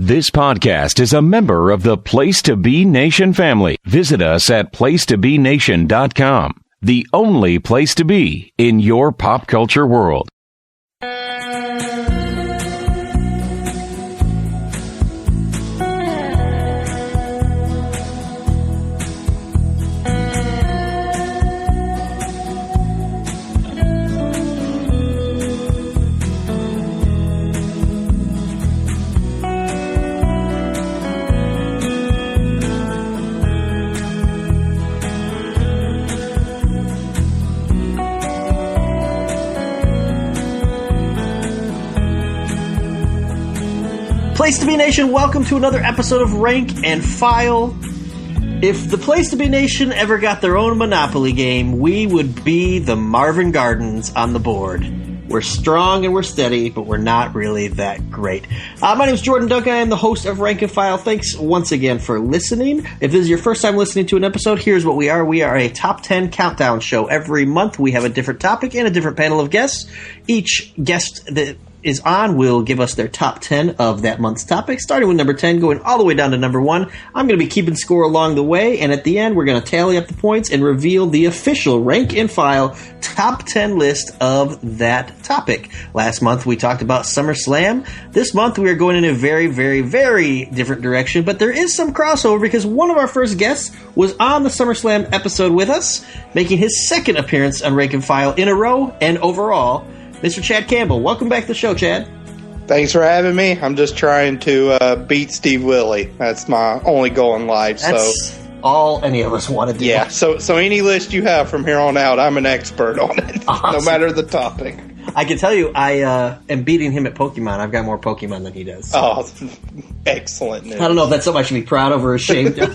This podcast is a member of the Place to Be Nation family. Visit us at placetobenation.com, the only place to be in your pop culture world. Place to Be Nation, welcome to another episode of Rank and File. If the Place to Be Nation ever got their own Monopoly game, we would be the Marvin Gardens on the board. We're strong and we're steady, but we're not really that great. My name is Jordan Duncan. I am the host of Rank and File. Thanks once again for listening. If this is your first time listening to an episode, here's what we are. We are a top 10 countdown show. Every month we have a different topic and a different panel of guests. Each guest that is on will give us their top 10 of that month's topic, starting with number 10, going all the way down to number 1. I'm going to be keeping score along the way, and at the end, we're going to tally up the points and reveal the official Rank and File top 10 list of that topic. Last month, we talked about SummerSlam. This month, we are going in a very, very, very different direction, but there is some crossover because one of our first guests was on the SummerSlam episode with us, making his second appearance on Rank and File in a row and overall. Mr. Chad Campbell, welcome back to the show, Chad. Thanks for having me. I'm just trying to beat Steve Willie. That's my only goal in life. That's all any of us want to do. Yeah, so any list you have from here on out, I'm an expert on it, awesome. No matter the topic. I can tell you, I am beating him at Pokemon. I've got more Pokemon than he does. Oh, excellent news. I don't know if that's something I should be proud of or ashamed of.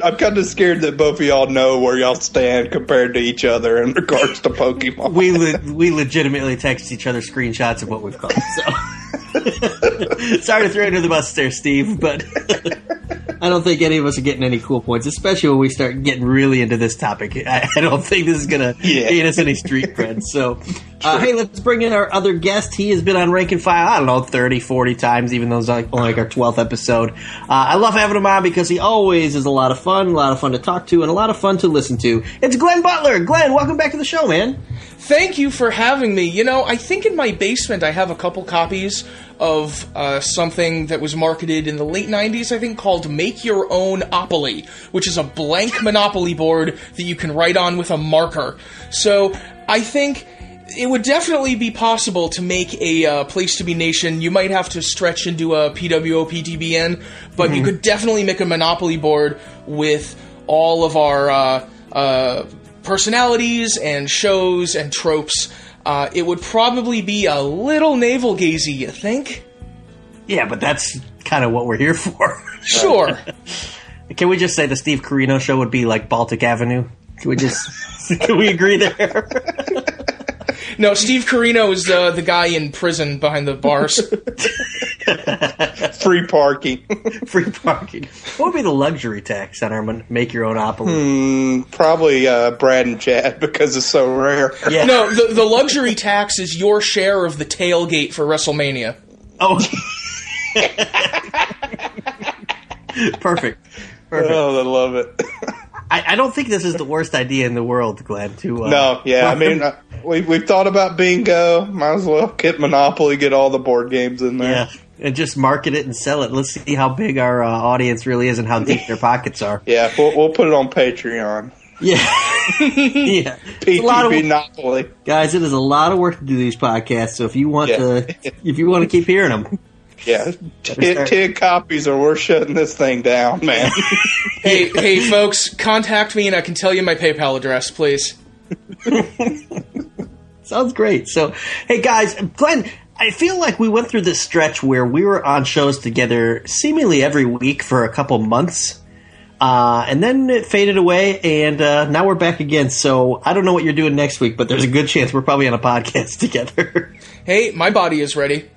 I'm kind of scared that both of y'all know where y'all stand compared to each other in regards to Pokemon. We legitimately text each other screenshots of what we've caught. So. Sorry to throw you under the bus there, Steve, but I don't think any of us are getting any cool points, especially when we start getting really into this topic. I don't think this is going to gain us any street cred. So, hey, let's bring in our other guest. He has been on Rank and File, I don't know, 30, 40 times, even though it's only like our 12th episode. I love having him on because he always is a lot of fun to talk to, and a lot of fun to listen to. It's Glenn Butler. Glenn, welcome back to the show, man. Thank you for having me. You know, I think in my basement I have a couple copies of something that was marketed in the late 90s, I think, called Make Your Own Opoly, which is a blank Monopoly board that you can write on with a marker. So I think it would definitely be possible to make a Place to Be Nation. You might have to stretch into a PWO, PTBN, but you could definitely make a Monopoly board with all of our personalities and shows and tropes. It would probably be a little navel-gazy, you think? Yeah, but that's kind of what we're here for. Sure. Can we just say the Steve Carino show would be like Baltic Avenue? Can we agree there? No, Steve Carino is the guy in prison behind the bars. Free parking. Free parking. What would be the luxury tax on our Make Your Own Opoly? Probably Brad and Chad, because it's so rare. Yeah. No, the luxury tax is your share of the tailgate for WrestleMania. Oh. Perfect. Oh, I love it. I don't think this is the worst idea in the world, Glenn. No, yeah, I mean, we've thought about bingo. Might as well get Monopoly, get all the board games in there. Yeah, and just market it and sell it. Let's see how big our audience really is and how deep their pockets are. Yeah, we'll put it on Patreon. Yeah. Yeah. PTBN Monopoly. Guys, it is a lot of work to do these podcasts, so if you want to keep hearing them. Yeah, 10 copies or we're shutting this thing down, man. Hey, folks, contact me and I can tell you my PayPal address, please. Sounds great. So, hey, guys, Glenn, I feel like we went through this stretch where we were on shows together seemingly every week for a couple months, and then it faded away, and now we're back again. So I don't know what you're doing next week, but there's a good chance we're probably on a podcast together. Hey, my body is ready.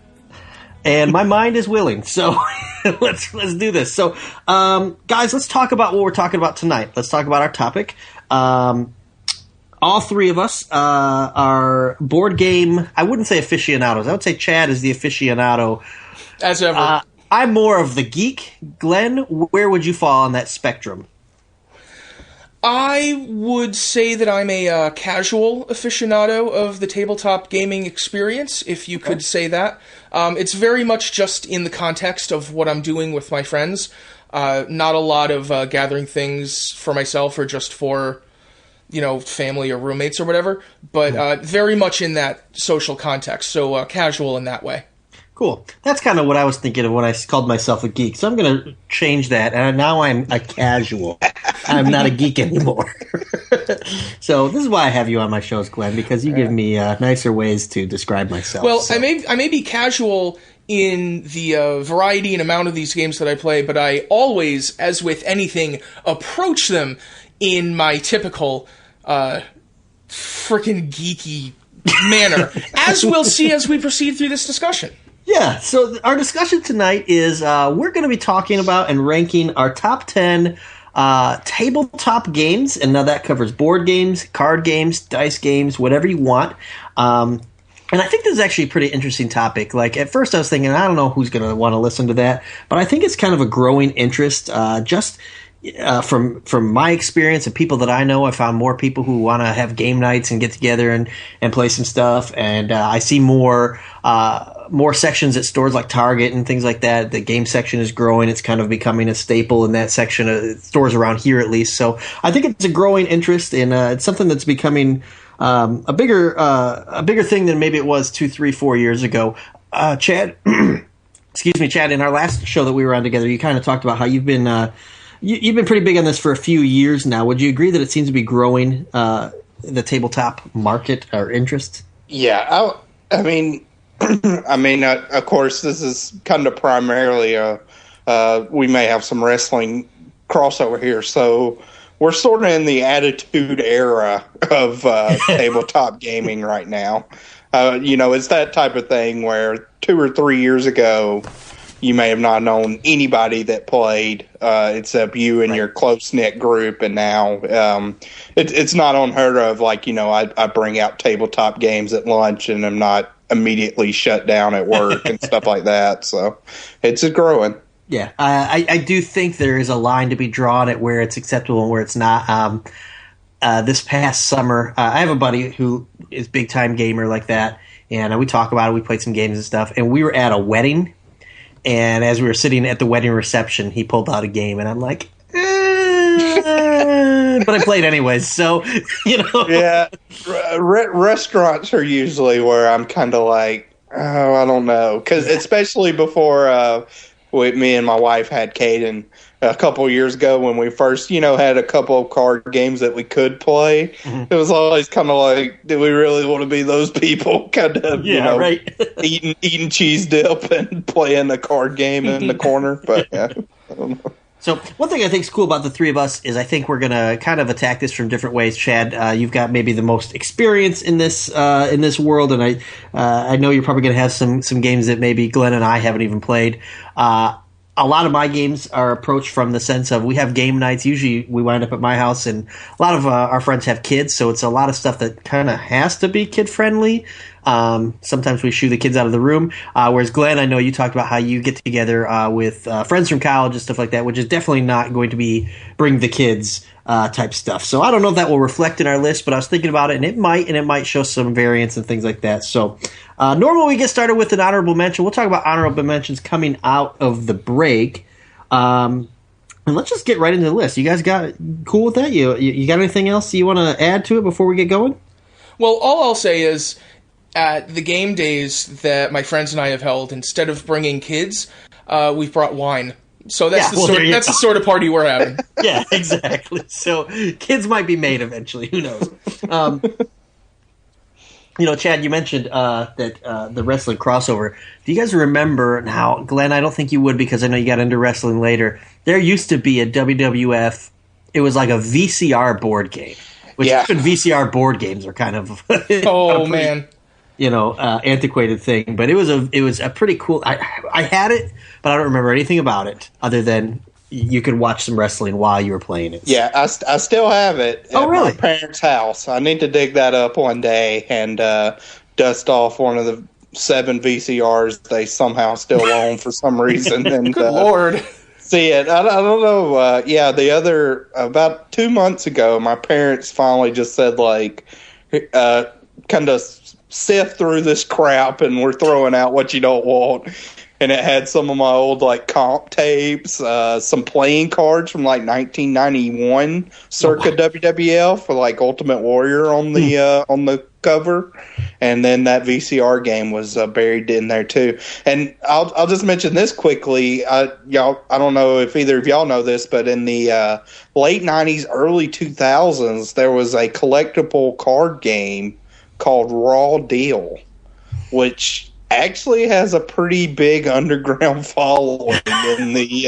And my mind is willing, so let's do this. So, guys, let's talk about what we're talking about tonight. Let's talk about our topic. All three of us are board game, I wouldn't say aficionados. I would say Chad is the aficionado As ever. I'm more of the geek. Glenn, where would you fall on that spectrum? I would say that I'm a casual aficionado of the tabletop gaming experience, if you could say that. It's very much just in the context of what I'm doing with my friends. Not a lot of gathering things for myself or just for, family or roommates or whatever, but very much in that social context, so casual in that way. Cool. That's kind of what I was thinking of when I called myself a geek. So I'm going to change that, and now I'm a casual. I'm not a geek anymore. So this is why I have you on my shows, Glenn, because you give me nicer ways to describe myself. Well, so. I may be casual in the variety and amount of these games that I play, but I always, as with anything, approach them in my typical frickin' geeky manner, as we'll see as we proceed through this discussion. Yeah, so our discussion tonight is we're going to be talking about and ranking our top 10 tabletop games, and now that covers board games, card games, dice games, whatever you want. And I think this is actually a pretty interesting topic. Like, at first I was thinking, I don't know who's going to want to listen to that, but I think it's kind of a growing interest. From my experience and people that I know, I found more people who want to have game nights and get together and play some stuff. And I see more sections at stores like Target and things like that. The game section is growing. It's kind of becoming a staple in that section of stores around here, at least. So I think it's a growing interest, and it's something that's becoming a bigger thing than maybe it was 2, 3, 4 years ago. Chad, excuse me, Chad. In our last show that we were on together, you kind of talked about how you've been pretty big on this for a few years now. Would you agree that it seems to be growing the tabletop market or interest? Yeah, I mean, of course, this is kind of primarily we may have some wrestling crossover here, so we're sort of in the attitude era of tabletop gaming right now. It's that type of thing where 2 or 3 years ago, you may have not known anybody that played except you and your close-knit group, and now it's not unheard of. Like, I bring out tabletop games at lunch, and I'm not immediately shut down at work and stuff like that. So it's growing. Yeah, I do think there is a line to be drawn at where it's acceptable and where it's not. This past summer, I have a buddy who is big-time gamer like that, and we talk about it. We played some games and stuff, and we were at a wedding. And as we were sitting at the wedding reception, he pulled out a game, and I'm like, but I played anyways, so, Yeah, restaurants are usually where I'm kind of like, oh, I don't know. Because especially before me and my wife had Caden a couple years ago when we first, had a couple of card games that we could play. Mm-hmm. It was always kind of like, do we really want to be those people? Kind of, eating cheese dip and playing a card game in the corner. But yeah, I don't know. So one thing I think is cool about the three of us is I think we're going to kind of attack this from different ways. Chad, you've got maybe the most experience in this world, and I know you're probably going to have some games that maybe Glenn and I haven't even played. A lot of my games are approached from the sense of we have game nights. Usually we wind up at my house, and a lot of our friends have kids, so it's a lot of stuff that kind of has to be kid-friendly. Sometimes we shoo the kids out of the room. Whereas Glenn, I know you talked about how you get together with friends from college and stuff like that, which is definitely not going to be bring the kids type stuff. So I don't know if that will reflect in our list, but I was thinking about it, and it might show some variance and things like that. So normally we get started with an honorable mention. We'll talk about honorable mentions coming out of the break. And let's just get right into the list. You guys got cool with that? You got anything else you want to add to it before we get going? Well, all I'll say is at the game days that my friends and I have held, instead of bringing kids, we've brought wine. So that's the sort of party we're having. Yeah, exactly. So kids might be made eventually. Who knows? Chad, you mentioned that the wrestling crossover. Do you guys remember now, Glenn, I don't think you would because I know you got into wrestling later. There used to be a WWF. It was like a VCR board game. Which even VCR board games are kind of antiquated thing. But it was a pretty cool. I had it, but I don't remember anything about it other than you could watch some wrestling while you were playing it. Yeah, I still have it at my parents' house. I need to dig that up one day and dust off one of the 7 VCRs they somehow still own for some reason. And Good Lord. See it. I don't know. About 2 months ago, my parents finally just said, like, kind of sift through this crap, and we're throwing out what you don't want. And it had some of my old, like, comp tapes, some playing cards from, like, 1991 circa WWF for, like, Ultimate Warrior on the cover. And then that VCR game was buried in there, too. And I'll just mention this quickly. I don't know if either of y'all know this, but in the late 90s, early 2000s, there was a collectible card game called Raw Deal, which actually has a pretty big underground following in the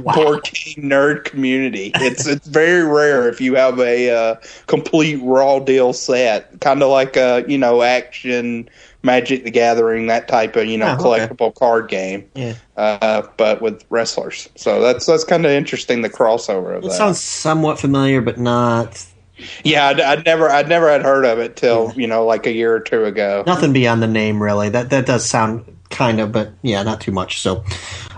board game nerd community. It's very rare if you have a complete Raw Deal set, kind of like a Action, Magic the Gathering, that type of collectible card game, but with wrestlers. So that's kind of interesting, the crossover of that. It sounds somewhat familiar, but not. Yeah, I'd never had heard of it till like a year or two ago. Nothing beyond the name, really. That does sound kind of, but yeah, not too much. So,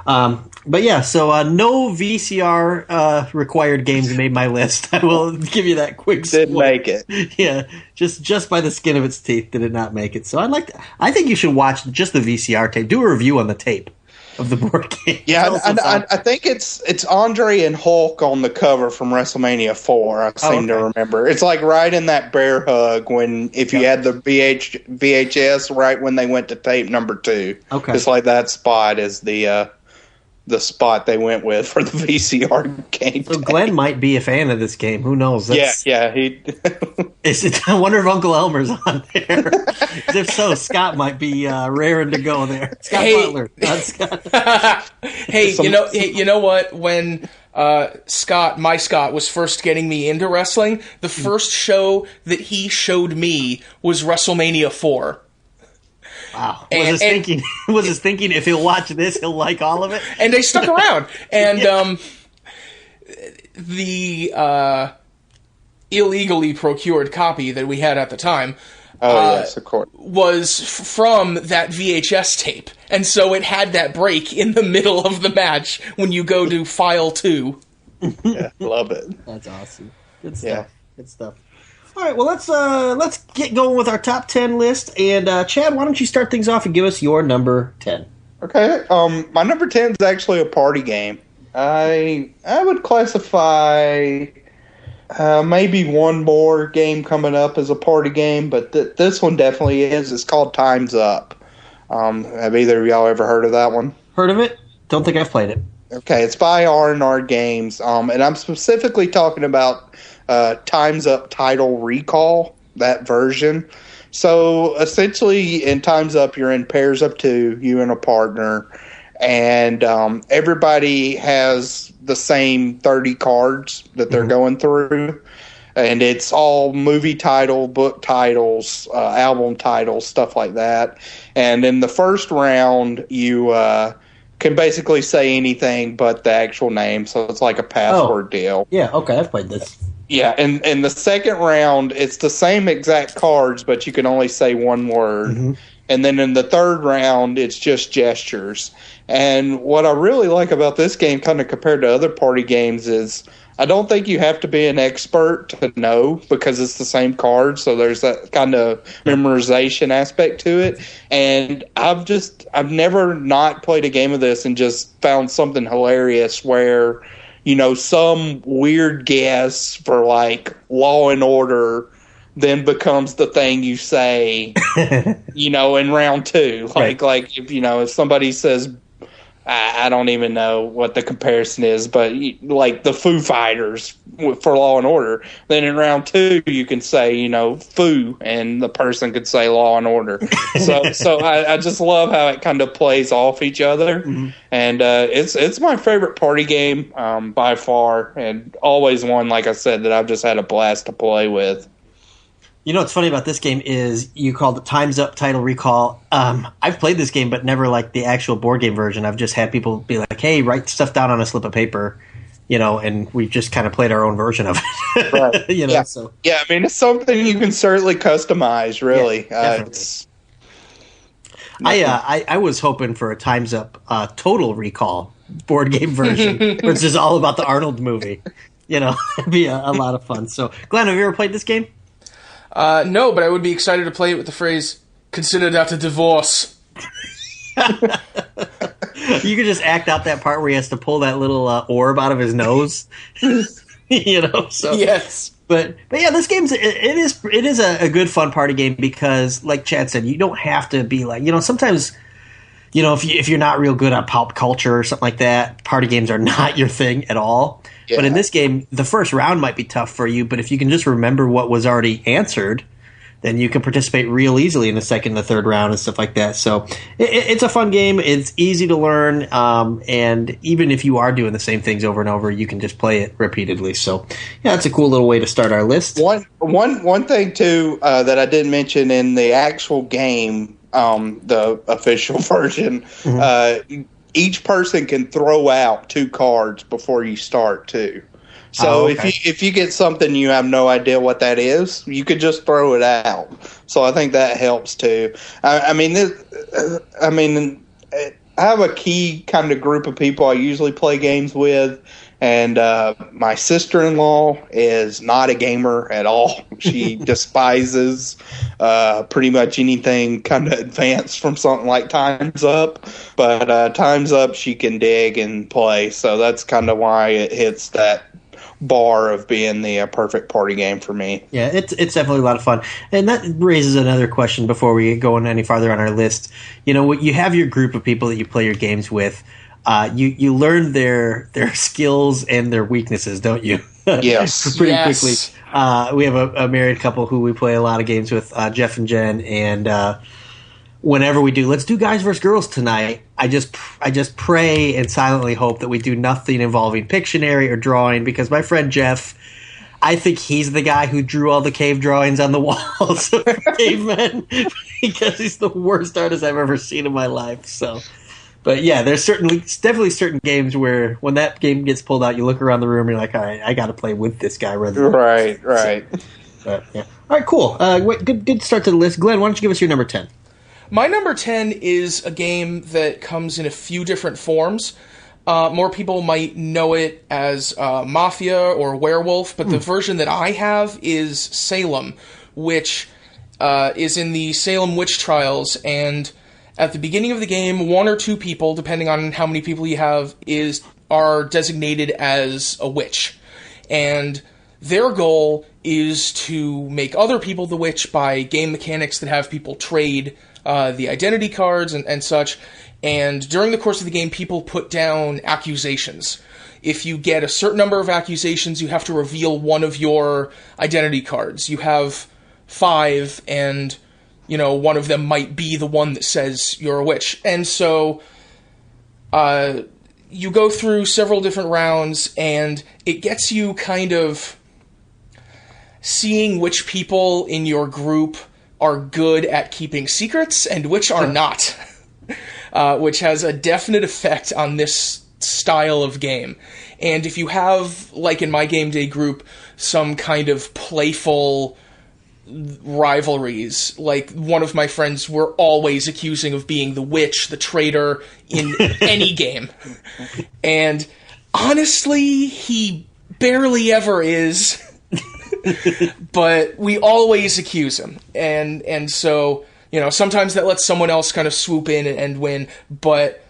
no VCR required games made my list. I will give you that quick. Didn't make it. Yeah, just by the skin of its teeth did it not make it. So I think you should watch just the VCR tape. Do a review on the tape of the board game. Yeah, I think it's Andre and Hulk on the cover from WrestleMania 4. I seem to remember. It's like right in that bear hug if you had the VHS right when they went to tape number 2. Okay, it's like that spot is the spot they went with for the VCR game. So Glenn might be a fan of this game. Who knows? Yeah. I wonder if Uncle Elmer's on there. If so, Scott might be raring to go there. Scott Butler. Scott. Hey, you know what? When my Scott was first getting me into wrestling, the first show that he showed me was WrestleMania 4. Wow. Was his thinking if he'll watch this, he'll like all of it? And they stuck around. And the illegally procured copy that we had at the time yes, of course, was from that VHS tape. And so it had that break in the middle of the match when you go to file 2. Yeah, love it. That's awesome. Good stuff. Yeah. Good stuff. All right, well, let's get going with our top 10 list. And Chad, why don't you start things off and give us your number 10? Okay. My number 10 is actually a party game. I would classify maybe one more game coming up as a party game, but this one definitely is. It's called Time's Up. Have either of y'all ever heard of that one? Heard of it? Don't think I've played it. Okay, it's by R&R Games, and I'm specifically talking about Time's Up Title Recall, that version. So essentially, in Time's Up, you're in pairs of 2, you and a partner, and everybody has the same 30 cards that they're going through, and it's all movie title, book titles, album titles, stuff like that. And in the first round, you can basically say anything but the actual name, so it's like a password deal. Yeah, okay, I've played this. Yeah, and in the second round, it's the same exact cards, but you can only say one word. Mm-hmm. And then in the third round, it's just gestures. And what I really like about this game, kind of compared to other party games, is I don't think you have to be an expert to know, because it's the same cards, so there's that kind of memorization aspect to it. And I've never not played a game of this and just found something hilarious where, some weird guess for like Law and Order then becomes the thing you say, in round 2. Like if somebody says, I don't even know what the comparison is, but like the Foo Fighters for Law and Order, then in round 2 you can say, Foo, and the person could say Law and Order. So I just love how it kind of plays off each other. Mm-hmm. And it's my favorite party game by far, and always one, like I said, that I've just had a blast to play with. What's funny about this game is you called it Time's Up Title Recall. I've played this game, but never like the actual board game version. I've just had people be like, hey, write stuff down on a slip of paper, and we've just kind of played our own version of it. Right. Yeah. So. Yeah, I mean, it's something you can certainly customize, really. Yeah, I was hoping for a Time's Up Total Recall board game version, which is all about the Arnold movie. It'd be a lot of fun. So, Glenn, have you ever played this game? No, but I would be excited to play it with the phrase, consider that a divorce. You could just act out that part where he has to pull that little orb out of his nose. So yes. But yeah, this game's it is a good fun party game because, like Chad said, you don't have to be like, sometimes, if you're not real good at pop culture or something like that, party games are not your thing at all. Yeah. But in this game, the first round might be tough for you, but if you can just remember what was already answered, then you can participate real easily in the second and the third round and stuff like that. So it's a fun game. It's easy to learn, and even if you are doing the same things over and over, you can just play it repeatedly. So yeah, that's a cool little way to start our list. One thing too that I didn't mention in the actual game, the official version, each person can throw out 2 cards before you start too. So if you get something you have no idea what that is, you could just throw it out. So I think that helps too. I have a key kind of group of people I usually play games with, and my sister-in-law is not a gamer at all. She despises pretty much anything kind of advanced from something like Time's Up. But Time's Up she can dig and play, so that's kind of why it hits that bar of being the perfect party game for me. Yeah, it's definitely a lot of fun. And that raises another question before we go any farther on our list. You have your group of people that you play your games with. You learn their skills and their weaknesses, don't you? Yes. Pretty quickly. We have a married couple who we play a lot of games with, Jeff and Jen, and whenever we do, let's do guys versus girls tonight, I just pray and silently hope that we do nothing involving Pictionary or drawing, because my friend Jeff, I think he's the guy who drew all the cave drawings on the walls of cavemen, because he's the worst artist I've ever seen in my life. So, but yeah, there's definitely certain games where when that game gets pulled out, you look around the room and you're like, all right, I got to play with this guy rather than right. But, yeah. All right, cool. Good start to the list. Glenn, why don't you give us your number 10? My number 10 is a game that comes in a few different forms. More people might know it as Mafia or Werewolf, but the version that I have is Salem, which is in the Salem witch trials, and at the beginning of the game, 1 or 2 people, depending on how many people you have, are designated as a witch. And their goal is to make other people the witch by game mechanics that have people trade the identity cards and such, and during the course of the game, people put down accusations. If you get a certain number of accusations, you have to reveal one of your identity cards. You have 5, and, one of them might be the one that says you're a witch. And so, you go through several different rounds, and it gets you kind of seeing which people in your group are good at keeping secrets and which are not, which has a definite effect on this style of game. And if you have, like in my game day group, some kind of playful rivalries, like one of my friends we're always accusing of being the witch, the traitor in any game. And honestly, he barely ever is. But we always accuse him, and so sometimes that lets someone else kind of swoop in and win, but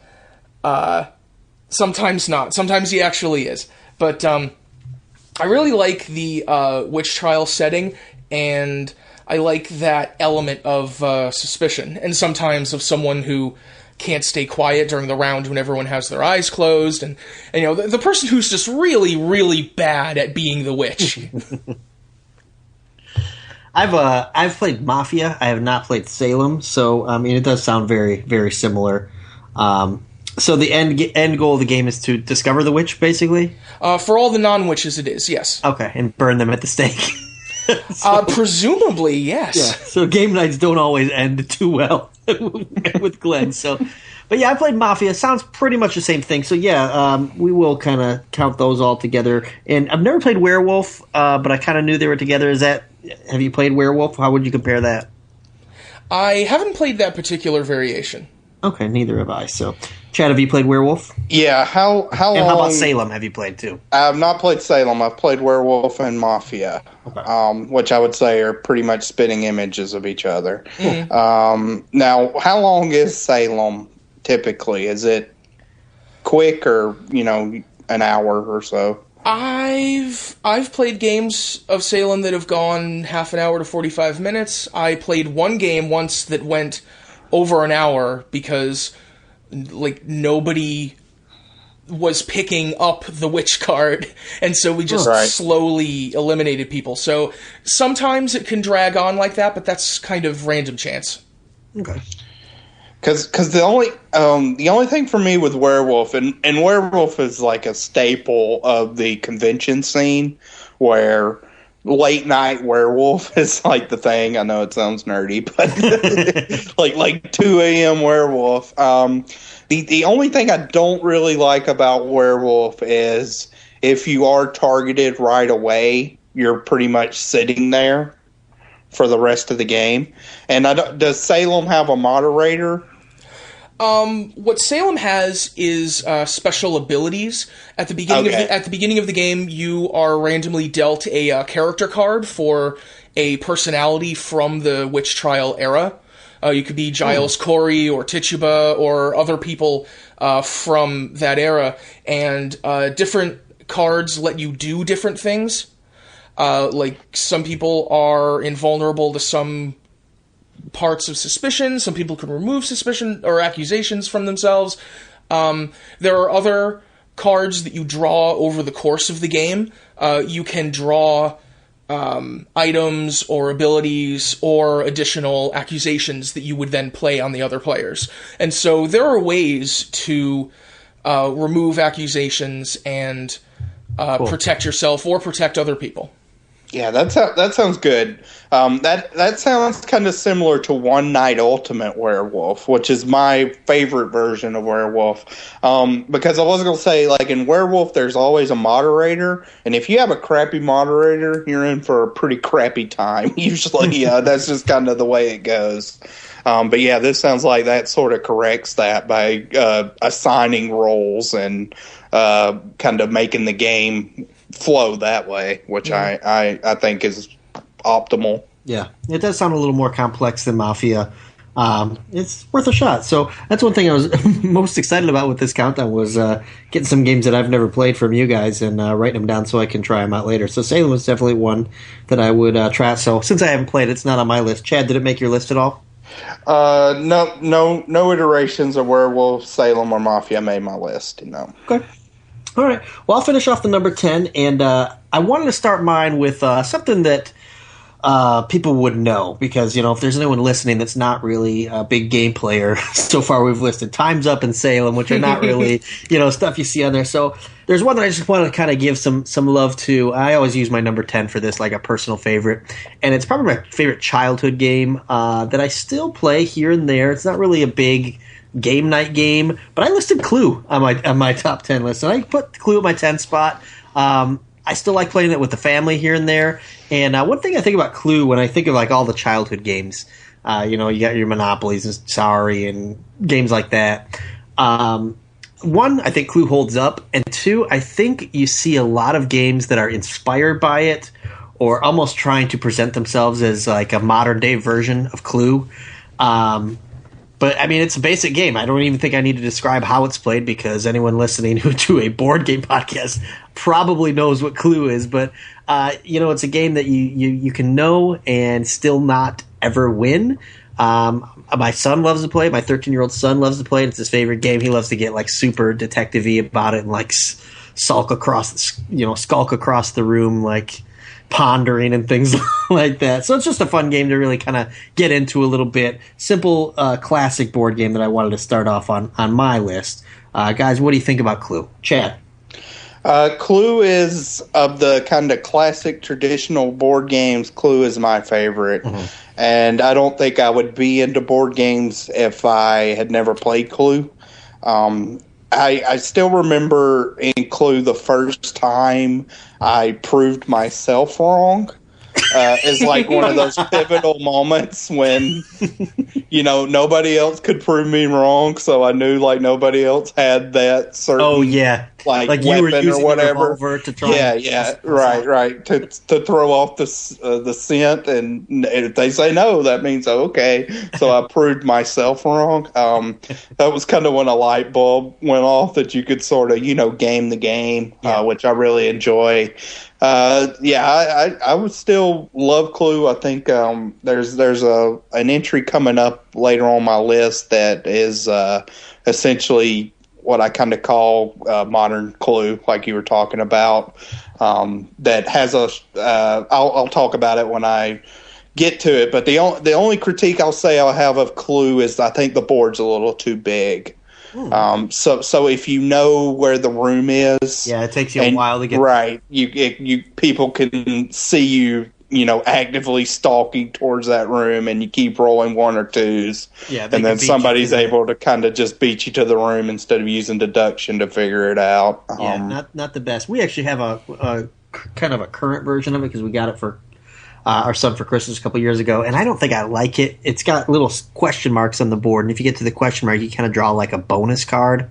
sometimes not. Sometimes he actually is. But I really like the witch trial setting, and I like that element of suspicion, and sometimes of someone who can't stay quiet during the round when everyone has their eyes closed, and the person who's just really, really bad at being the witch. I've played Mafia. I have not played Salem, so it does sound very, very similar. So the end goal of the game is to discover the witch, basically? For all the non-witches, it is, yes. Okay, and burn them at the stake. Presumably, yes. Yeah, so game nights don't always end too well with Glenn. But yeah, I played Mafia. Sounds pretty much the same thing. So yeah, we will kind of count those all together. And I've never played Werewolf, but I kind of knew they were together. Have you played Werewolf? How would you compare that? I haven't played that particular variation. Okay, neither have I. So, Chad, have you played Werewolf? Yeah, how And long? how about Salem? Have you played too? I've not played Salem. I've played Werewolf and Mafia, which I would say are pretty much spitting images of each other. Now, how long is Salem typically? Is it quick or, an hour or so? I've played games of Salem that have gone half an hour to 45 minutes. I played one game once that went over an hour because nobody was picking up the witch card, and so we just slowly eliminated people. So sometimes it can drag on like that, but that's kind of random chance. Okay. Because the only thing for me with Werewolf, and Werewolf is like a staple of the convention scene, where late night werewolf is like the thing. I know it sounds nerdy, but like 2 a.m. werewolf. The only thing I don't really like about werewolf is if you are targeted right away, you're pretty much sitting there for the rest of the game. And does Salem have a moderator? What Salem has is special abilities. At the beginning of the game, you are randomly dealt a character card for a personality from the witch trial era. You could be Giles Corey or Tituba or other people from that era, and different cards let you do different things. Like some people are invulnerable to some parts of suspicion. Some people can remove suspicion or accusations from themselves. There are other cards that you draw over the course of the game. You can draw items or abilities or additional accusations that you would then play on the other players. And so there are ways to remove accusations and protect yourself or protect other people. Yeah, that sounds good. That sounds kind of similar to One Night Ultimate Werewolf, which is my favorite version of Werewolf. Because I was going to say, like in Werewolf, there's always a moderator, and if you have a crappy moderator, you're in for a pretty crappy time. Usually, that's just kind of the way it goes. But yeah, this sounds like that sort of corrects that by assigning roles and kind of making the game flow that way, which I think is optimal. Yeah, it does sound a little more complex than Mafia. It's worth a shot. So that's one thing I was most excited about with this countdown was getting some games that I've never played from you guys and writing them down so I can try them out later. So Salem was definitely one that I would try. So since I haven't played, it's not on my list. Chad, did it make your list at all? No iterations of Werewolf, Salem, or Mafia made my list. No. Okay. All right. Well, I'll finish off the number 10, and I wanted to start mine with something that people would know, because, if there's anyone listening that's not really a big game player, so far we've listed Time's Up and Salem, which are not really, stuff you see on there. So there's one that I just want to kind of give some love to. I always use my number 10 for this, like a personal favorite, and it's probably my favorite childhood game that I still play here and there. It's not really a big game night game, but I listed Clue on my top 10 list, and I put Clue at my 10th spot. I still like playing it with the family here and there. And one thing I think about Clue when I think of like all the childhood games, you got your Monopolies and Sorry and games like that. One, I think Clue holds up, and two, I think you see a lot of games that are inspired by it or almost trying to present themselves as like a modern day version of Clue. But, I mean, it's a basic game. I don't even think I need to describe how it's played, because anyone listening to a board game podcast probably knows what Clue is. But, it's a game that you can know and still not ever win. My son loves to play it. My 13-year-old son loves to play it. It's his favorite game. He loves to get, like, super detective-y about it and, like, skulk across the room, like, pondering and things like that. So it's just a fun game to really kind of get into a little bit. Simple, classic board game that I wanted to start off on my list. Guys, what do you think about Clue? Chad? Clue is, of the kind of classic traditional board games, Clue is my favorite. Mm-hmm. And I don't think I would be into board games if I had never played Clue. I still remember in Clue the first time I proved myself wrong. is like one of those pivotal moments when, nobody else could prove me wrong. So I knew like nobody else had that certain. Oh yeah. Like you were weapon using or whatever. To try right. To throw off the scent, and if they say no, that means okay. So I proved myself wrong. That was kind of when a light bulb went off that you could sort of game the game, which I really enjoy. I would still love Clue. I think there's an entry coming up later on my list that is essentially what I kind of call modern Clue, like you were talking about. That has I'll talk about it when I get to it. But the only critique I'll say I'll have of Clue is I think the board's a little too big. So if you know where the room is, it takes you a while to get right. You people can see you, actively stalking towards that room, and you keep rolling one or twos, and then somebody's able to kind of just beat you to the room instead of using deduction to figure it out. Not the best. We actually have a kind of a current version of it because we got it for our son for Christmas a couple years ago, and I don't think I like it. It's got little question marks on the board, and if you get to the question mark, you kind of draw like a bonus card,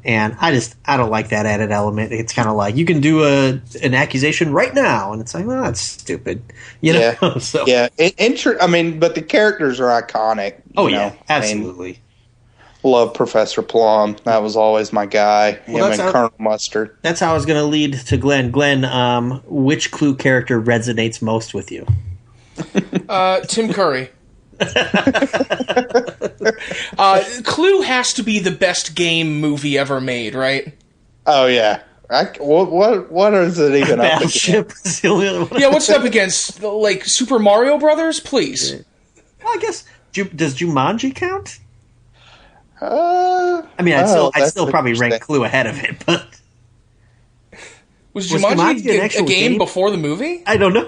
and I don't like that added element. It's kind of like you can do an accusation right now, and it's like, well, that's stupid, So but the characters are iconic. Absolutely. Love Professor Plum. That was always my guy. Him and Colonel Mustard. That's how I was going to lead to Glenn. Glenn, which Clue character resonates most with you? Tim Curry. Clue has to be the best game movie ever made, right? Oh yeah. What is it even up against? What's it up against? Like Super Mario Brothers, please. Well, I guess does Jumanji count? I'd still probably rank Clue ahead of it, but was Jumanji a game before the movie? I don't know.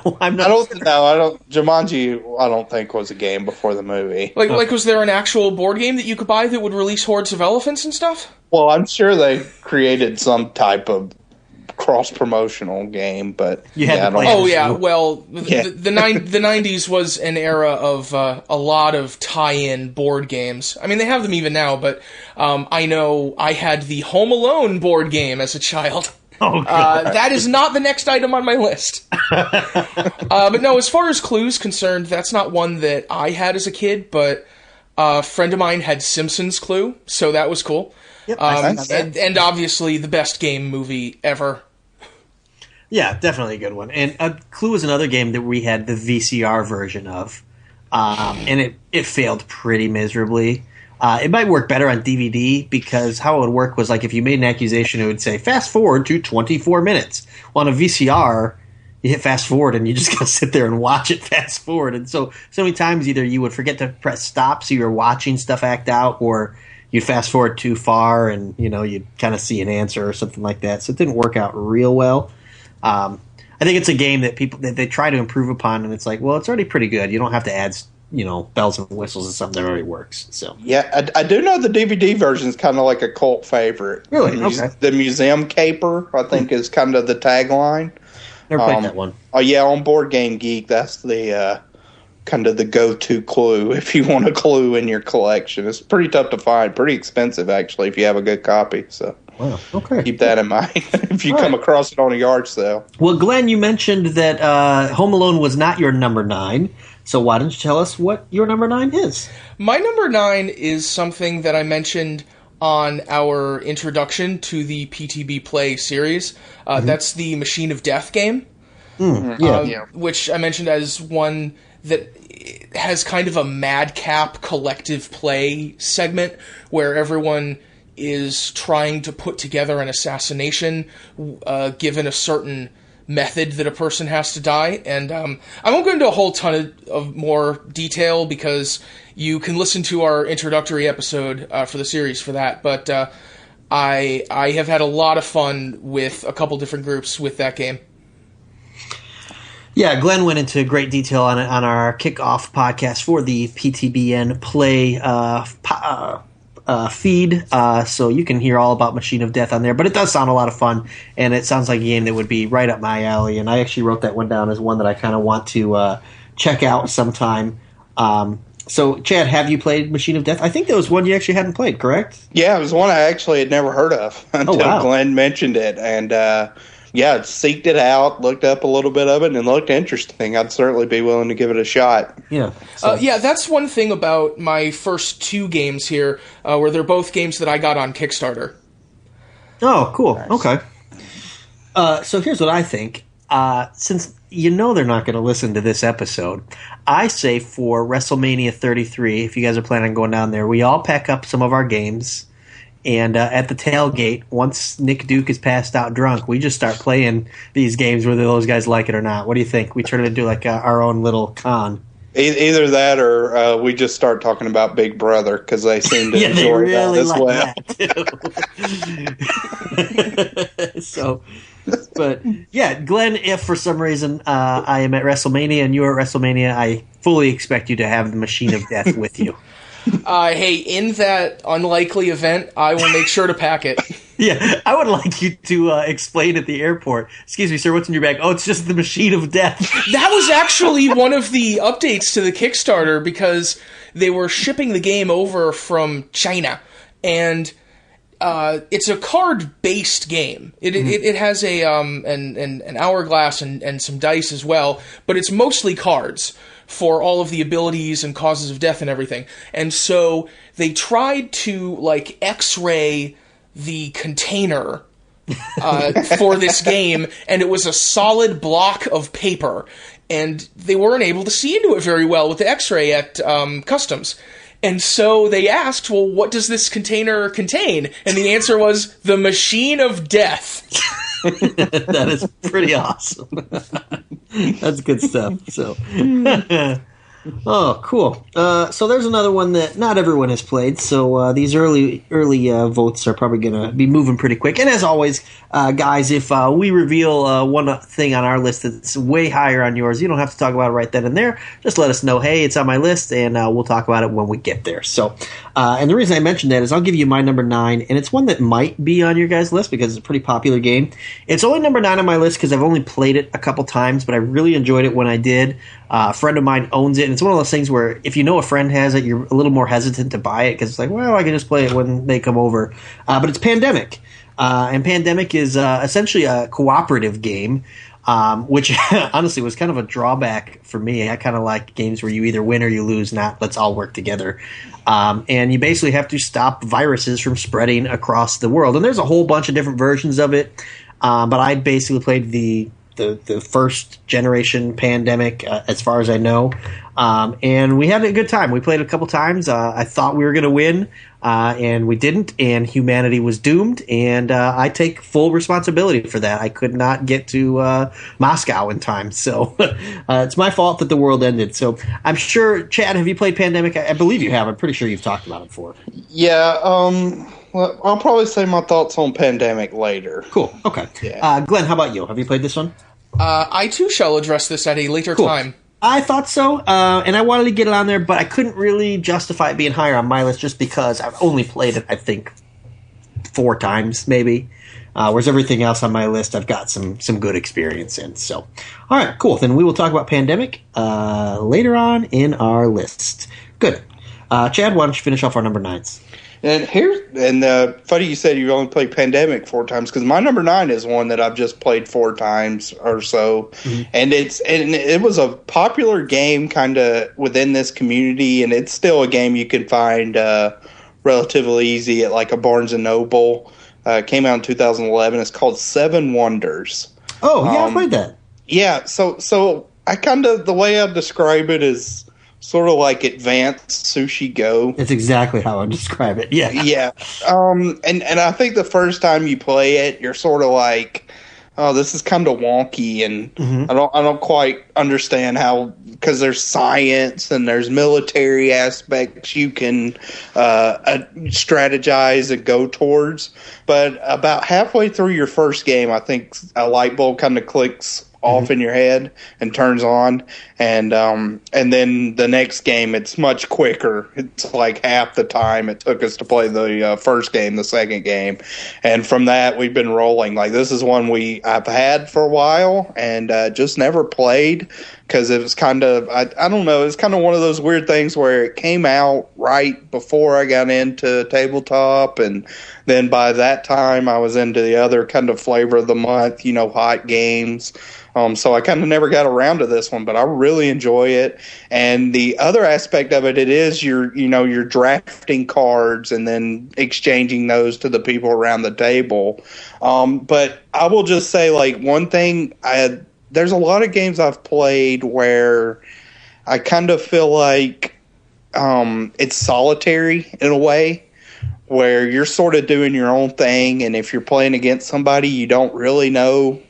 Jumanji, I don't think was a game before the movie. Like, was there an actual board game that you could buy that would release hordes of elephants and stuff? Well, I'm sure they created some type of cross-promotional game, but you had to play. The 90s was an era of a lot of tie-in board games. I mean, they have them even now, but I know I had the Home Alone board game as a child. Oh, God. That is not the next item on my list. But no, as far as Clue's concerned, that's not one that I had as a kid, but a friend of mine had Simpsons Clue, so that was cool. Yep, and obviously the best game movie ever. Yeah, definitely a good one. And Clue is another game that we had the VCR version of, and it failed pretty miserably. It might work better on DVD because how it would work was like if you made an accusation, it would say fast forward to 24 minutes. Well, on a VCR, you hit fast forward and you just gotta sit there and watch it fast forward. And so many times either you would forget to press stop so you were watching stuff act out, or you'd fast forward too far and you'd kind of see an answer or something like that. So it didn't work out real well. I think it's a game that they try to improve upon, and it's like, well, it's already pretty good. You don't have to add bells and whistles and something that already works. So yeah, I do know the DVD version is kind of like a cult favorite. Really? Okay. The Museum Caper, I think, is kind of the tagline. Never played that one. Oh yeah, on Board Game Geek, that's the kind of the go-to Clue if you want a Clue in your collection. It's pretty tough to find, pretty expensive actually if you have a good copy. So wow, okay, keep that in mind if you come across it on a yard sale. Well, Glenn, you mentioned that Home Alone was not your number 9. So why don't you tell us what your number 9 is? My number 9 is something that I mentioned on our introduction to the PTB Play series. That's the Machine of Death game, which I mentioned as one that has kind of a madcap collective play segment where everyone is trying to put together an assassination given a certain method that a person has to die. And I won't go into a whole ton of more detail because you can listen to our introductory episode for the series for that. But I have had a lot of fun with a couple different groups with that game. Yeah, Glenn went into great detail on our kickoff podcast for the PTBN Play feed, so you can hear all about Machine of Death on there. But it does sound a lot of fun, and it sounds like a game that would be right up my alley. And I actually wrote that one down as one that I kind of want to check out sometime. So, Chad, have you played Machine of Death? I think that was one you actually hadn't played, correct? Yeah, it was one I actually had never heard of until Glenn mentioned it. And, seeked it out, looked up a little bit of it, and it looked interesting. I'd certainly be willing to give it a shot. Yeah. That's one thing about my first two games here, where they're both games that I got on Kickstarter. Oh, cool. Nice. Okay. So here's what I think. Since they're not going to listen to this episode, I say for WrestleMania 33, if you guys are planning on going down there, we all pack up some of our games, and at the tailgate, once Nick Duke is passed out drunk, we just start playing these games whether those guys like it or not. What do you think? We turn it into like our own little con. Either that or we just start talking about Big Brother because they seem to enjoy really that as well. But yeah, Glenn, if for some reason I am at WrestleMania and you're at WrestleMania, I fully expect you to have the Machine of Death with you. Hey, in that unlikely event, I will make sure to pack it. Yeah, I would like you to explain at the airport. Excuse me, sir, what's in your bag? Oh, it's just the Machine of Death. That was actually one of the updates to the Kickstarter because they were shipping the game over from China, and it's a card-based game. It has an hourglass and some dice as well, but it's mostly cards for all of the abilities and causes of death and everything. And so they tried to X-ray the container for this game, and it was a solid block of paper, and they weren't able to see into it very well with the X-ray at customs. And so they asked, well, what does this container contain? And the answer was the Machine of Death. That is pretty awesome. That's good stuff. So, oh, cool. So there's another one that not everyone has played. So these early votes are probably going to be moving pretty quick. And as always, guys, if we reveal one thing on our list that's way higher on yours, you don't have to talk about it right then and there. Just let us know, hey, it's on my list, and we'll talk about it when we get there. So, and the reason I mentioned that is I'll give you my number 9, and it's one that might be on your guys' list because it's a pretty popular game. It's only number 9 on my list because I've only played it a couple times, but I really enjoyed it when I did. A friend of mine owns it, and it's one of those things where if you know a friend has it, you're a little more hesitant to buy it because it's like, well, I can just play it when they come over. But it's Pandemic. And Pandemic is essentially a cooperative game, which honestly was kind of a drawback for me. I kind of like games where you either win or you lose, not let's all work together. And you basically have to stop viruses from spreading across the world. And there's a whole bunch of different versions of it, but I basically played the first generation Pandemic, as far as I know. And we had a good time. We played a couple times. I thought we were going to win, and we didn't, and humanity was doomed, and I take full responsibility for that. I could not get to Moscow in time, so it's my fault that the world ended. So I'm sure, Chad, have you played Pandemic? I believe you have. I'm pretty sure you've talked about it before. Yeah, well, I'll probably say my thoughts on Pandemic later. Cool, okay. Yeah. Glenn, how about you? Have you played this one? I too shall address this at a later time. I thought so, and I wanted to get it on there, but I couldn't really justify it being higher on my list just because I've only played it, I think, 4 times, maybe. Whereas everything else on my list, I've got some good experience in. So, all right, cool. Then we will talk about Pandemic later on in our list. Good. Chad, why don't you finish off our number 9s? And funny you said you only played Pandemic 4 times because my number 9 is one that I've just played 4 times or so, and it was a popular game kind of within this community, and it's still a game you can find relatively easy at like a Barnes and Noble. It came out in 2011. It's called 7 Wonders. Oh yeah, I played that. Yeah, so I the way I describe it is sort of like advanced Sushi Go. That's exactly how I describe it. Yeah. Yeah. And I think the first time you play it, you're sort of like, oh, this is kind of wonky, and I don't quite understand how, because there's science and there's military aspects you can strategize and go towards. But about halfway through your first game, I think a light bulb kind of clicks off in your head and turns on, and then the next game it's much quicker. It's like half the time it took us to play the first game, the second game, and from that we've been rolling. Like, this is one I've had for a while and just never played because it was kind of I don't know, it's kind of one of those weird things where it came out right before I got into tabletop, and then by that time I was into the other kind of flavor of the month, hot games. So I kind of never got around to this one, but I really enjoy it. And the other aspect of it is you're drafting cards and then exchanging those to the people around the table. But I will just say, like, one thing, there's a lot of games I've played where I kind of feel like it's solitary in a way, where you're sort of doing your own thing, and if you're playing against somebody, you don't really know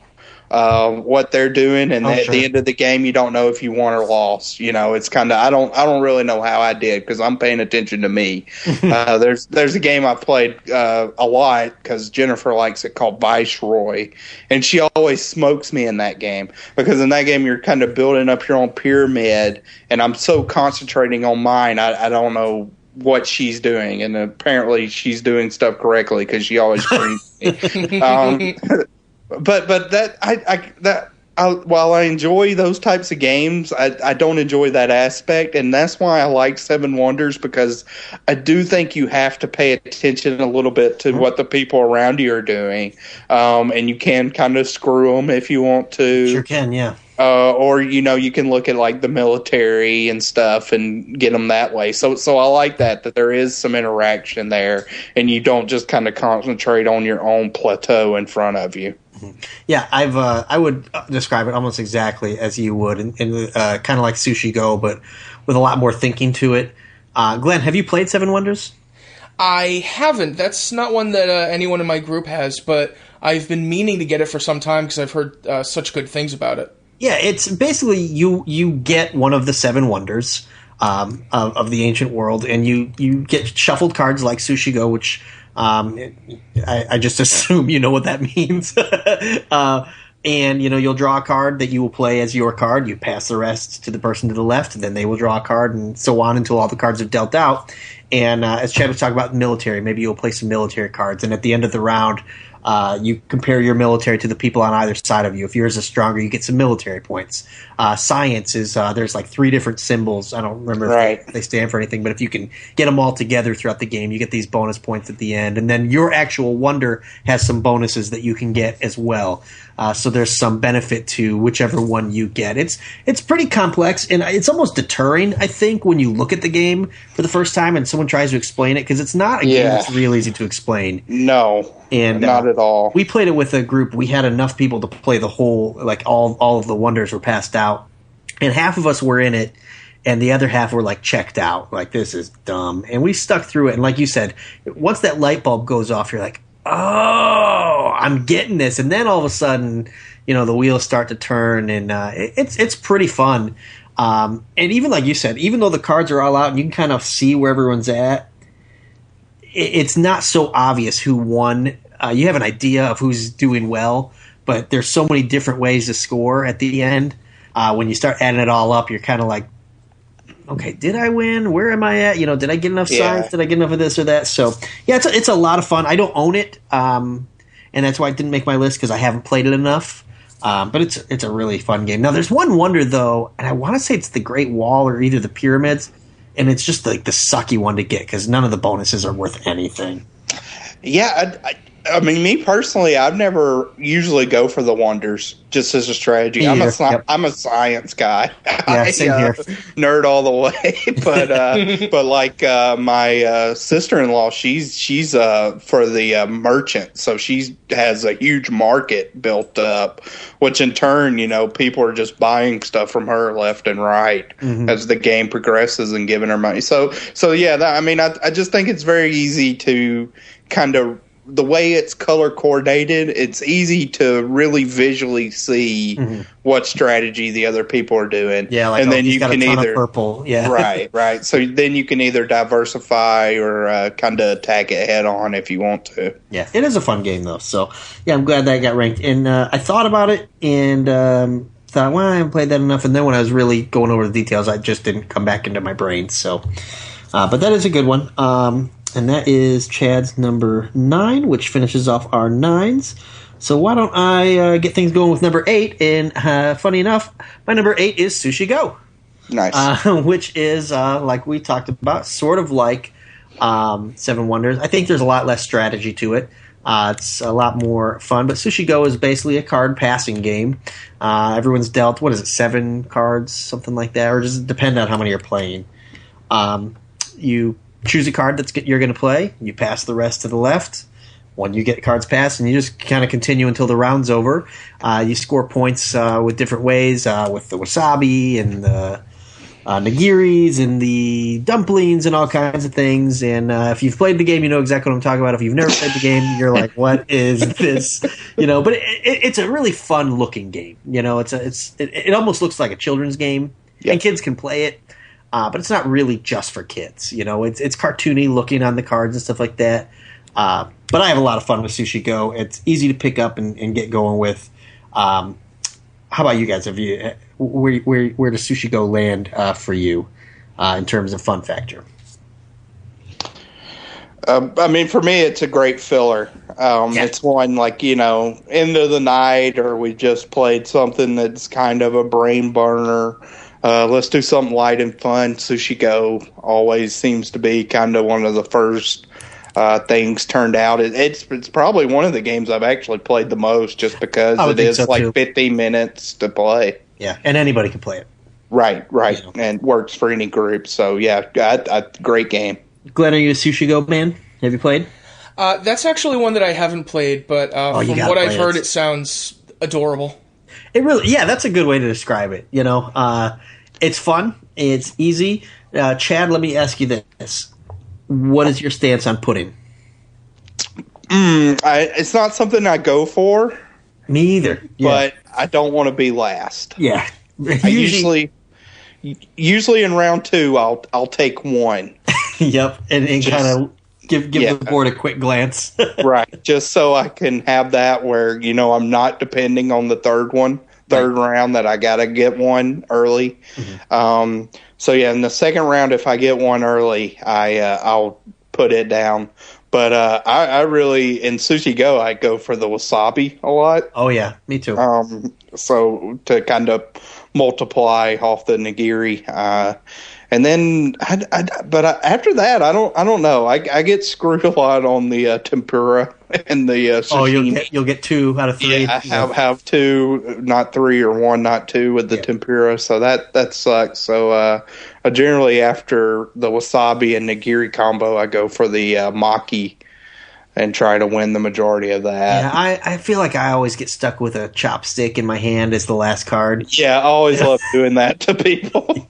what they're doing, and at the end of the game, you don't know if you won or lost. It's kind of I don't really know how I did because I'm paying attention to me. There's a game I played a lot because Jennifer likes it, called Viceroy, and she always smokes me in that game because in that game you're kind of building up your own pyramid, and I'm so concentrating on mine, I don't know what she's doing, and apparently she's doing stuff correctly because she always brings me. But while I enjoy those types of games, I don't enjoy that aspect, and that's why I like Seven Wonders, because I do think you have to pay attention a little bit to what the people around you are doing, and you can kind of screw them if you want to. Sure can, yeah. Or you can look at like the military and stuff and get them that way. So I like that there is some interaction there, and you don't just kind of concentrate on your own plateau in front of you. Yeah, I would describe it almost exactly as you would, in kind of like Sushi Go, but with a lot more thinking to it. Glenn, have you played Seven Wonders? I haven't. That's not one that anyone in my group has, but I've been meaning to get it for some time because I've heard such good things about it. Yeah, it's basically you get one of the Seven Wonders of the ancient world, and you get shuffled cards like Sushi Go, which I just assume you know what that means. And you'll draw a card that you will play as your card. You pass the rest to the person to the left, and then they will draw a card, and so on until all the cards are dealt out. And as Chad was talking about military, maybe you'll play some military cards, and at the end of the round, you compare your military to the people on either side of you. If yours is stronger, you get some military points. Science is there's like 3 different symbols. I don't remember if they stand for anything, but if you can get them all together throughout the game, you get these bonus points at the end. And then your actual wonder has some bonuses that you can get as well. So there's some benefit to whichever one you get. It's pretty complex, and it's almost deterring, I think, when you look at the game for the first time and someone tries to explain it, because it's not a game that's real easy to explain. No, and not at all. We played it with a group. We had enough people to play the whole, like all of the wonders were passed out, and half of us were in it, and the other half were like checked out, like this is dumb. And we stuck through it, and like you said, once that light bulb goes off, you're like, oh, I'm getting this. And then all of a sudden, the wheels start to turn, and it's pretty fun. And even like you said, even though the cards are all out and you can kind of see where everyone's at, it's not so obvious who won. You have an idea of who's doing well, but there's so many different ways to score at the end. When you start adding it all up, you're kind of like, okay, did I win? Where am I at? Did I get enough signs? Did I get enough of this or that? So, yeah, it's a lot of fun. I don't own it, and that's why it didn't make my list, because I haven't played it enough. But it's a really fun game. Now, there's one wonder, though, and I want to say it's the Great Wall or either the Pyramids, and it's just like the sucky one to get because none of the bonuses are worth anything. Yeah, I mean, me personally, I've never usually go for the wonders just as a strategy. I'm a science guy. Yeah, same here. Nerd all the way. But like my sister-in-law, she's for the merchant, so she has a huge market built up, which in turn, people are just buying stuff from her left and right as the game progresses and giving her money. So yeah, I just think it's very easy to kind of the way it's color coordinated, it's easy to really visually see what strategy the other people are doing. Yeah, like, and then he's you got can a ton either of purple. Yeah, right. So then you can either diversify or kind of attack it head on if you want to. Yeah, it is a fun game though. So yeah, I'm glad that got ranked. And I thought about it and thought, well, I haven't played that enough. And then when I was really going over the details, I just didn't come back into my brain. So, but that is a good one. And that is Chad's number 9, which finishes off our 9s. So why don't I get things going with number 8? And funny enough, my number 8 is Sushi Go. Nice. Which is, like we talked about, sort of like Seven Wonders. I think there's a lot less strategy to it. It's a lot more fun. But Sushi Go is basically a card passing game. Everyone's dealt, 7 cards, something like that? Or does it depend on how many you're playing? You choose a card you're going to play. You pass the rest to the left. When you get cards passed, and you just kind of continue until the round's over. You score points with different ways, with the wasabi and the nigiris and the dumplings and all kinds of things. And if you've played the game, you know exactly what I'm talking about. If you've never played the game, you're like, "What is this?" But it's a really fun looking game. It almost looks like a children's game, and kids can play it. But it's not really just for kids. It's cartoony looking on the cards and stuff like that. But I have a lot of fun with Sushi Go. It's easy to pick up and get going with. How about you guys? Where does Sushi Go land for you in terms of fun factor? For me, it's a great filler. It's one like, end of the night, or we just played something that's kind of a brain burner. Let's do something light and fun. Sushi Go always seems to be kind of one of the first things turned out. It's probably one of the games I've actually played the most, just because it is like 15 minutes to play. Yeah, and anybody can play it. Right, and works for any group. So yeah, great game. Glenn, are you a Sushi Go man? Have you played? That's actually one that I haven't played, but from what I've heard, it sounds adorable. It really, that's a good way to describe it. It's fun. It's easy. Chad, let me ask you this: what is your stance on pudding? It's not something I go for. Me either. But I don't want to be last. Yeah. Usually in round 2, I'll take 1. Yep, and kind of give the board a quick glance. Right, just so I can have that where I'm not depending on the third round that I gotta get one early. So in the second round, if I get one early, I'll put it down. But I really, in Sushi Go, I go for the wasabi a lot. Oh yeah, me too. So to kind of multiply off the nigiri, and then after that, I don't know. I get screwed a lot on the tempura and the sashimi. Oh, you'll get 2 out of 3. Yeah, I have 2, not 3, or 1, not 2 with the tempura. So that sucks. So generally after the wasabi and nigiri combo, I go for the maki and try to win the majority of that. Yeah, I feel like I always get stuck with a chopstick in my hand as the last card. Yeah, I always love doing that to people.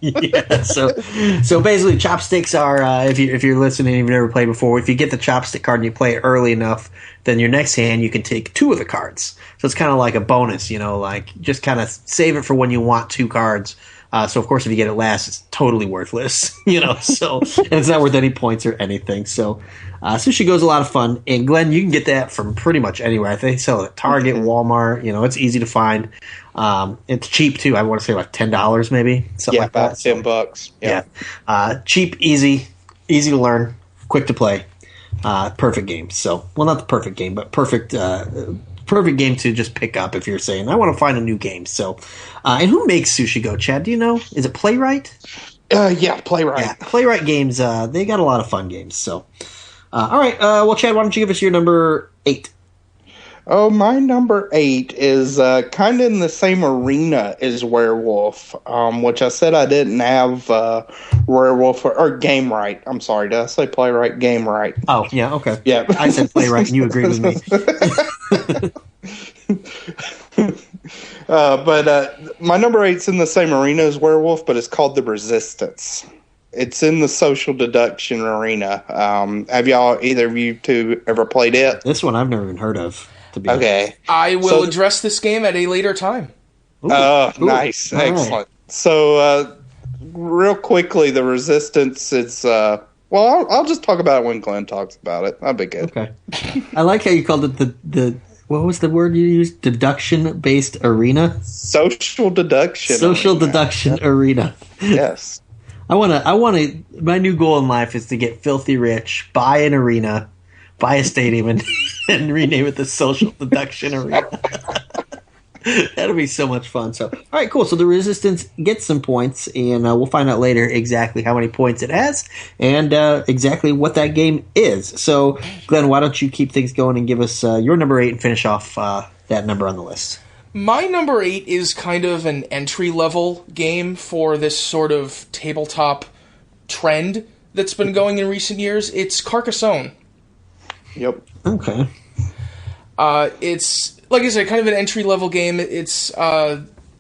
So basically, chopsticks are if you're listening and you've never played before, if you get the chopstick card and you play it early enough, then your next hand you can take 2 of the cards. So it's kind of like a bonus, like just kind of save it for when you want 2 cards. So of course, if you get it last, it's totally worthless, So and it's not worth any points or anything. So Sushi Go is a lot of fun, and Glenn, you can get that from pretty much anywhere. I think they sell it at Target, Walmart. It's easy to find. It's cheap too. I want to say like $10 maybe, something like about that. $10. Yeah. Cheap, easy to learn, quick to play. Perfect game. So, well, not the perfect game, but perfect game to just pick up if you're saying, I want to find a new game. So, and who makes Sushi Go, Chad? Do you know? Is it Playwright? Playwright. Yeah, Playwright Games, they got a lot of fun games. So, all right. Well, Chad, why don't you give us your number 8? Oh, my number 8 is kind of in the same arena as Werewolf, which I said I didn't have Werewolf or Game Right. I'm sorry, did I say Playwright? Game Right. Oh, yeah, okay. Yeah. I said Playwright and you agreed with me. But my number 8's in the same arena as Werewolf, but it's called The Resistance. It's in the social deduction arena. Have either of you two ever played it? This one I've never even heard of. Okay. I will address this game at a later time. Oh, nice. All Excellent. right. So, real quickly, the resistance is... I'll just talk about it when Glenn talks about it. That'll be good. Okay. I like how you called it the what was the word you used? Deduction-based arena? Social deduction. Social deduction arena. Yes. I want to. My new goal in life is to get filthy rich, buy an arena, buy a stadium, and rename it the Social Deduction Arena. That'll be so much fun. So, all right, cool. So the Resistance gets some points, and we'll find out later exactly how many points it has and exactly what that game is. So, Glenn, why don't you keep things going and give us your number 8 and finish off that number on the list? My number 8 is kind of an entry-level game for this sort of tabletop trend that's been going in recent years. It's Carcassonne. Yep. Okay. It's, like I said, kind of an entry-level game. It's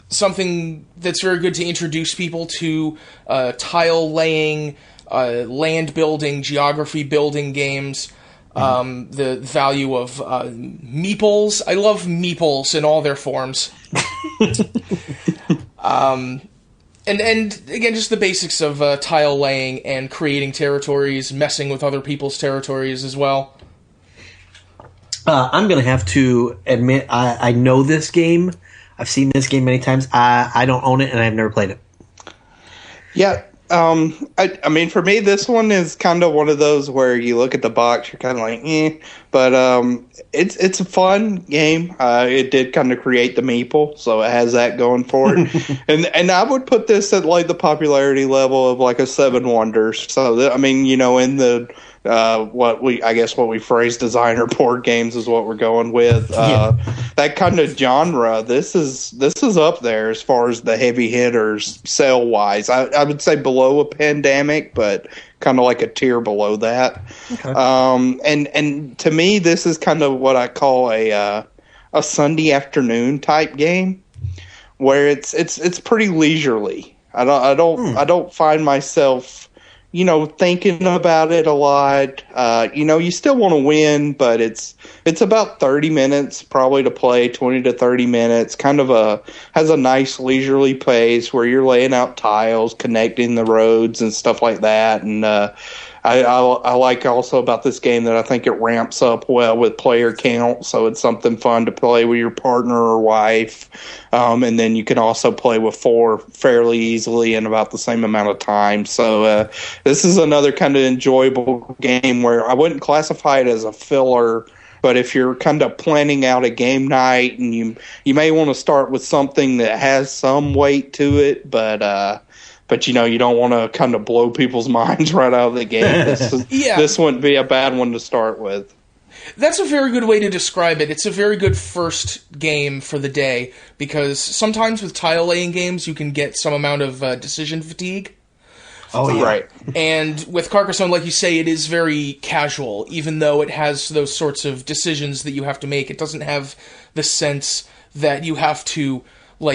something that's very good to introduce people to tile-laying, land-building, geography-building games. The value of meeples. I love meeples in all their forms. And again, just the basics of tile laying and creating territories, messing with other people's territories as well. I'm going to have to admit I know this game. I've seen this game many times. I don't own it, and I've never played it. Yeah. I mean, for me, this one is kind of one of those where you look at the box, you're kind of like, but it's a fun game. It did kind of create the meeple, so it has that going for it. and I would put this at like the popularity level of like a Seven Wonders. So I mean, in the what we phrase designer board games is what we're going with. That kind of genre. This is up there as far as the heavy hitters sale wise. I would say below a Pandemic, but kind of like a tier below that. Okay. And to me, this is kind of what I call a Sunday afternoon type game, where it's pretty leisurely. I don't find myself thinking about it a lot. You still want to win, but it's about 30 minutes probably to play, 20 to 30 minutes. Kind of has a nice leisurely pace where you're laying out tiles, connecting the roads and stuff like that. And I like also about this game that I think it ramps up well with player count, so it's something fun to play with your partner or wife. And then you can also play with 4 fairly easily in about the same amount of time. So this is another kind of enjoyable game where I wouldn't classify it as a filler, but if you're kind of planning out a game night, and you may want to start with something that has some weight to it, but you don't want to kind of blow people's minds right out of the game. This wouldn't be a bad one to start with. That's a very good way to describe it. It's a very good first game for the day, because sometimes with tile-laying games, you can get some amount of decision fatigue. Oh, yeah. Right. And with Carcassonne, like you say, it is very casual, even though it has those sorts of decisions that you have to make. It doesn't have the sense that you have to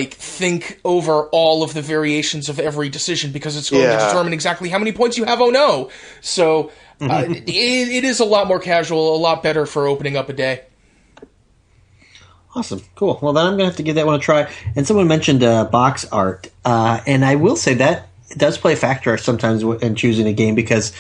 think over all of the variations of every decision, because it's going to determine exactly how many points you have. Oh no! So it is a lot more casual, a lot better for opening up a day. Awesome, cool. Well, then I'm gonna have to give that one a try. And someone mentioned box art, and I will say that it does play a factor sometimes in choosing a game, because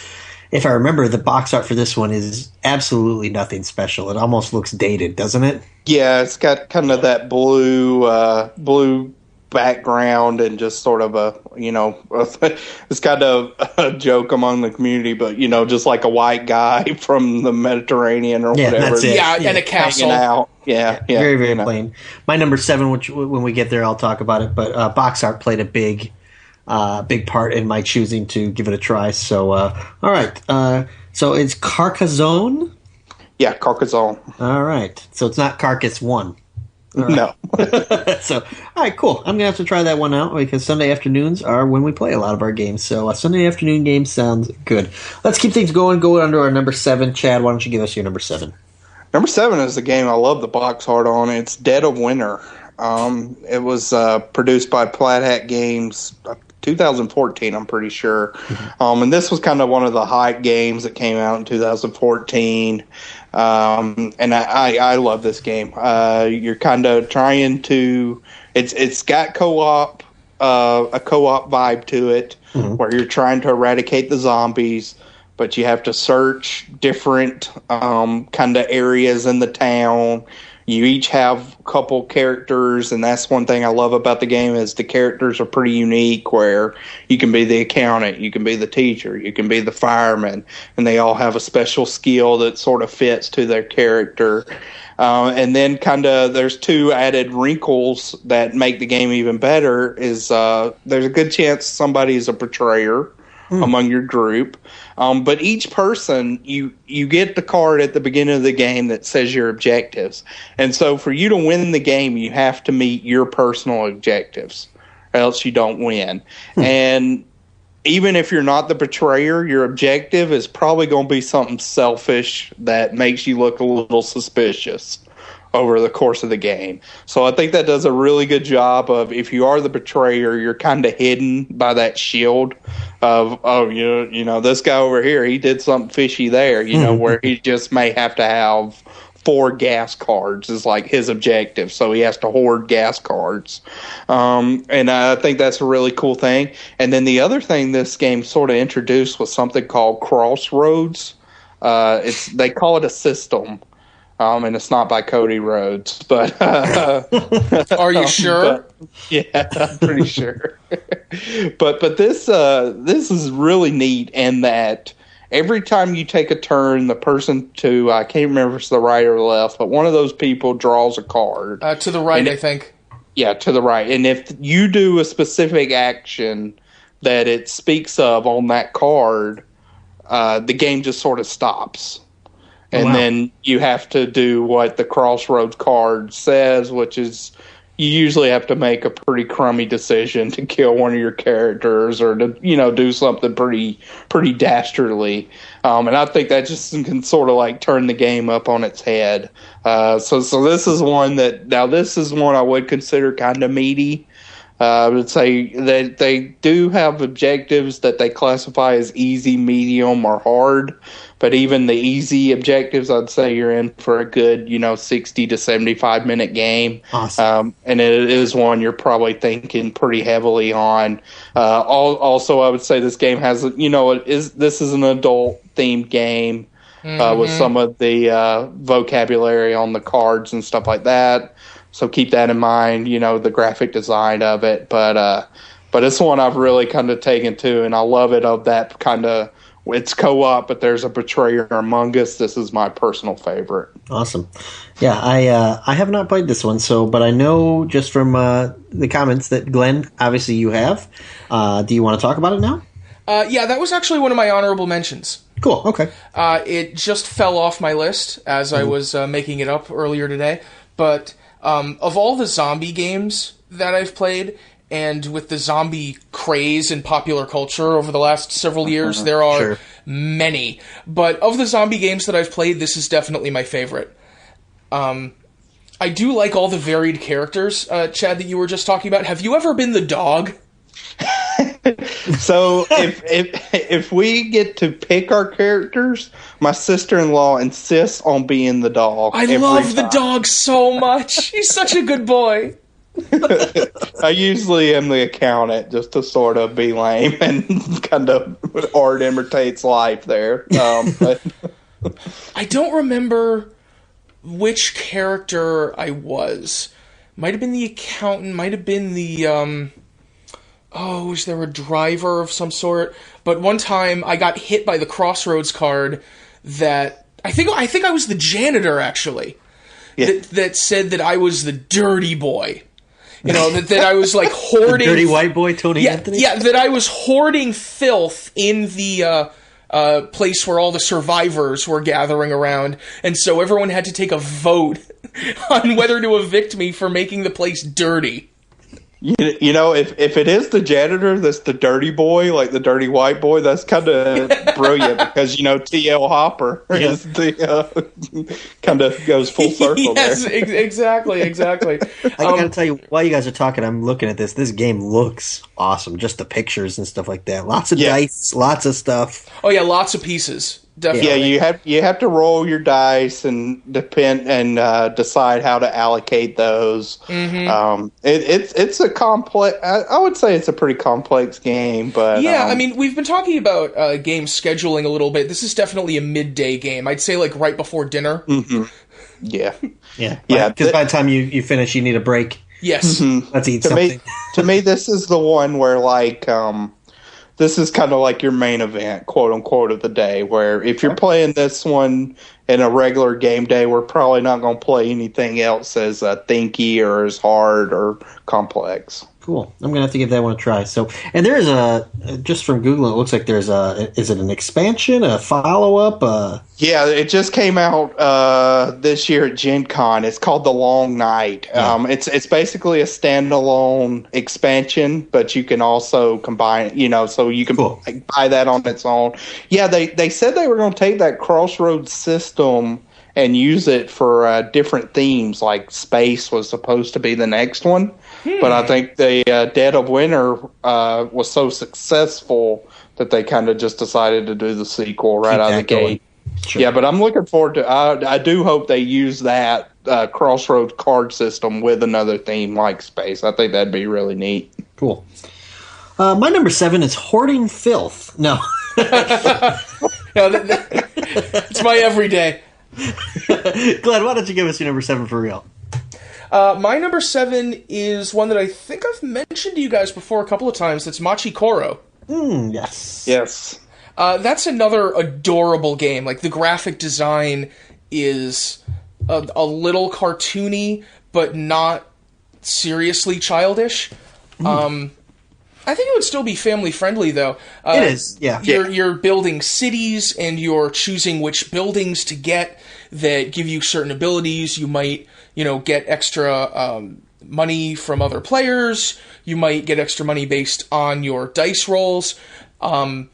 if I remember, the box art for this one is absolutely nothing special. It almost looks dated, doesn't it? Yeah, it's got kind of that blue background, and just sort of it's kind of a joke among the community, but just like a white guy from the Mediterranean or whatever. That's it. Yeah, and a castle. Out. Yeah, very, very plain. My number 7, which when we get there, I'll talk about it. But box art played a big part in my choosing to give it a try. So, all right. So it's Carcassonne? Yeah, Carcassonne. All right. So it's not Carcass 1. Right. No. So, all right, cool. I'm going to have to try that one out, because Sunday afternoons are when we play a lot of our games. So a Sunday afternoon game sounds good. Let's keep things going. Go under our number 7. Chad, why don't you give us your number 7? Number 7 is a game I love the box art on. It's Dead of Winter. It was produced by Plaid Hat Games 2014, I'm pretty sure. And this was kind of one of the hot games that came out in 2014. And I love this game. You're kind of trying to, it's got co-op, a co-op vibe to it, where you're trying to eradicate the zombies, but you have to search different kind of areas in the town. You each have a couple characters, and that's one thing I love about the game is the characters are pretty unique, where you can be the accountant, you can be the teacher, you can be the fireman, and they all have a special skill that sort of fits to their character. And then kind of there's two added wrinkles that make the game even better is there's a good chance somebody is a betrayer among your group. But each person, you get the card at the beginning of the game that says your objectives. And so for you to win the game, you have to meet your personal objectives, or else you don't win. And even if you're not the betrayer, your objective is probably going to be something selfish that makes you look a little suspicious over the course of the game. So I think that does a really good job of, if you are the betrayer, you're kind of hidden by that shield of, oh, you know, this guy over here, he did something fishy there, you know, where he just may have to have 4 gas cards is like his objective. So he has to hoard gas cards. And I think that's a really cool thing. And then the other thing this game sort of introduced was something called Crossroads. They call it a system. And it's not by Cody Rhodes, but are you sure? Yeah, I'm pretty sure. but this is really neat in that every time you take a turn, the person to, I can't remember if it's the right or the left, but one of those people draws a card. To the right, I think. Yeah, to the right. And if you do a specific action that it speaks of on that card, the game just sort of stops. And then you have to do what the Crossroads card says, which is you usually have to make a pretty crummy decision to kill one of your characters or to, you know, do something pretty dastardly. And I think that just can sort of like turn the game up on its head. So this is one I would consider kind of meaty. I would say that they do have objectives that they classify as easy, medium, or hard. But even the easy objectives, I'd say you're in for a good, 60 to 75 minute game. Awesome. And it is one you're probably thinking pretty heavily on. Also, I would say this game has, this is an adult themed game with some of the vocabulary on the cards and stuff like that. So keep that in mind, the graphic design of it. But it's one I've really kind of taken to, and I love it of that kind of, it's co-op, but there's a betrayer among us. This is my personal favorite. Awesome. Yeah, I have not played this one, but I know just from the comments that Glenn, obviously you have. Do you want to talk about it now? Yeah, that was actually one of my honorable mentions. Cool, okay. It just fell off my list as I was making it up earlier today. But of all the zombie games that I've played, and with the zombie craze in popular culture over the last several years, there are many. But of the zombie games that I've played, this is definitely my favorite. I do like all the varied characters, Chad, that you were just talking about. Have you ever been the dog? So if we get to pick our characters, my sister-in-law insists on being the dog. I love the dog so much. He's such a good boy. I usually am the accountant just to sort of be lame and kind of art imitates life there. But I don't remember which character I was. Might have been the accountant, might have been the was there a driver of some sort? But one time I got hit by the Crossroads card that I think I was the janitor actually. Yeah. That said that I was the dirty boy. That I was like hoarding... The dirty white boy, Tony Anthony? Yeah, that I was hoarding filth in the place where all the survivors were gathering around, and so everyone had to take a vote on whether to evict me for making the place dirty. You know, if it is the janitor that's the dirty boy, like the dirty white boy, that's kind of brilliant because, you know, T.L. Hopper is the kind of goes full circle yes, there. Exactly. I gotta tell you, while you guys are talking, I'm looking at this. This game looks awesome. Just the pictures and stuff like that. Lots of dice, lots of stuff. Oh yeah, lots of pieces. Definitely. Yeah, you have to roll your dice and decide how to allocate those. Mm-hmm. It's a complex. I would say it's a pretty complex game, but yeah, I mean, we've been talking about game scheduling a little bit. This is definitely a midday game. I'd say like right before dinner. Mm-hmm. Yeah. Because by the time you finish, you need a break. Yes. Mm-hmm. Let's eat something. To me, this is the one where like. This is kind of like your main event, quote unquote, of the day, where if you're playing this one in a regular game day, we're probably not going to play anything else as thinky or as hard or complex. Cool. I'm going to have to give that one a try. So, and there is just from Googling, it looks like there's is it an expansion, a follow-up? Yeah, it just came out this year at Gen Con. It's called The Long Night. Yeah. It's basically a standalone expansion, but you can also combine, you know, so you can buy that on its own. Yeah, they said they were going to take that Crossroads system and use it for different themes, like space was supposed to be the next one. But I think the Dead of Winter was so successful that they kind of just decided to do the sequel right out of the gate. Sure. Yeah, but I'm looking forward to I do hope they use that Crossroads card system with another theme like space. I think that'd be really neat. Cool. My number 7 is Hoarding Filth. No. It's my everyday. Glenn, why don't you give us your number 7 for real? My number 7 is one that I think I've mentioned to you guys before a couple of times. That's Machi Koro. Yes. That's another adorable game. Like, the graphic design is a little cartoony, but not seriously childish. I think it would still be family friendly, though. It is, yeah. You're building cities, and you're choosing which buildings to get that give you certain abilities. You might, get extra money from other players. You might get extra money based on your dice rolls. And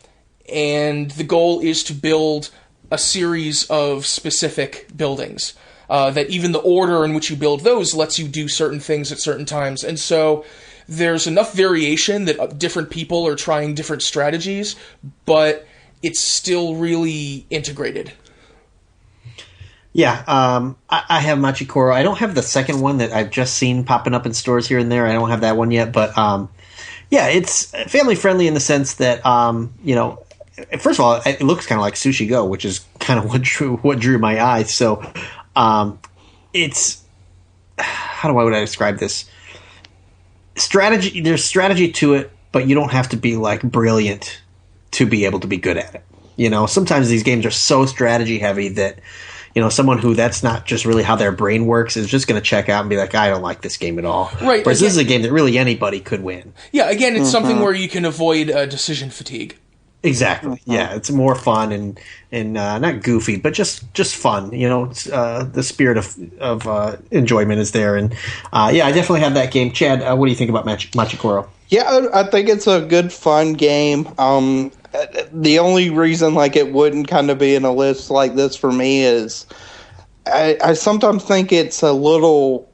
the goal is to build a series of specific buildings. That even the order in which you build those lets you do certain things at certain times. And so there's enough variation that different people are trying different strategies, but it's still really integrated. Yeah, I have Machi Koro. I don't have the second one that I've just seen popping up in stores here and there. I don't have that one yet, but yeah, it's family friendly in the sense that first of all, it looks kind of like Sushi Go, which is kind of what drew my eye. So it's how would I describe this? Strategy. There's strategy to it, but you don't have to be like brilliant to be able to be good at it. Sometimes these games are so strategy heavy that someone who that's not just really how their brain works is just going to check out and be like, I don't like this game at all. Right. Whereas this is a game that really anybody could win. Yeah. Again, it's something where you can avoid decision fatigue. Exactly. Yeah, it's more fun and not goofy, but just fun. The spirit of enjoyment is there, and I definitely have that game. Chad, what do you think about Machi Koro? Yeah, I think it's a good, fun game. The only reason it wouldn't kind of be in a list like this for me is I sometimes think it's a little.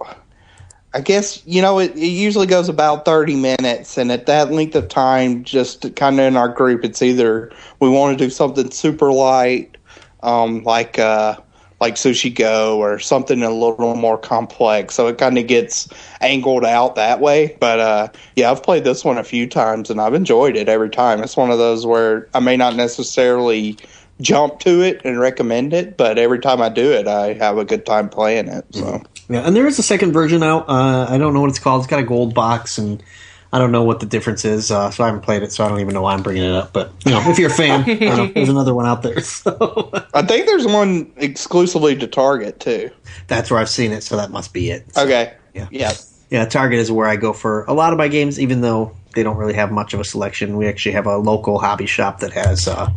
I guess, it usually goes about 30 minutes, and at that length of time, just kind of in our group, it's either we want to do something super light, like Sushi Go, or something a little more complex, so it kind of gets angled out that way. But, I've played this one a few times, and I've enjoyed it every time. It's one of those where I may not necessarily jump to it and recommend it, but every time I do it, I have a good time playing it, so... Yeah, and there is a second version out. I don't know what it's called. It's got a gold box, and I don't know what the difference is. So I haven't played it, so I don't even know why I'm bringing it up. But if you're a fan, there's another one out there. So. I think there's one exclusively to Target too. That's where I've seen it, so that must be it. So, okay. Yeah. Target is where I go for a lot of my games. Even though they don't really have much of a selection. We actually have a local hobby shop that has an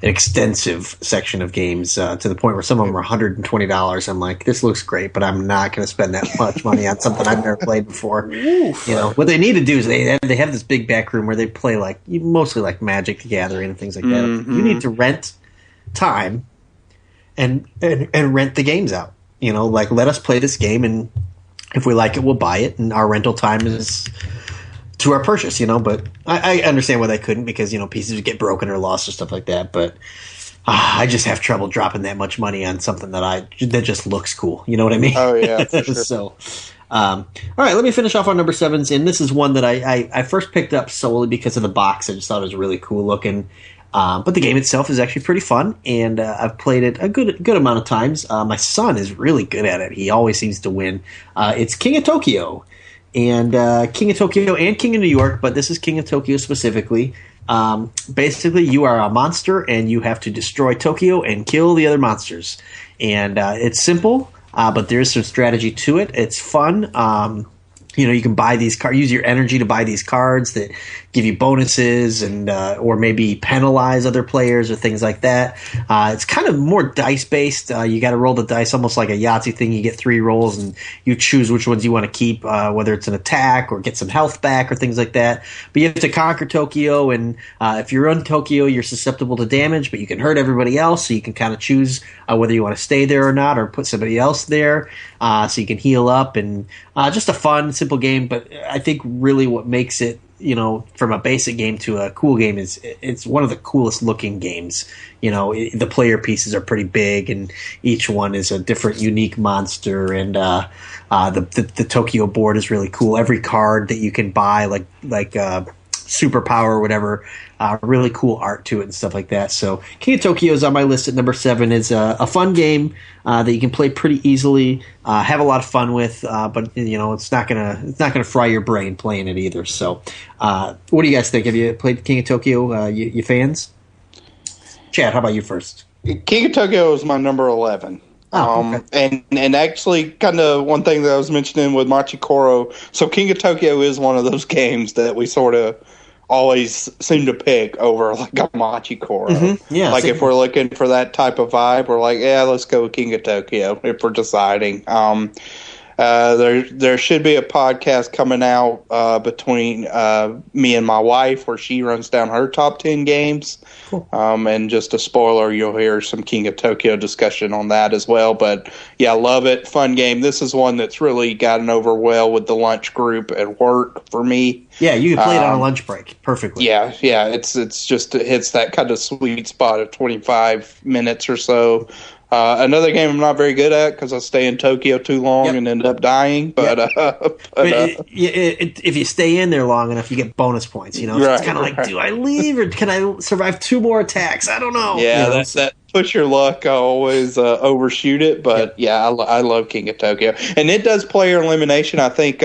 extensive section of games to the point where some of them are $120. I'm like, this looks great, but I'm not going to spend that much money on something I've never played before. Oof. What they need to do is they have this big back room where they play mostly like Magic the Gathering and things like that. You need to rent time and rent the games out. Let us play this game, and if we like it, we'll buy it, and our rental time is to our purchase, but I understand why they couldn't, because, pieces would get broken or lost or stuff like that, but I just have trouble dropping that much money on something that just looks cool. You know what I mean? Oh, yeah, for sure. So, all right, let me finish off on number 7s, and this is one that I first picked up solely because of the box. I just thought it was really cool looking, but the game itself is actually pretty fun, and I've played it a good amount of times. My son is really good at it. He always seems to win. It's King of Tokyo. And King of Tokyo and King of New York, but this is King of Tokyo specifically. Basically, you are a monster, and you have to destroy Tokyo and kill the other monsters. And it's simple, but there is some strategy to it. It's fun. You can buy these cards, use your energy to buy these cards that give you bonuses and or maybe penalize other players or things like that. It's kind of more dice based. You got to roll the dice almost like a Yahtzee thing. You get 3 rolls and you choose which ones you want to keep, whether it's an attack or get some health back or things like that. But you have to conquer Tokyo, and if you're in Tokyo, you're susceptible to damage, but you can hurt everybody else, so you can kind of choose whether you want to stay there or not, or put somebody else there, so you can heal up. And just a fun, simple game, but I think really what makes it, from a basic game to a cool game is it's one of the coolest looking games. The player pieces are pretty big, and each one is a different, unique monster. And the Tokyo board is really cool. Every card that you can buy, like superpower or whatever, really cool art to it and stuff like that. So King of Tokyo is on my list at number 7. It's a fun game that you can play pretty easily, have a lot of fun with, but it's not gonna fry your brain playing it either. So what do you guys think? Have you played King of Tokyo? You fans? Chad, how about you first? King of Tokyo is my number 11. Oh, okay. And actually, kind of one thing that I was mentioning with Machikoro, so King of Tokyo is one of those games that we sort of always seem to pick over like a Machikoro. Mm-hmm. Yeah, like if we're looking for that type of vibe, we're like, yeah, let's go with King of Tokyo if we're deciding. There should be a podcast coming out between me and my wife where she runs down her top 10 games. Cool. And just a spoiler, you'll hear some King of Tokyo discussion on that as well. But yeah, love it. Fun game. This is one that's really gotten over well with the lunch group at work for me. Yeah, you can play it on a lunch break perfectly. Yeah. It hits that kind of sweet spot of 25 minutes or so. Another game I'm not very good at because I stay in Tokyo too long and end up dying. But, if you stay in there long enough, you get bonus points. It's kind of like, do I leave or can I survive 2 more attacks? I don't know. Yeah, that push your luck. I always overshoot it. But I love King of Tokyo, and it does player elimination. I think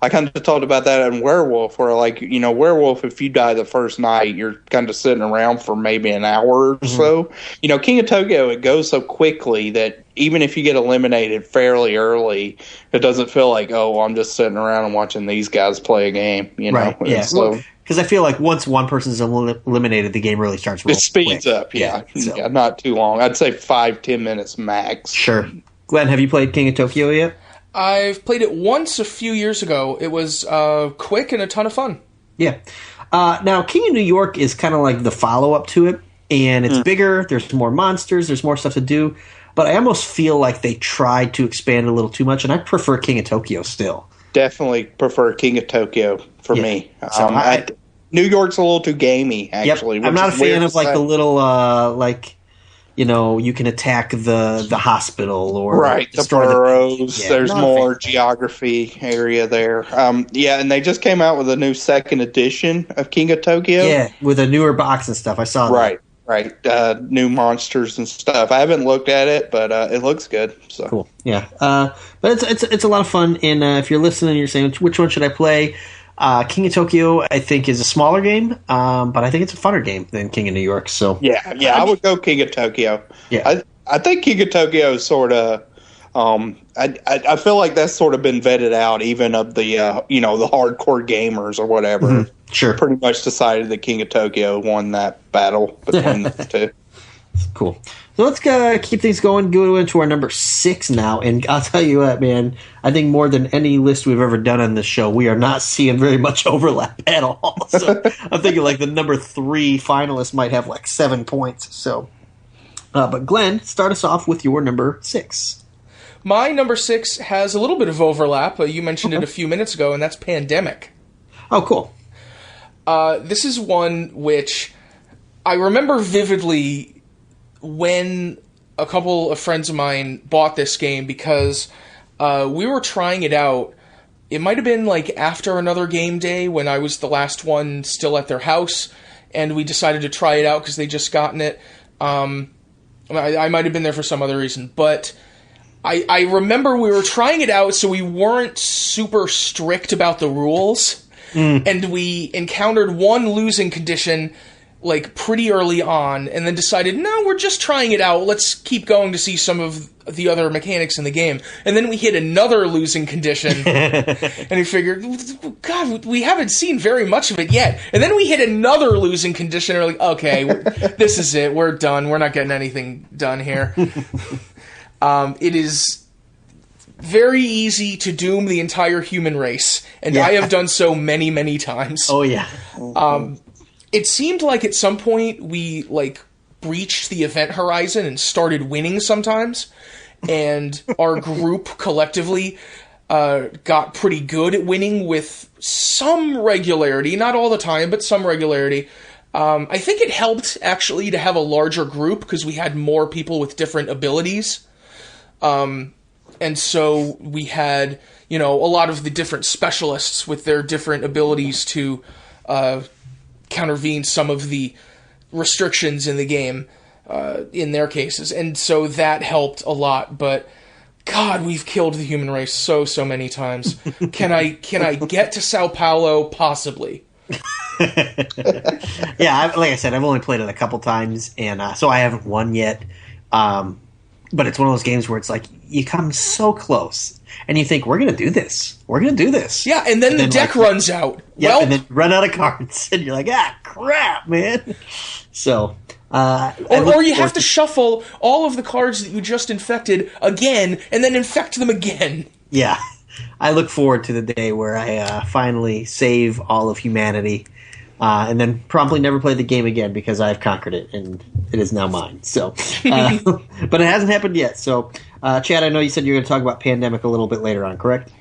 I kind of talked about that in Werewolf, where Werewolf, if you die the first night, you're kind of sitting around for maybe an hour or so. King of Tokyo, it goes so quickly that even if you get eliminated fairly early, it doesn't feel like, I'm just sitting around and watching these guys play a game. Right. Yeah. So, because I feel like once one person's eliminated, the game really starts rolling. It speeds up. Yeah. So. Not too long. I'd say 5-10 minutes max. Sure. Glenn, have you played King of Tokyo yet? I've played it once a few years ago. It was quick and a ton of fun. Yeah. Now, King of New York is kind of like the follow-up to it, and it's bigger. There's more monsters. There's more stuff to do. But I almost feel like they tried to expand a little too much, and I prefer King of Tokyo still. Definitely prefer King of Tokyo for me. So New York's a little too gamey, actually. Yep. I'm not a fan of the little you can attack the hospital or the boroughs. There's more geography area there. And they just came out with a new 2nd edition of King of Tokyo. Yeah, with a newer box and stuff. I saw that. Right. New monsters and stuff. I haven't looked at it, but it looks good. So cool. Yeah. But it's a lot of fun. And if you're listening and you're saying, which one should I play? King of Tokyo, I think, is a smaller game, but I think it's a funner game than King of New York. So I would go King of Tokyo. Yeah, I think King of Tokyo is sort of. I feel like that's sort of been vetted out, even of the the hardcore gamers or whatever. Mm-hmm. Sure. pretty much decided that King of Tokyo won that battle between the two. Cool. So let's keep things going. Go into our number 6 now. And I'll tell you what, man, I think more than any list we've ever done on this show, we are not seeing very much overlap at all. So I'm thinking like the number 3 finalist might have like 7 points. So, but Glenn, start us off with your number 6. My number 6 has a little bit of overlap. You mentioned it a few minutes ago, and that's Pandemic. Oh, cool. This is one which I remember vividly when a couple of friends of mine bought this game because we were trying it out. It might have been like after another game day when I was the last one still at their house, and we decided to try it out because they just gotten it. I might have been there for some other reason, but I remember we were trying it out, so we weren't super strict about the rules, and we encountered one losing condition like pretty early on, and then decided, no, we're just trying it out. Let's keep going to see some of the other mechanics in the game. And then we hit another losing condition, and we figured, God, we haven't seen very much of it yet. And then we hit another losing condition, and we're like, okay, this is it. We're done. We're not getting anything done here. It is very easy to doom the entire human race, and I have done so many, many times. Oh, yeah. It seemed like at some point we, like, breached the event horizon and started winning sometimes, and our group collectively got pretty good at winning with some regularity. Not all the time, but some regularity. I think it helped, actually, to have a larger group, because we had more people with different abilities. And so we had, a lot of the different specialists with their different abilities to countervene some of the restrictions in the game in their cases, and so that helped a lot. But God, we've killed the human race so many times. Can I get to Sao Paulo? Possibly. Yeah, like I said, I've only played it a couple times, and so I haven't won yet. But it's one of those games where it's like you come so close, and you think, we're going to do this. We're going to do this. Yeah, and then the deck runs out. Yeah, and then run out of cards, and you're like, crap, man. So, or you have to shuffle all of the cards that you just infected again, and then infect them again. Yeah, I look forward to the day where I finally save all of humanity, and then promptly never play the game again because I've conquered it, and it is now mine. So, but it hasn't happened yet. So, Chad, I know you said you were going to talk about Pandemic a little bit later on, correct?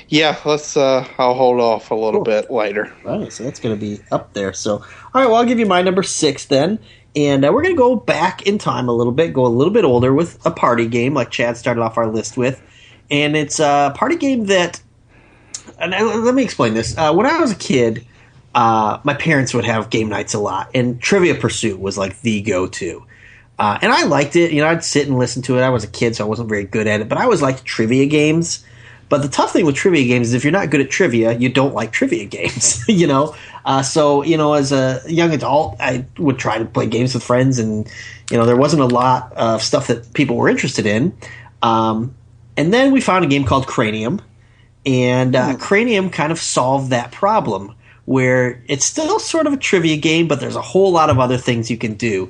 Yeah, let's. I'll hold off a little bit later. All right, so that's going to be up there. So, all right, well, I'll give you my number 6 then, and we're going to go back in time a little bit, go a little bit older with a party game like Chad started off our list with, and it's a party game that. And let me explain this. When I was a kid, my parents would have game nights a lot, and Trivia Pursuit was like the go-to. And I liked it. I'd sit and listen to it. I was a kid, so I wasn't very good at it, but I always liked trivia games. But the tough thing with trivia games is if you're not good at trivia, you don't like trivia games, So, as a young adult, I would try to play games with friends, and, there wasn't a lot of stuff that people were interested in. And then we found a game called Cranium, and Cranium kind of solved that problem, where it's still sort of a trivia game, but there's a whole lot of other things you can do.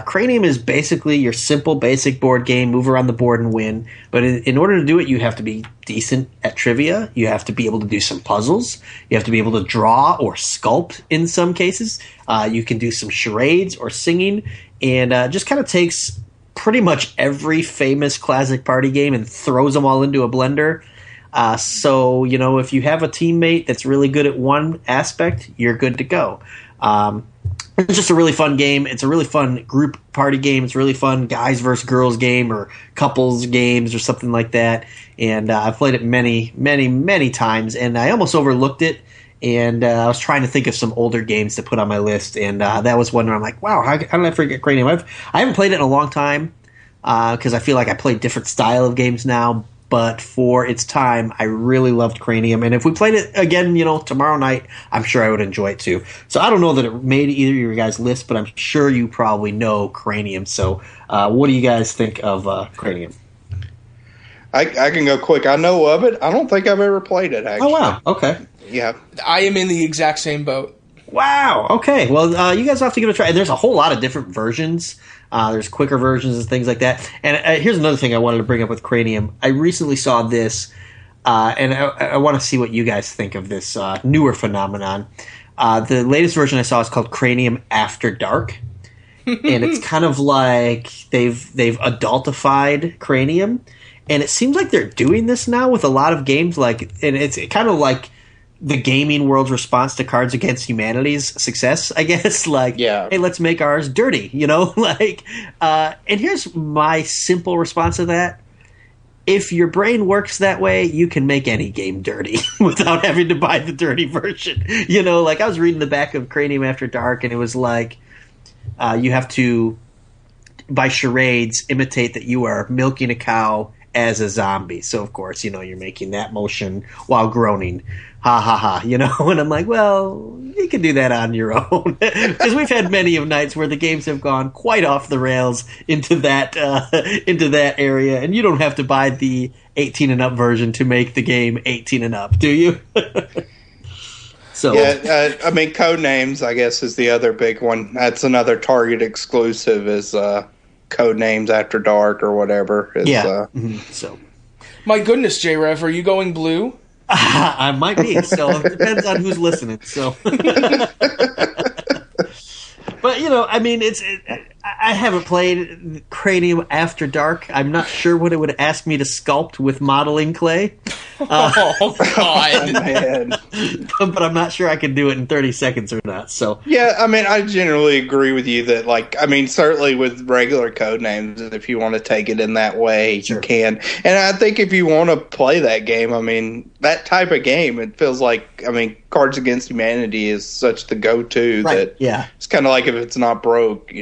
Cranium is basically your simple, basic board game, move around the board and win. But in order to do it, you have to be decent at trivia. You have to be able to do some puzzles. You have to be able to draw or sculpt in some cases. You can do some charades or singing, and just kind of takes pretty much every famous classic party game and throws them all into a blender. So, if you have a teammate that's really good at one aspect, you're good to go. It's just a really fun game. It's a really fun group party game. It's a really fun guys versus girls game or couples games or something like that. And I've played it many, many, many times, and I almost overlooked it. And I was trying to think of some older games to put on my list, and that was one where I'm like, wow, how did I forget Cranium? I haven't played it in a long time because I feel like I play different style of games now. But for its time, I really loved Cranium. And if we played it again, tomorrow night, I'm sure I would enjoy it too. So I don't know that it made either of your guys' list, but I'm sure you probably know Cranium. So what do you guys think of Cranium? I can go quick. I know of it. I don't think I've ever played it, actually. Oh, wow. Okay. Yeah. I am in the exact same boat. Wow. Okay. Well, you guys have to give it a try. And there's a whole lot of different versions. There's quicker versions and things like that. And here's another thing I wanted to bring up with Cranium. I recently saw this, and I want to see what you guys think of this newer phenomenon. The latest version I saw is called Cranium After Dark. And it's kind of like they've adultified Cranium. And it seems like they're doing this now with a lot of games. And it's kind of like the gaming world's response to Cards Against Humanity's success, I guess. Hey, let's make ours dirty, and here's my simple response to that. If your brain works that way, you can make any game dirty without having to buy the dirty version. I was reading the back of Cranium After Dark, and it was like you have to, by charades, imitate that you are milking a cow as a zombie. So, of course, you're making that motion while groaning. Ha, ha, ha. And I'm like, well, you can do that on your own. Because we've had many of nights where the games have gone quite off the rails into that area. And you don't have to buy the 18 and up version to make the game 18 and up, do you? So yeah, Codenames, I guess, is the other big one. That's another Target exclusive is Codenames After Dark or whatever. So, my goodness, J-Rev, are you going blue? I might be. So it depends on who's listening. So, but I haven't played Cranium After Dark. I'm not sure what it would ask me to sculpt with modeling clay. Oh God, man! But I'm not sure I can do it in 30 seconds or not. So yeah, I generally agree with you that certainly with regular Codenames, if you want to take it in that way, sure, you can. And I think if you want to play that game, that type of game, it feels like Cards Against Humanity is such the go-to that it's kind of like if it's not broke,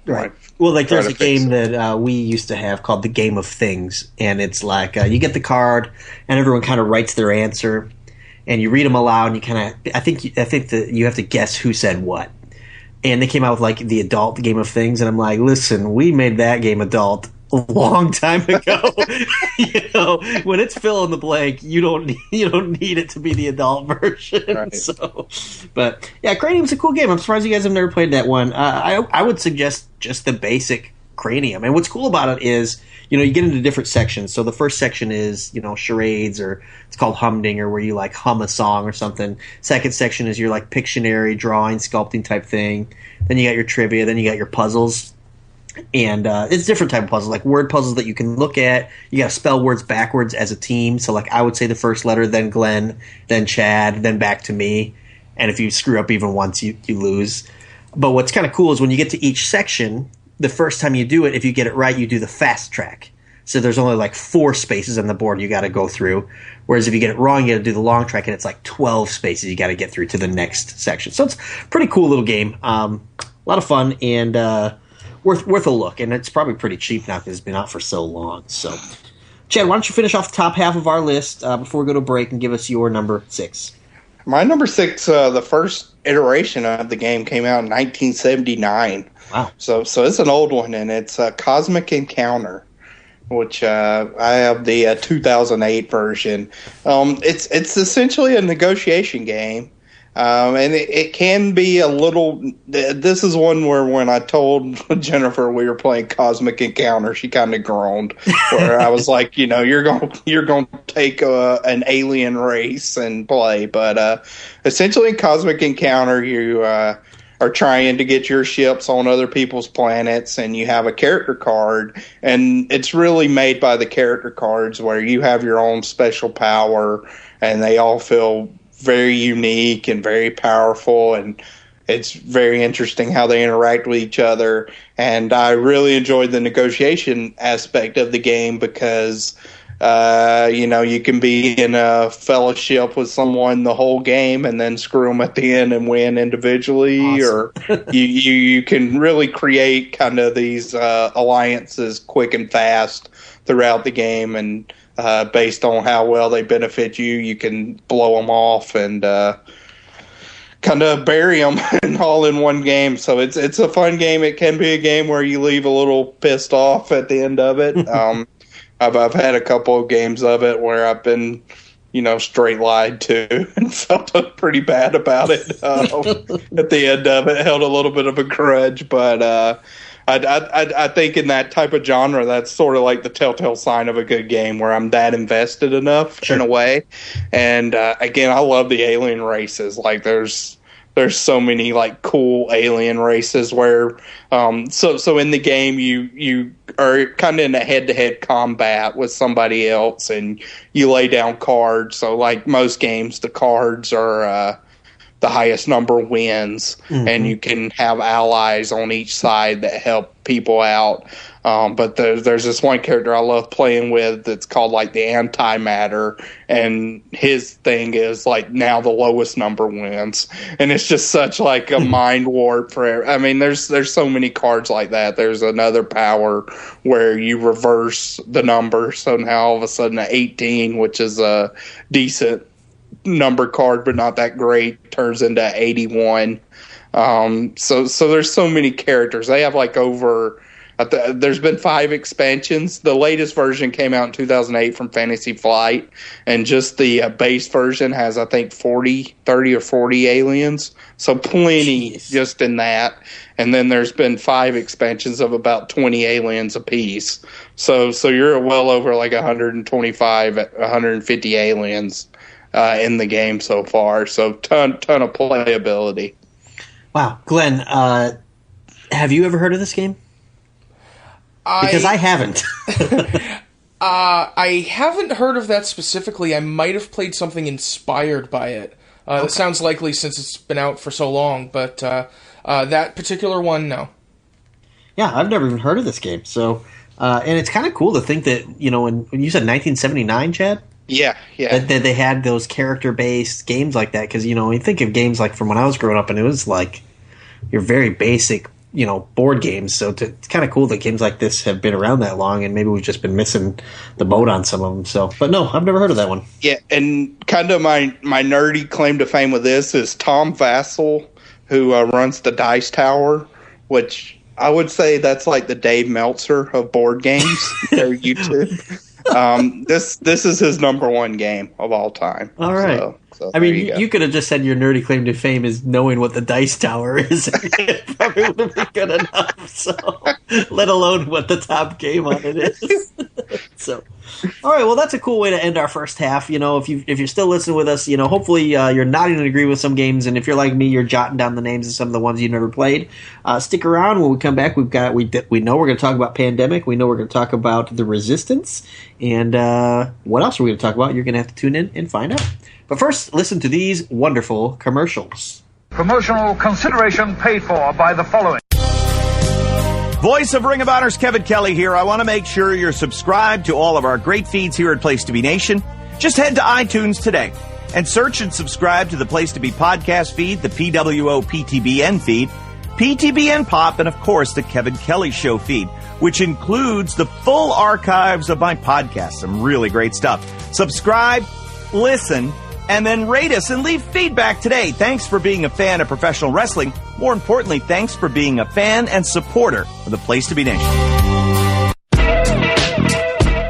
Right. Well, there's a game that we used to have called the Game of Things, and it's like you get the card, and everyone kind of writes their answer, and you read them aloud, and you kind of I think that you have to guess who said what. And they came out with the adult Game of Things, and I'm like, listen, we made that game adult a long time ago. When it's fill in the blank, you don't need it to be the adult version. Right. So, but yeah, Cranium's a cool game. I'm surprised you guys have never played that one. I would suggest just the basic Cranium. And what's cool about it is, you get into different sections. So the first section is, charades, or it's called humdinger, where you hum a song or something. Second section is your Pictionary, drawing, sculpting type thing. Then you got your trivia. Then you got your puzzles. And it's different type of puzzles, like word puzzles that you can look at. You got to spell words backwards as a team. So, I would say the first letter, then Glenn, then Chad, then back to me. And if you screw up even once, you lose. But what's kind of cool is when you get to each section, the first time you do it, if you get it right, you do the fast track. So there's only 4 spaces on the board you got to go through. Whereas if you get it wrong, you got to do the long track, and it's 12 spaces you got to get through to the next section. So it's a pretty cool little game. A lot of fun, and worth a look, and it's probably pretty cheap now because it's been out for so long. So, Chad, why don't you finish off the top half of our list before we go to break and give us your number 6? My number 6, the first iteration of the game came out in 1979. Wow! So it's an old one, and it's Cosmic Encounter, which I have the 2008 version. It's essentially a negotiation game. And it can be a little. This is one where when I told Jennifer we were playing Cosmic Encounter, she kind of groaned. Where I was like, you're going to take an alien race and play. But essentially, in Cosmic Encounter, you are trying to get your ships on other people's planets, and you have a character card, and it's really made by the character cards where you have your own special power, and they all feel very unique and very powerful, and it's very interesting how they interact with each other. And I really enjoyed the negotiation aspect of the game because you can be in a fellowship with someone the whole game and then screw them at the end and win individually. Awesome. Or you can really create kind of these alliances quick and fast throughout the game, and based on how well they benefit you, you can blow them off and kind of bury them all in one game. So it's a fun game. It can be a game where you leave a little pissed off at the end of it. I've had a couple of games of it where I've been straight lied to and felt pretty bad about it at the end of it. Held a little bit of a grudge, but I think in that type of genre, that's sort of like the telltale sign of a good game, where I'm that invested enough in a way. And again, I love the alien races. Like there's so many like cool alien races where so in the game you are kind of in a head-to-head combat with somebody else, and you lay down cards. So like most games, the cards are the highest number wins, and you can have allies on each side that help people out. But there's this one character I love playing with that's called like the antimatter, and his thing is like now the lowest number wins, and it's just such like a mind warp for. I mean, there's so many cards like that. There's another power where you reverse the number, so now all of a sudden 18, which is a decent number card but not that great, turns into 81. So there's so many characters. They have like over there's been 5 expansions. The latest version came out in 2008 from Fantasy Flight, and just the base version has I think 30 or 40 aliens, so plenty just in that. And then there's been 5 expansions of about 20 aliens apiece, so you're well over like 150 aliens in the game so far. So ton of playability. Wow. Glenn, have you ever heard of this game? Because I haven't. I haven't heard of that specifically. I might have played something inspired by it. That sounds likely since it's been out for so long, but that particular one, no. Yeah, I've never even heard of this game. So, and it's kind of cool to think that, when you said 1979, Chad? Yeah. That they had those character-based games like that, because, you think of games like from when I was growing up, and it was like your very basic, board games. So it's kind of cool that games like this have been around that long, and maybe we've just been missing the boat on some of them. So, but no, I've never heard of that one. Yeah, and kind of my nerdy claim to fame with this is Tom Vassell, who runs the Dice Tower, which I would say that's like the Dave Meltzer of board games. Their YouTube. This is his number 1 game of all time. All right. So I mean, you could have just said your nerdy claim to fame is knowing what the Dice Tower is. It probably would have been good enough. So, let alone what the top game on it is. So, all right. Well, that's a cool way to end our first half. If you're still listening with us, hopefully you're nodding and agree with some games, and if you're like me, you're jotting down the names of some of the ones you've never played. Stick around. When we come back, we know we're going to talk about Pandemic. We know we're going to talk about The Resistance, and what else are we going to talk about? You're going to have to tune in and find out. But first, listen to these wonderful commercials. Promotional consideration paid for by the following. Voice of Ring of Honor's Kevin Kelly here. I want to make sure you're subscribed to all of our great feeds here at Place to Be Nation. Just head to iTunes today and search and subscribe to the Place to Be podcast feed, the PWO PTBN feed, PTBN Pop, and of course the Kevin Kelly Show feed, which includes the full archives of my podcast. Some really great stuff. Subscribe, listen, and then rate us and leave feedback today. Thanks for being a fan of professional wrestling. More importantly, thanks for being a fan and supporter of the Place to Be Nation.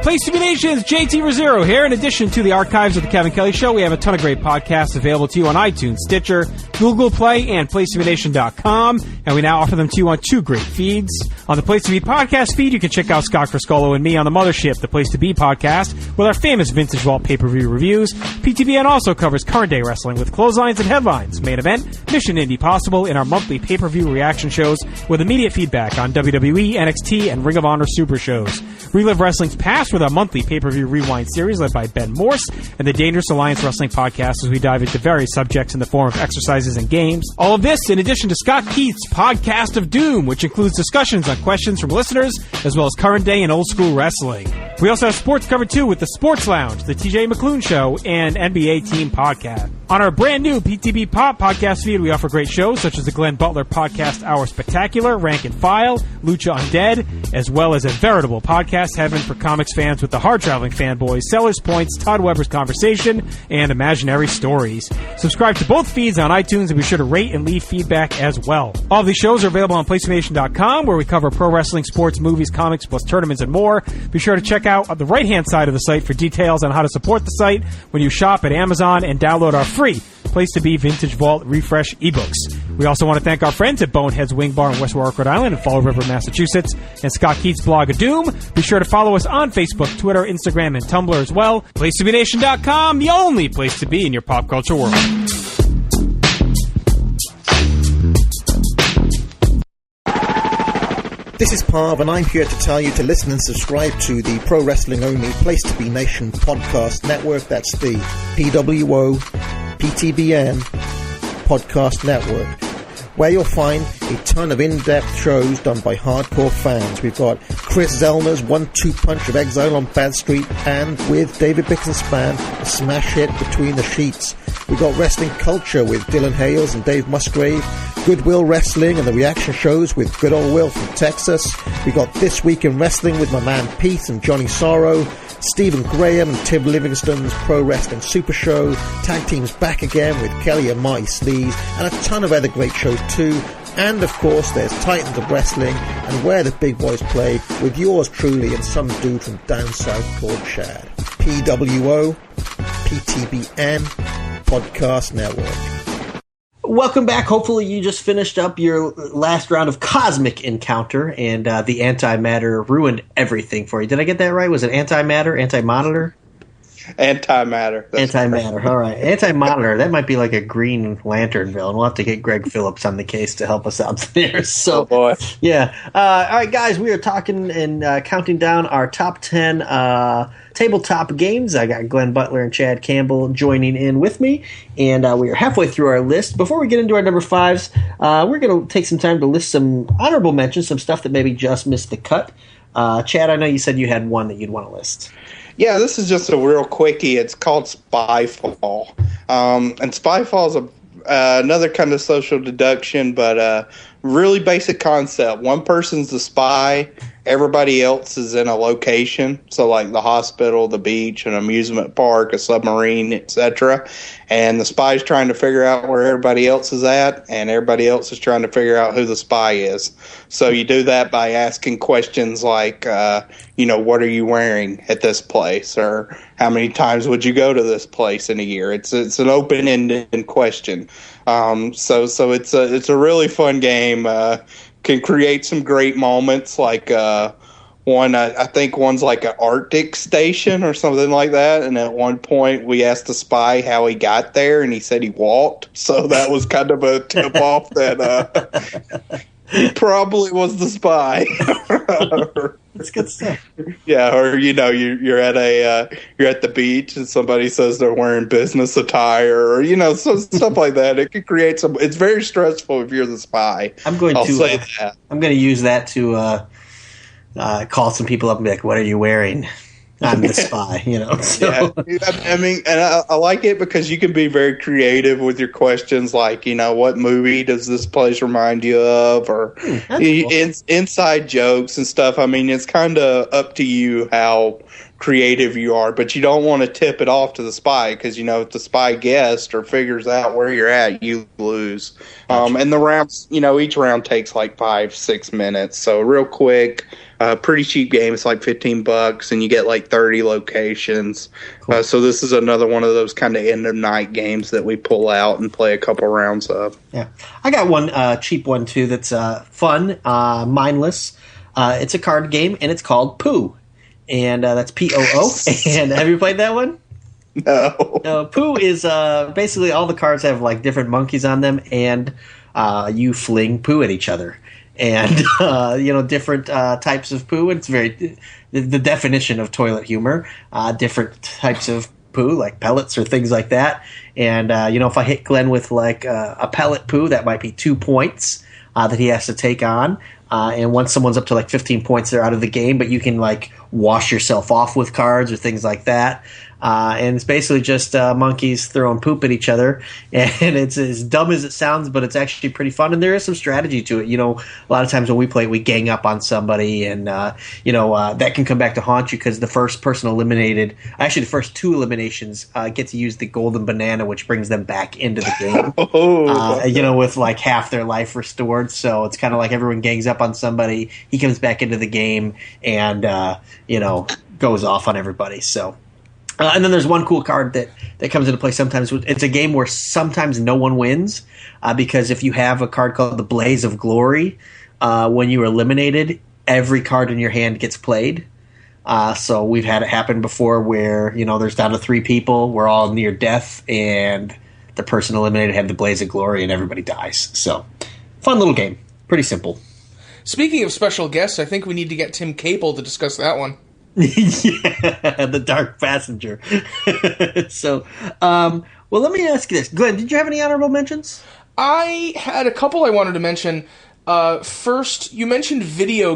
Place to Be Nation's JT Rosero here. In addition to the archives of the Kevin Kelly Show, we have a ton of great podcasts available to you on iTunes, Stitcher, Google Play, and PlaceToBeNation.com. And we now offer them to you on 2 great feeds. On the Place to Be podcast feed, you can check out Scott Friscolo and me on the Mothership, the Place to Be podcast, with our famous Vintage Vault pay-per-view reviews. PTBN also covers current day wrestling with clotheslines and headlines, main event, Mission Indie Possible, in our monthly pay-per-view reaction shows with immediate feedback on WWE, NXT, and Ring of Honor Super shows. Relive wrestling's past with our monthly pay-per-view rewind series led by Ben Morse and the Dangerous Alliance Wrestling podcast as we dive into various subjects in the form of exercises and games. All of this in addition to Scott Keith's Podcast of Doom, which includes discussions on questions from listeners as well as current day and old school wrestling. We also have sports covered too with the Sports Lounge, the TJ McClune Show, and NBA Team Podcast. On our brand new PTB Pop podcast feed, we offer great shows such as the Glenn Butler Podcast Hour Spectacular, Rank and File, Lucha Undead, as well as a veritable podcast heaven for comics fans with the hard-traveling fanboys, Sellers Points, Todd Weber's Conversation, and Imaginary Stories. Subscribe to both feeds on iTunes and be sure to rate and leave feedback as well. All of these shows are available on PlayStation.com, where we cover pro wrestling, sports, movies, comics, plus tournaments and more. Be sure to check out the right-hand side of the site for details on how to support the site when you shop at Amazon and download our free Place to Be Vintage Vault Refresh ebooks. We also want to thank our friends at Bonehead's Wing Bar in West Warwick, Rhode Island, and Fall River, Massachusetts, and Scott Keats' blog of Doom. Be sure to follow us on Facebook, Twitter, Instagram, and Tumblr as well. PlaceToBeNation.com, the only place to be in your pop culture world. This is Parv, and I'm here to tell you to listen and subscribe to the Pro Wrestling Only Place to Be Nation podcast network. That's the PWO PTBN podcast network, where you'll find a ton of in-depth shows done by hardcore fans. We've got Chris Zellner's 1-2 punch of Exile on Bad Street, and with David Bixenspan, a smash hit Between the Sheets. We've got Wrestling Culture with Dylan Hales and Dave Musgrave, Goodwill Wrestling and the reaction shows with Good Old Will from Texas. We got This Week in Wrestling with my man Pete and Johnny Sorrow, Stephen Graham and Tim Livingston's Pro Wrestling Super Show, Tag Teams Back Again with Kelly and Marty Sleaze, and a ton of other great shows too. And of course there's Titans of Wrestling and Where the Big Boys Play with yours truly and some dude from down south called Chad. PWO PTBN Podcast Network. Welcome back. Hopefully you just finished up your last round of Cosmic Encounter, and the antimatter ruined everything for you. Did I get that right? Was it antimatter, anti-monitor? Antimatter. Antimatter. All right. Anti-monitor. That might be like a Green Lantern villain. We'll have to get Greg Phillips on the case to help us out there. So, oh boy. Yeah. All right, guys. We are talking and counting down our top 10 tabletop games. I got Glenn Butler and Chad Campbell joining in with me, and we are halfway through our list. Before we get into our number fives, we're going to take some time to list some honorable mentions, some stuff that maybe just missed the cut. Chad, I know you said you had one that you'd want to list. Yeah, this is just a real quickie. It's called Spyfall. And Spyfall is another kind of social deduction, but really basic concept. One person's the spy. Everybody else is in a location, so like the hospital, the beach, an amusement park, a submarine, etc. And the spy's trying to figure out where everybody else is at, and everybody else is trying to figure out who the spy is. So you do that by asking questions like, what are you wearing at this place, or how many times would you go to this place in a year? It's an open-ended question. So it's a really fun game. Can create some great moments, like one, I think one's like an Arctic station or something like that, and at one point we asked the spy how he got there, and he said he walked, so that was kind of a tip-off that he probably was the spy. That's good stuff. Yeah, or you're at the beach and somebody says they're wearing business attire, or stuff like that. It could create some. It's very stressful if you're the spy. I'm going to use that to call some people up and be like, "What are you wearing?" I'm the spy, So. Yeah, I mean, and I like it because you can be very creative with your questions, like, what movie does this place remind you of, or cool. Inside jokes and stuff. I mean, it's kind of up to you how creative you are, but you don't want to tip it off to the spy because, if the spy guessed or figures out where you're at, you lose. And the rounds, each round takes like 5-6 minutes, so real quick. Pretty cheap game. It's like $15, and you get like 30 locations. Cool. So this is another one of those kind of end of night games that we pull out and play a couple rounds of. Yeah, I got one cheap one too that's fun, mindless. It's a card game, and it's called Pooh, and that's Poo. And have you played that one? No. Pooh is basically all the cards have like different monkeys on them, and you fling poo at each other. And, different types of poo. It's very the definition of toilet humor. Different types of poo, like pellets or things like that. And, if I hit Glenn with like a pellet poo, that might be 2 points that he has to take on. And once someone's up to like 15 points, they're out of the game. But you can like wash yourself off with cards or things like that. And it's basically just monkeys throwing poop at each other, and it's as dumb as it sounds, but it's actually pretty fun, and there is some strategy to it. A lot of times when we play, we gang up on somebody, and that can come back to haunt you because the first person eliminated, actually the first 2 eliminations, get to use the golden banana, which brings them back into the game. With like half their life restored. So it's kind of like everyone gangs up on somebody, he comes back into the game, and goes off on everybody. So. And then there's one cool card that comes into play sometimes. It's a game where sometimes no one wins because if you have a card called the Blaze of Glory, when you are eliminated, every card in your hand gets played. So we've had it happen before where, there's down to 3 people. We're all near death, and the person eliminated had the Blaze of Glory, and everybody dies. So fun little game. Pretty simple. Speaking of special guests, I think we need to get Tim Campbell to discuss that one. Yeah, the Dark Passenger. So, well, let me ask you this. Glenn, did you have any honorable mentions? I had a couple I wanted to mention. First, you mentioned video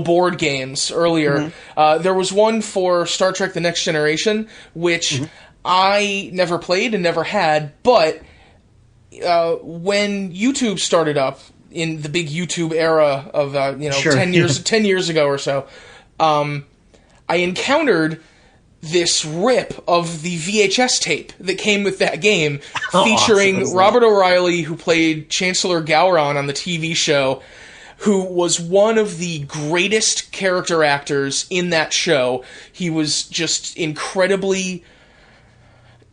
board games earlier. Mm-hmm. There was one for Star Trek The Next Generation, which I never played and never had, but when YouTube started up, in the big YouTube era of, 10 years ago or so, I encountered this rip of the VHS tape that came with that game, featuring awesome. Robert O'Reilly, who played Chancellor Gowron on the TV show, who was one of the greatest character actors in that show. He was just incredibly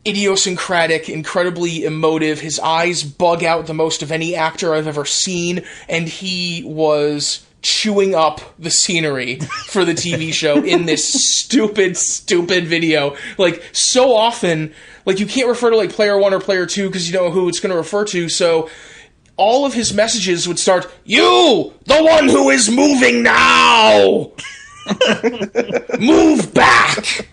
idiosyncratic, incredibly emotive. His eyes bug out the most of any actor I've ever seen, and he was chewing up the scenery for the TV show in this stupid video. Like, so often, like, you can't refer to, like, player 1 or player 2 because you don't know who it's going to refer to, so all of his messages would start, "You, the one who is moving now! Move back!"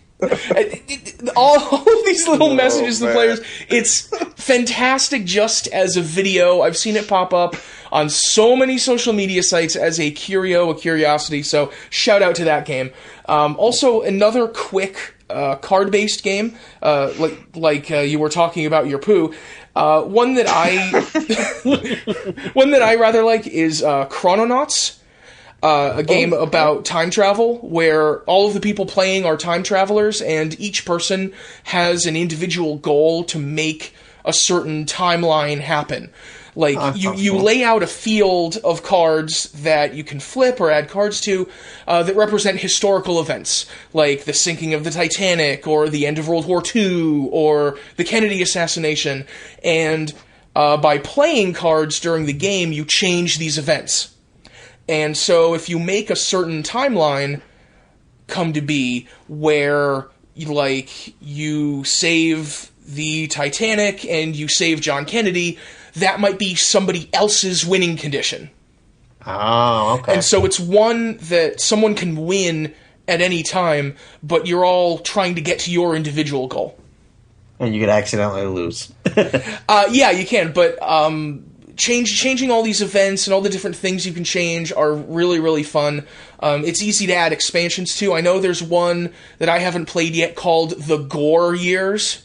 All of these little messages to the players. It's fantastic just as a video. I've seen it pop up on so many social media sites as a curiosity, so shout out to that game. Also, another quick card-based game, like you were talking about your poo. One that I rather like is Chrononauts. A game about time travel where all of the people playing are time travelers, and each person has an individual goal to make a certain timeline happen. Like, you lay out a field of cards that you can flip or add cards to that represent historical events, like the sinking of the Titanic, or the end of World War II, or the Kennedy assassination. And by playing cards during the game, you change these events. And so if you make a certain timeline come to be where, you save the Titanic and you save John Kennedy, that might be somebody else's winning condition. Oh, okay. And so it's one that someone can win at any time, but you're all trying to get to your individual goal. And you could accidentally lose. Yeah, you can, but changing all these events and all the different things you can change are really, really fun. It's easy to add expansions to. I know there's one that I haven't played yet called The Gore Years.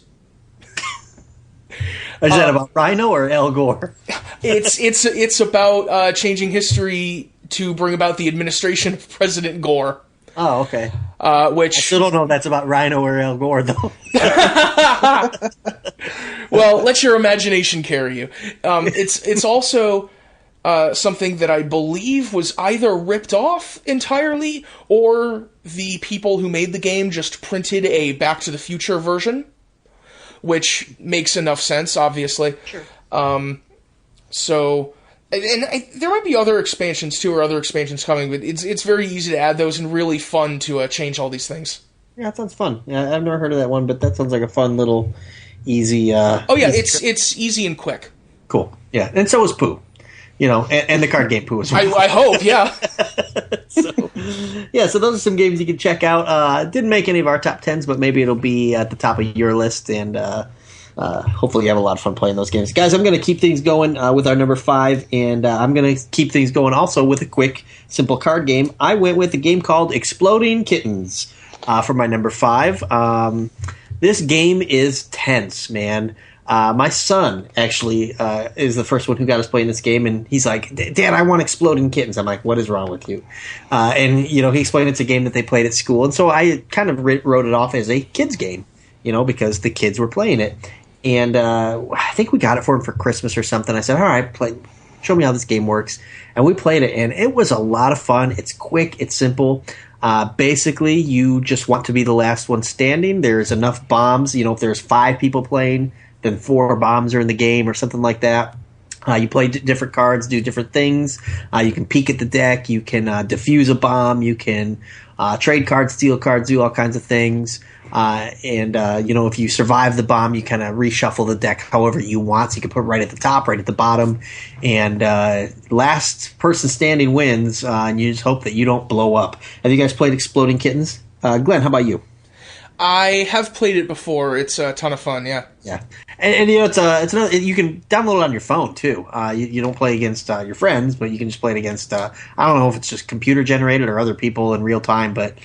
Is that about Rhino or Al Gore? It's about changing history to bring about the administration of President Gore. Oh, okay. Which I still don't know if that's about Rhino or Al Gore, though. Well, let your imagination carry you. It's also something that I believe was either ripped off entirely, or the people who made the game just printed a Back to the Future version, which makes enough sense, obviously. Sure. There might be other expansions too, or other expansions coming, but it's very easy to add those and really fun to change all these things. Yeah, that sounds fun. Yeah, I've never heard of that one, but that sounds like a fun little easy. It's easy and quick. Cool. Yeah, and so is Pooh. And the card game Pooh as well. I hope, yeah. So those are some games you can check out. Didn't make any of our top 10s, but maybe it'll be at the top of your list, and hopefully you have a lot of fun playing those games. Guys, I'm going to keep things going with our number 5, and I'm going to keep things going also with a quick, simple card game. I went with a game called Exploding Kittens. for my number 5. This game is tense, man. My son actually is the first one who got us playing this game, and he's like, "Dad, I want Exploding Kittens." I'm like, "What is wrong with you?" And he explained it's a game that they played at school, and so I kind of wrote it off as a kids game, because the kids were playing it. And I think we got it for him for Christmas or something. I said, "All right, show me how this game works." And we played it, and it was a lot of fun. It's quick, it's simple. Basically, you just want to be the last one standing. There's enough bombs. If there's 5 people playing, then 4 bombs are in the game or something like that. You play different cards, do different things. You can peek at the deck. You can defuse a bomb. You can trade cards, steal cards, do all kinds of things. If you survive the bomb, you kind of reshuffle the deck however you want. So you can put it right at the top, right at the bottom. And last person standing wins, and you just hope that you don't blow up. Have you guys played Exploding Kittens? Glenn, how about you? I have played it before. It's a ton of fun, yeah. Yeah. And it's another, you can download it on your phone, too. You don't play against your friends, but you can just play it against, I don't know if it's just computer generated or other people in real time, but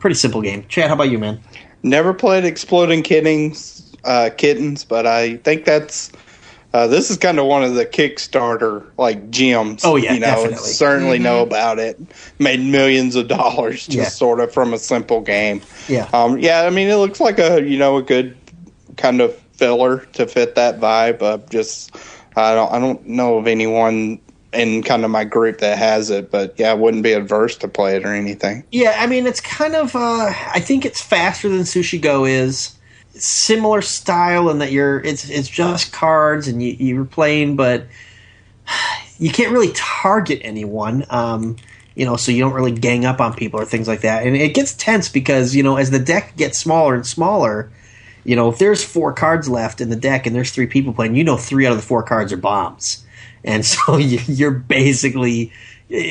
pretty simple game. Chad, how about you, man? Never played Exploding Kittens, but I think that's this is kind of one of the Kickstarter gems. Oh yeah, definitely. Certainly know about it. Made millions of dollars just sort of from a simple game. Yeah. I mean, it looks like a good kind of filler to fit that vibe. I don't know of anyone in kind of my group that has it, but I wouldn't be adverse to play it or anything. Yeah, I mean, it's kind of, I think it's faster than Sushi Go is. Similar style in that it's just cards and you're playing, but you can't really target anyone, so you don't really gang up on people or things like that. And it gets tense because, as the deck gets smaller and smaller, if there's 4 cards left in the deck and there's 3 people playing, 3 out of the 4 cards are bombs. And so you're basically,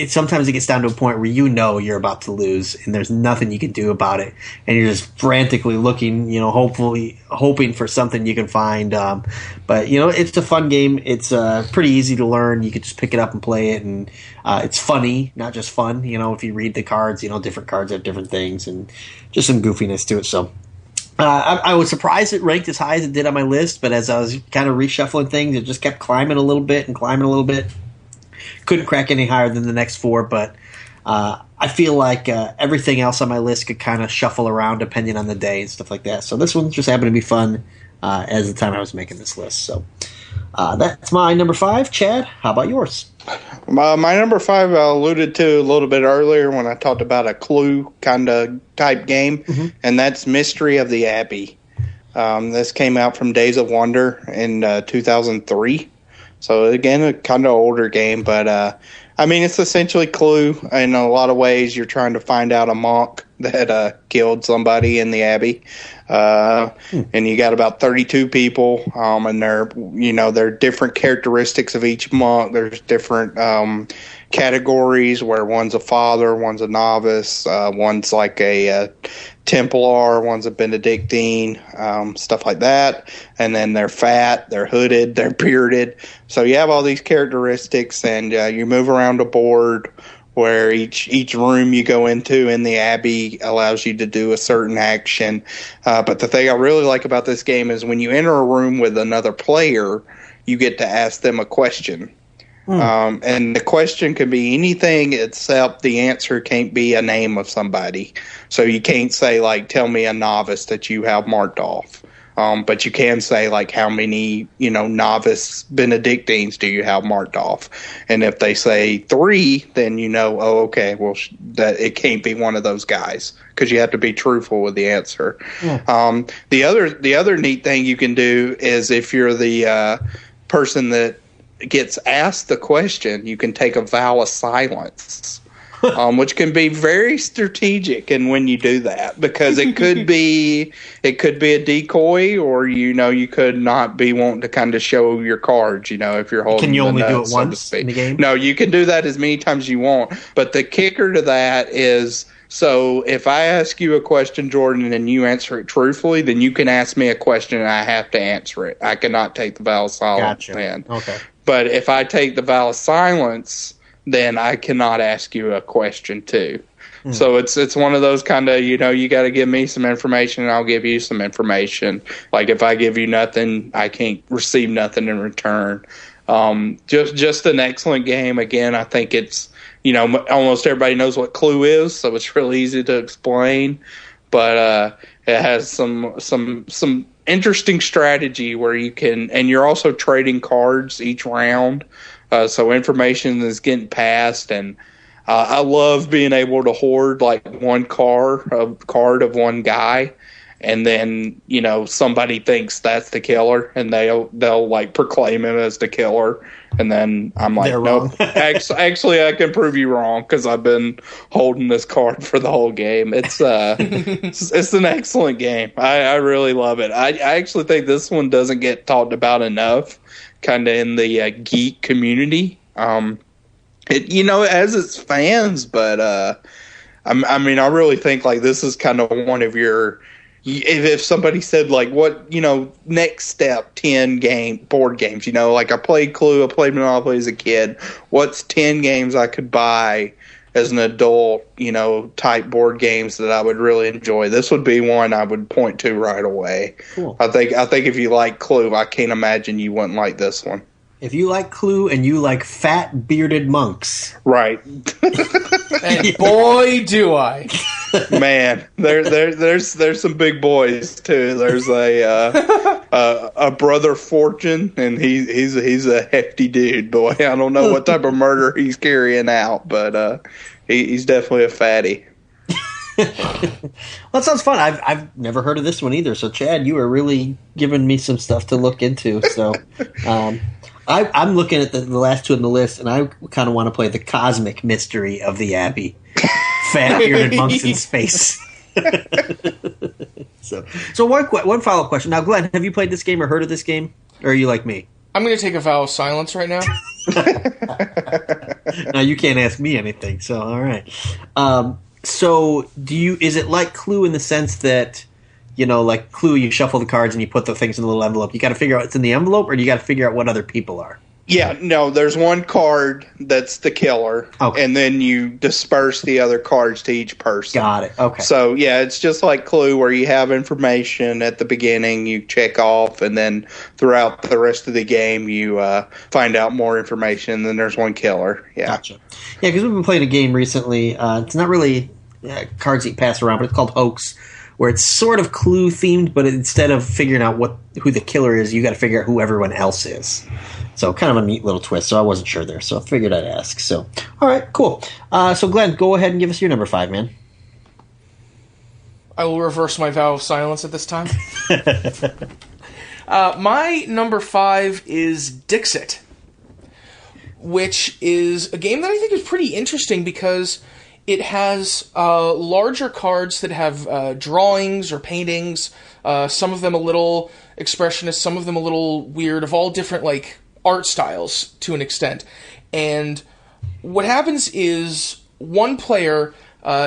sometimes it gets down to a point where you're about to lose and there's nothing you can do about it. And you're just frantically looking, hoping for something you can find. But it's a fun game. It's pretty easy to learn. You can just pick it up and play it. And it's funny, not just fun. If you read the cards, different cards have different things and just some goofiness to it. So I was surprised it ranked as high as it did on my list, but as I was kind of reshuffling things, it just kept climbing a little bit. Couldn't crack any higher than the next 4, but I feel like everything else on my list could kind of shuffle around depending on the day and stuff like that. So this one just happened to be fun as the time I was making this list. So that's my number 5. Chad, how about yours? My number 5 I alluded to a little bit earlier when I talked about a Clue kind of type game, and that's Mystery of the Abbey. This came out from Days of Wonder in 2003. So, again, a kind of older game, but, I mean, it's essentially Clue. In a lot of ways, you're trying to find out a monk that killed somebody in the Abbey. And you got about 32 people, and there are different characteristics of each monk. There's different categories where one's a father, one's a novice, one's like a Templar, one's a Benedictine, stuff like that. And then they're fat, they're hooded, they're bearded. So you have all these characteristics, and you move around a board where each room you go into in the Abbey allows you to do a certain action. But the thing I really like about this game is when you enter a room with another player, you get to ask them a question. And the question can be anything except the answer can't be a name of somebody. So you can't say, tell me a novice that you have marked off. But you can say, how many, novice Benedictines do you have marked off? And if they say 3, then okay, well, that it can't be one of those guys because you have to be truthful with the answer. Yeah. The other neat thing you can do is if you're the person that gets asked the question, you can take a vow of silence. Which can be very strategic, and when you do that, because it could be a decoy, or you could not be wanting to kind of show your cards. If you're holding, can you only do it so once in the game? No, you can do that as many times as you want. But the kicker to that is, so if I ask you a question, Jordan, and you answer it truthfully, then you can ask me a question, and I have to answer it. I cannot take the vow of silence. Gotcha. Okay. But if I take the vow of silence, then I cannot ask you a question too. So it's one of those kind of, you got to give me some information and I'll give you some information. Like if I give you nothing, I can't receive nothing in return. Just an excellent game. Again, I think it's, almost everybody knows what Clue is, so it's really easy to explain. But it has some interesting strategy where you can, and you're also trading cards each round. So information is getting passed, and I love being able to hoard like one card of one guy, and then somebody thinks that's the killer, and they'll like proclaim him as the killer, and then I'm like, nope, actually I can prove you wrong because I've been holding this card for the whole game. It's it's an excellent game. I really love it. I actually think this one doesn't get talked about enough, kind of in the geek community. It has its fans, but I really think like this is kind of one of your. If somebody said like what next step 10 board games, like I played Clue, I played Monopoly as a kid. What's 10 games I could buy as an adult, type board games that I would really enjoy? This would be one I would point to right away. Cool. I think if you like Clue, I can't imagine you wouldn't like this one. If you like Clue and you like fat bearded monks, right? And boy, do I! Man, there's some big boys too. There's a brother Fortune, and he's a hefty dude. Boy, I don't know what type of murder he's carrying out, but he's definitely a fatty. Well, that sounds fun. I've never heard of this one either. So, Chad, you are really giving me some stuff to look into. So, I'm looking at the last two on the list, and I kind of want to play the cosmic mystery of the Abbey. Fat bearded monks in space. So one follow-up question. Now, Glenn, have you played this game or heard of this game? Or are you like me? I'm going to take a vow of silence right now. Now, you can't ask me anything, so all right. So is it like Clue in the sense that, like Clue, you shuffle the cards and you put the things in a little envelope. You got to figure out what's in the envelope, or you got to figure out what other people are? Yeah, no, there's one card that's the killer, okay. And then you disperse the other cards to each person. Got it, okay. So, yeah, it's just like Clue where you have information at the beginning, you check off, and then throughout the rest of the game you find out more information, and then there's one killer. Yeah. Gotcha. Yeah, because we've been playing a game recently. It's not really cards that you pass around, but it's called Hoax, where it's sort of Clue themed, but instead of figuring out who the killer is, you got to figure out who everyone else is. So kind of a neat little twist. So I wasn't sure there, so I figured I'd ask. So all right, cool. So Glenn, go ahead and give us your number 5, man. I will reverse my vow of silence at this time. My number 5 is Dixit, which is a game that I think is pretty interesting because it has larger cards that have drawings or paintings, some of them a little expressionist, some of them a little weird, of all different art styles to an extent. And what happens is one player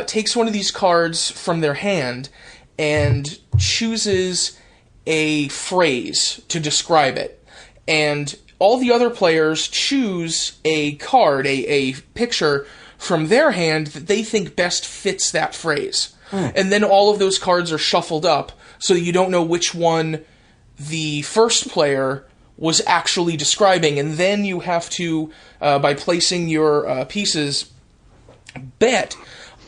takes one of these cards from their hand and chooses a phrase to describe it. And all the other players choose a card, a picture from their hand that they think best fits that phrase. And then all of those cards are shuffled up so that you don't know which one the first player was actually describing. And then you have to, by placing your pieces, bet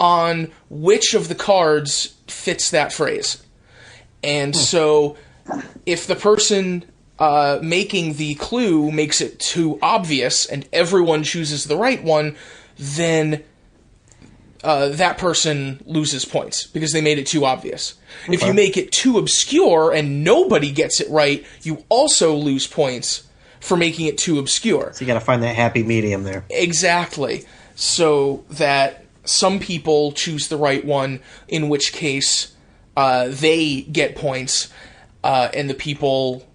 on which of the cards fits that phrase. And so if the person making the clue makes it too obvious and everyone chooses the right one, then that person loses points because they made it too obvious. Okay. If you make it too obscure and nobody gets it right, you also lose points for making it too obscure. So you got to find that happy medium there. Exactly. So that some people choose the right one, in which case they get points, and the people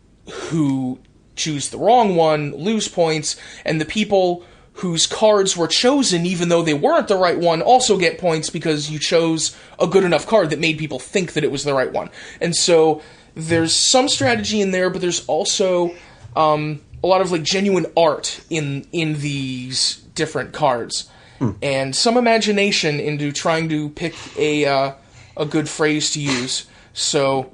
who choose the wrong one lose points, and the people whose cards were chosen, even though they weren't the right one, also get points because you chose a good enough card that made people think that it was the right one. And so there's some strategy in there, but there's also a lot of genuine art in these different cards. and some imagination into trying to pick a good phrase to use. So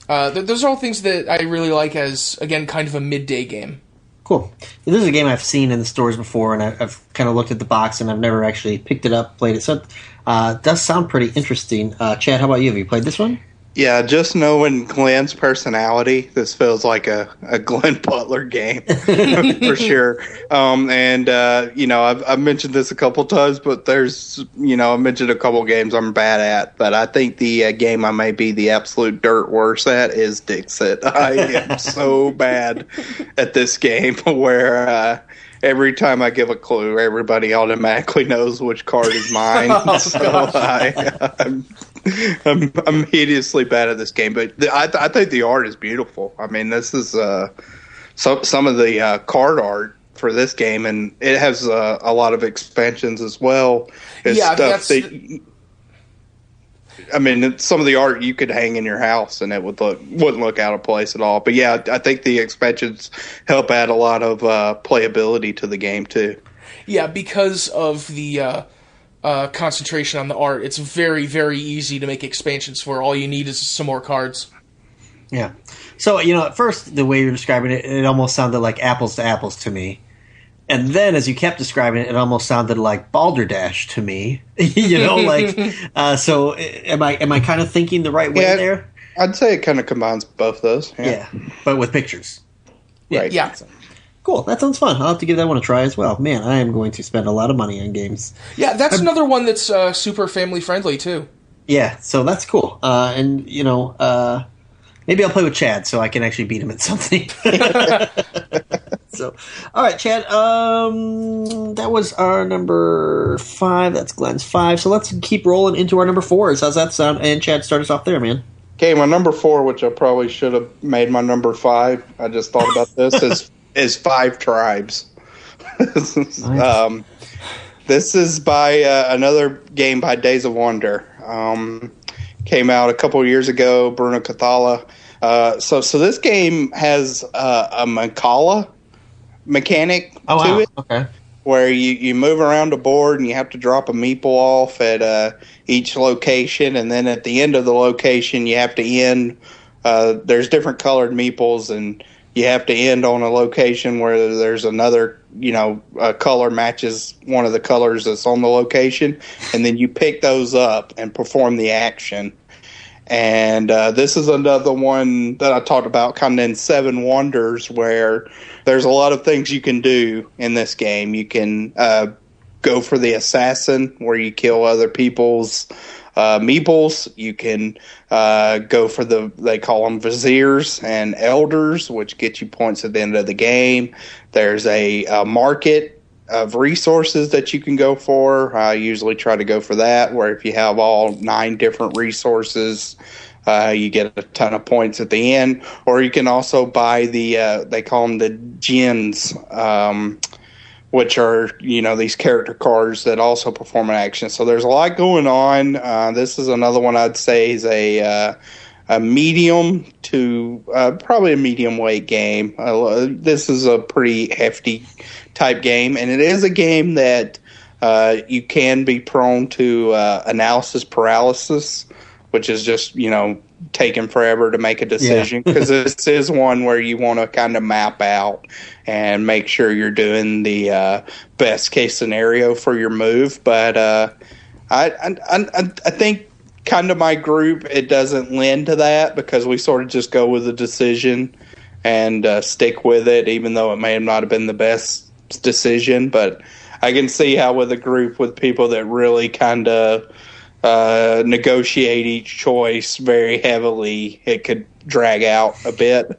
those are all things that I really like as, again, kind of a midday game. Cool. This is a game I've seen in the stores before, and I've kind of looked at the box, and I've never actually picked it up, played it. So it does sound pretty interesting. Chad, how about you? Have you played this one? Yeah, just knowing Glenn's personality, this feels like a Glenn Butler game for sure. I've mentioned this a couple times, but there's, I mentioned a couple games I'm bad at, but I think the game I may be the absolute dirt worst at is Dixit. I am so bad at this game where every time I give a clue, everybody automatically knows which card is mine. I'm hideously bad at this game, but I think the art is beautiful. I mean, this is some of the card art for this game, and it has a lot of expansions as well. It's some of the art you could hang in your house, and it wouldn't look out of place at all. But yeah, I think the expansions help add a lot of playability to the game too. Yeah, because of the concentration on the art, it's very, very easy to make expansions for. All you need is some more cards. Yeah. So, at first, the way you're describing it, it almost sounded like apples to apples to me. And then, as you kept describing it, it almost sounded like Balderdash to me. So am I kind of thinking the right way there? I'd say it kind of combines both those. Yeah, but with pictures. Right. Yeah. Cool, that sounds fun. I'll have to give that one a try as well. Man, I am going to spend a lot of money on games. Yeah, that's another one that's super family-friendly, too. Yeah, so that's cool. Maybe I'll play with Chad so I can actually beat him at something. So, all right, Chad, that was our number 5. That's Glenn's 5. So let's keep rolling into our number 4s. How's that sound? And Chad, start us off there, man. Okay, my number 4, which I probably should have made my number 5. I just thought about this, is 5 Tribes. Nice. This is by another game by Days of Wonder. Came out a couple of years ago, Bruno Cathala. So this game has a Mancala mechanic to it. Okay. Where you move around a board and you have to drop a meeple off at each location, and then at the end of the location you have to end. There's different colored meeples, and you have to end on a location where there's another, a color matches one of the colors that's on the location, and then you pick those up and perform the action. And this is another one that I talked about kind of in Seven Wonders, where there's a lot of things you can do in this game. You can go for the assassin, where you kill other people's meeples. You can go for they call them viziers and elders, which get you points at the end of the game. There's a market of resources that you can go for. I usually try to go for that, where if you have all 9 different resources, you get a ton of points at the end. Or you can also buy they call them the gens, which are, these character cards that also perform an action. So there's a lot going on. This is another one I'd say is a medium to probably a medium weight game. This is a pretty hefty type game, and it is a game that you can be prone to analysis paralysis, which is just, taking forever to make a decision, because this is one where you want to kind of map out and make sure you're doing the best case scenario for your move. But I think kind of my group, it doesn't lend to that, because we sort of just go with the decision and stick with it, even though it may not have been the best decision. But I can see how with a group with people that really kind of negotiate each choice very heavily, it could drag out a bit.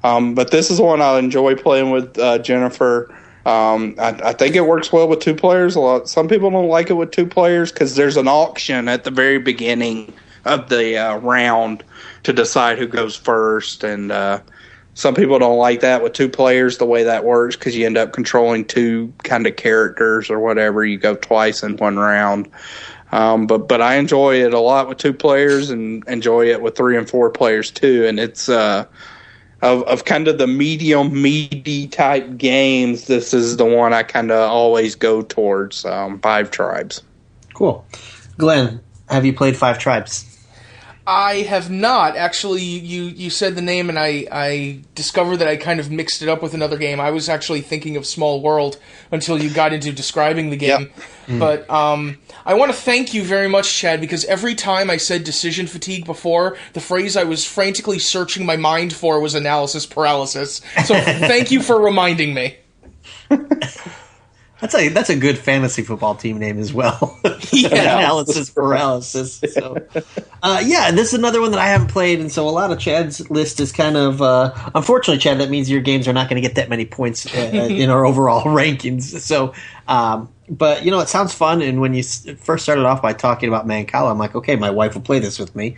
But this is one I enjoy playing with Jennifer. I think it works well with 2 players. Some people don't like it with 2 players because there's an auction at the very beginning of the round to decide who goes first, and some people don't like that with 2 players, the way that works, because you end up controlling 2 kind of characters or whatever. You go twice in one round. But I enjoy it a lot with 2 players, and enjoy it with 3 and 4 players too. And it's of kind of the medium meaty type games, this is the one I kind of always go towards. Five Tribes. Cool. Glenn, have you played Five Tribes? I have not. Actually, you said the name, and I discovered that I kind of mixed it up with another game. I was actually thinking of Small World until you got into describing the game. Yep. But I want to thank you very much, Chad, because every time I said decision fatigue before, the phrase I was frantically searching my mind for was analysis paralysis. So thank you for reminding me. That's a good fantasy football team name as well. Analysis paralysis. So, this is another one that I haven't played, and so a lot of Chad's list is kind of unfortunately, Chad. That means your games are not going to get that many points in our overall rankings. So, but it sounds fun. And when you first started off by talking about Mancala, I'm like, okay, my wife will play this with me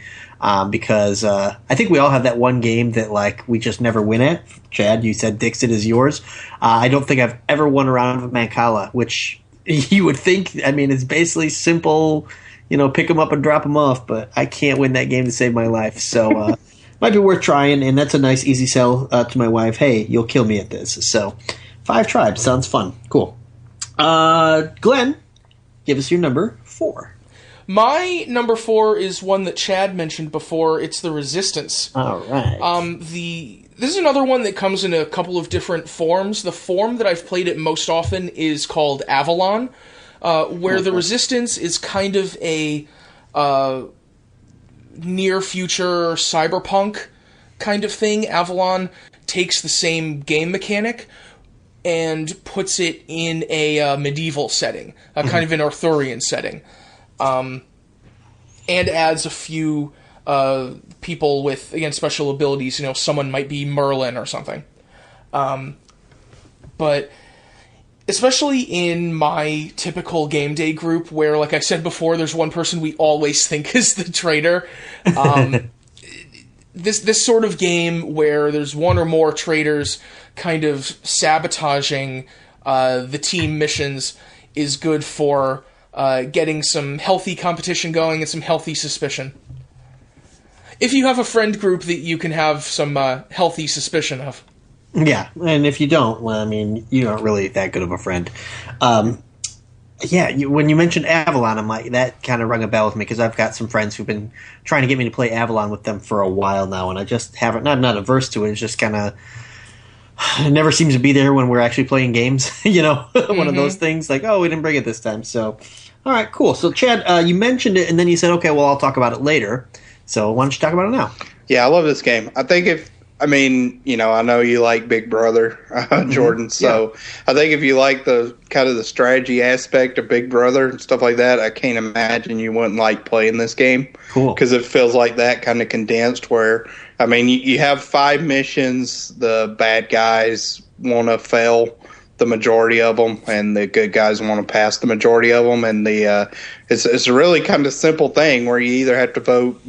because I think we all have that one game that like we just never win at. Chad, you said Dixit is yours. I don't think I've ever won a round of Mancala, which you would think. I mean, it's basically simple. Pick them up and drop them off, but I can't win that game to save my life. So might be worth trying, and that's a nice easy sell to my wife. Hey, you'll kill me at this. So Five Tribes sounds fun. Cool. Glenn, give us your number 4. My number 4 is one that Chad mentioned before. It's the Resistance. All right. This is another one that comes in a couple of different forms. The form that I've played it most often is called Avalon, where the Resistance is kind of a near-future cyberpunk kind of thing. Avalon takes the same game mechanic and puts it in a medieval setting, kind of an Arthurian setting, and adds a few people with, again, special abilities. Someone might be Merlin or something. But especially in my typical game day group where, like I said before, there's one person we always think is the traitor, this sort of game where there's one or more traitors kind of sabotaging the team missions is good for getting some healthy competition going and some healthy suspicion. If you have a friend group that you can have some healthy suspicion of. Yeah, and if you don't, well, I mean, you aren't really that good of a friend. When you mentioned Avalon, I'm like, that kind of rung a bell with me because I've got some friends who've been trying to get me to play Avalon with them for a while now, and I just haven't. I'm not averse to it. It's just kind of it never seems to be there when we're actually playing games. One of those things like, oh, we didn't bring it this time. So, all right, cool. So, Chad, you mentioned it, and then you said, okay, well, I'll talk about it later. So, why don't you talk about it now? Yeah, I love this game. I think I know you like Big Brother, Jordan. So I think if you like the kind of the strategy aspect of Big Brother and stuff like that, I can't imagine you wouldn't like playing this game. Cool. Because it feels like that kind of condensed where, you have 5 missions. The bad guys want to fail the majority of them, and the good guys want to pass the majority of them. And it's a really kind of simple thing where you either have to vote,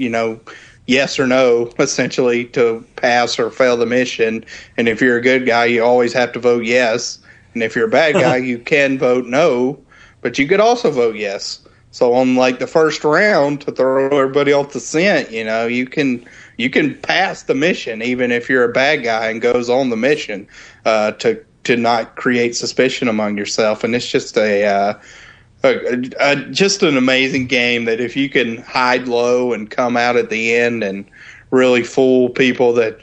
yes or no, essentially, to pass or fail the mission. And if you're a good guy, you always have to vote yes. And if you're a bad guy, you can vote no, but you could also vote yes. So on the first round, to throw everybody off the scent, you can pass the mission even if you're a bad guy and goes on the mission to not create suspicion among yourself. And it's just just an amazing game that if you can hide low and come out at the end and really fool people that,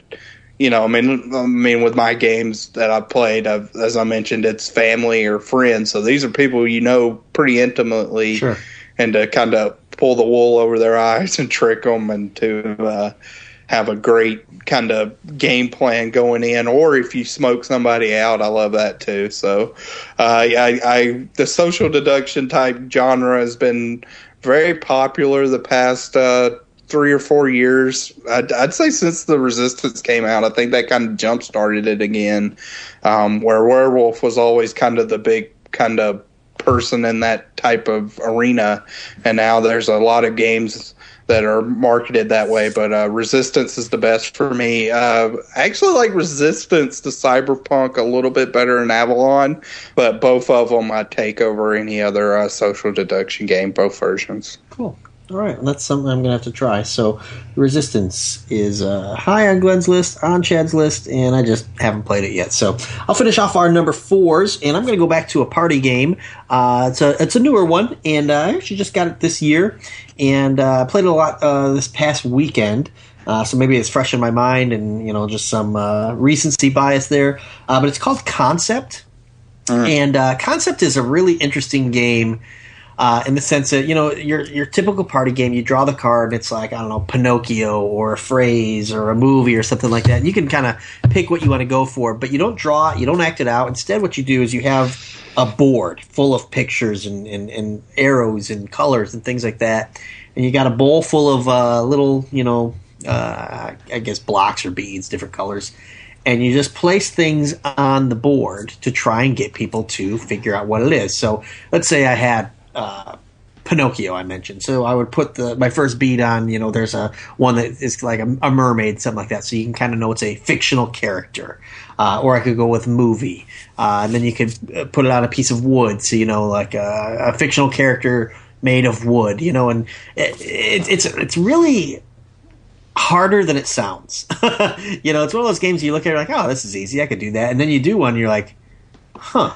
with my games that I've played, as I mentioned, it's family or friends. So these are people pretty intimately. Sure. And to kind of pull the wool over their eyes and trick them and to have a great kind of game plan going in, or if you smoke somebody out, I love that too. So the social deduction type genre has been very popular the past 3 or 4 years. I'd say since the Resistance came out, I think that kind of jump started it again, where Werewolf was always kind of the big kind of person in that type of arena, and now there's a lot of games that are marketed that way, but Resistance is the best for me. I actually like Resistance to Cyberpunk a little bit better than Avalon, but both of them I take over any other social deduction game, both versions. Cool. All right, well, that's something I'm going to have to try. So, Resistance is high on Glenn's list, on Chad's list, and I just haven't played it yet. So, I'll finish off our number 4s, and I'm going to go back to a party game. It's a newer one, and I actually just got it this year, and played it a lot this past weekend. So maybe it's fresh in my mind, and just some recency bias there. But it's called Concept, and Concept is a really interesting game. In the sense that, your typical party game, you draw the card, and it's like, I don't know, Pinocchio or a phrase or a movie or something like that. And you can kind of pick what you want to go for, but you don't draw it, you don't act it out. Instead, what you do is you have a board full of pictures and arrows and colors and things like that. And you got a bowl full of little, I guess blocks or beads, different colors. And you just place things on the board to try and get people to figure out what it is. So let's say I had Pinocchio, I mentioned. So I would put my first bead on, there's one that is like a mermaid, something like that. So you can kind of know it's a fictional character. Or I could go with movie. And then you could put it on a piece of wood. So, like a fictional character made of wood, and it's really harder than it sounds. It's one of those games you look at it like, oh, this is easy, I could do that. And then you do one, and you're like, huh.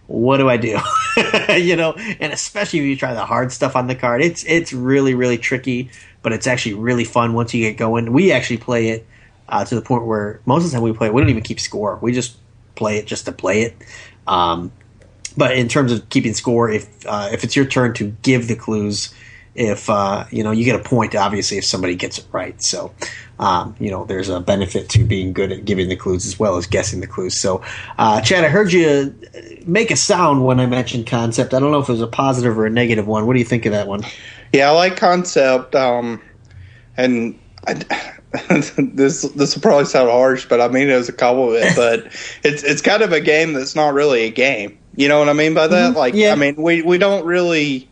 What do I do? And especially if you try the hard stuff on the card, it's really, really tricky, but it's actually really fun once you get going. We actually play it to the point where most of the time we play it, we don't even keep score. We just play it just to play it. But in terms of keeping score, if it's your turn to give the clues, if you get a point, obviously, if somebody gets it right. So there's a benefit to being good at giving the clues as well as guessing the clues. So Chad, I heard you make a sound when I mentioned Concept. I don't know if it was a positive or a negative one. What do you think of that one? Yeah, I like Concept, and this will probably sound harsh, but I mean it as a compliment. But it's kind of a game that's not really a game. You know what I mean by that? Mm-hmm. Like, yeah. I mean, we don't really.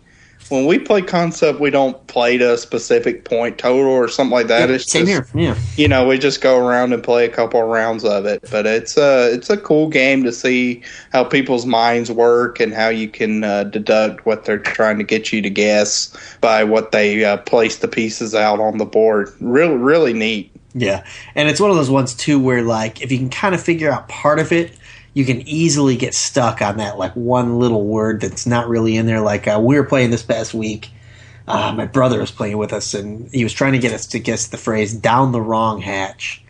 When we play Concept, we don't play to a specific point total or something like that. Yeah, it's same just, here. Yeah. We just go around and play a couple of rounds of it. But it's a cool game to see how people's minds work and how you can deduct what they're trying to get you to guess by what they place the pieces out on the board. Really, really neat. Yeah, and it's one of those ones too where, like, if you can kind of figure out part of it, you can easily get stuck on that, like, one little word that's not really in there. Like, we were playing this past week. My brother was playing with us, and he was trying to get us to guess the phrase, down the wrong hatch.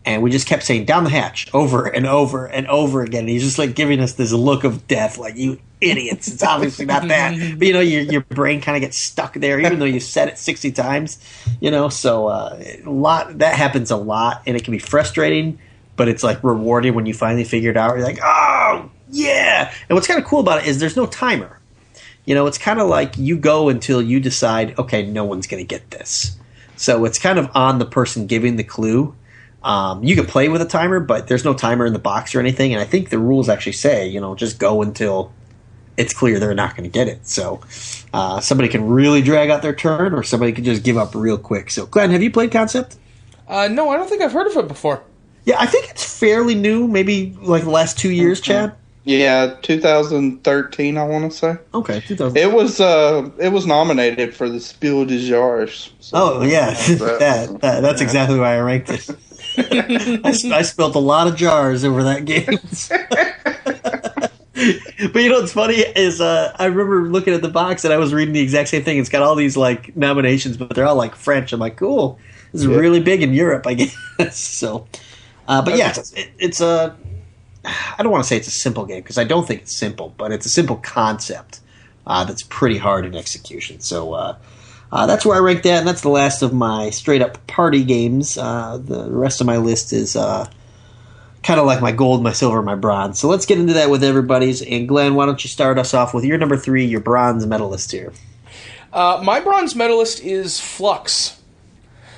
And we just kept saying, down the hatch, over and over and over again. And he's just, like, giving us this look of death, like, you idiots. It's obviously not that. But, your brain kind of gets stuck there, even though you've said it 60 times. So that happens a lot, and it can be frustrating. But it's like rewarding when you finally figure it out. You're like, oh, yeah. And what's kind of cool about it is there's no timer. It's kind of like you go until you decide, okay, no one's going to get this. So it's kind of on the person giving the clue. You can play with a timer, but there's no timer in the box or anything. And I think the rules actually say, just go until it's clear they're not going to get it. So somebody can really drag out their turn, or somebody can just give up real quick. So, Glenn, have you played Concept? No, I don't think I've heard of it before. Yeah, I think it's fairly new, maybe like the last 2 years, Chad. Yeah, 2013, I want to say. Okay, 2000. It was nominated for the Spiel des Jahres. So yeah, that's exactly why I ranked it. I spilled a lot of jars over that game. But what's funny is I remember looking at the box and I was reading the exact same thing. It's got all these like nominations, but they're all like French. I'm like, cool. This is really big in Europe, I guess. So. But yeah, it's a. I don't want to say it's a simple game because I don't think it's simple, but it's a simple concept that's pretty hard in execution. So that's where I rank that, and that's the last of my straight up party games. The rest of my list is kind of like my gold, my silver, my bronze. So let's get into that with everybody's. And Glenn, why don't you start us off with your number 3, your bronze medalist here? My bronze medalist is Flux.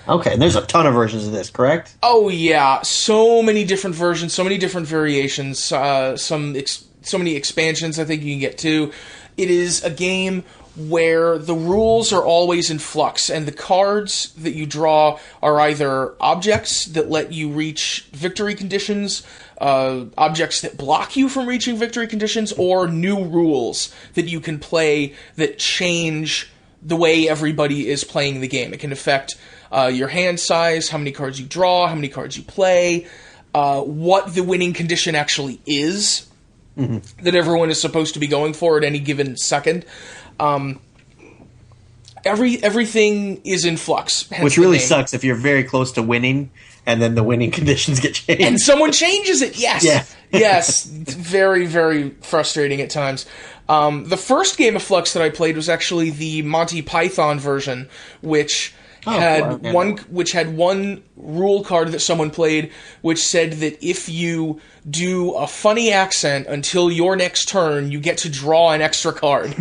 Okay, and there's a ton of versions of this, correct? Oh yeah, so many different versions, so many different variations, so many expansions I think you can get to. It is a game where the rules are always in flux, and the cards that you draw are either objects that let you reach victory conditions, objects that block you from reaching victory conditions, or new rules that you can play that change the way everybody is playing the game. It can affect your hand size, how many cards you draw, how many cards you play, what the winning condition actually is that everyone is supposed to be going for at any given second. Everything is in flux. Which really sucks if you're very close to winning and then the winning conditions get changed. And someone changes it, yes. Yeah. Yes. Very, very frustrating at times. The first game of Flux that I played was actually the Monty Python version, which had one rule card that someone played, which said that if you do a funny accent until your next turn, you get to draw an extra card.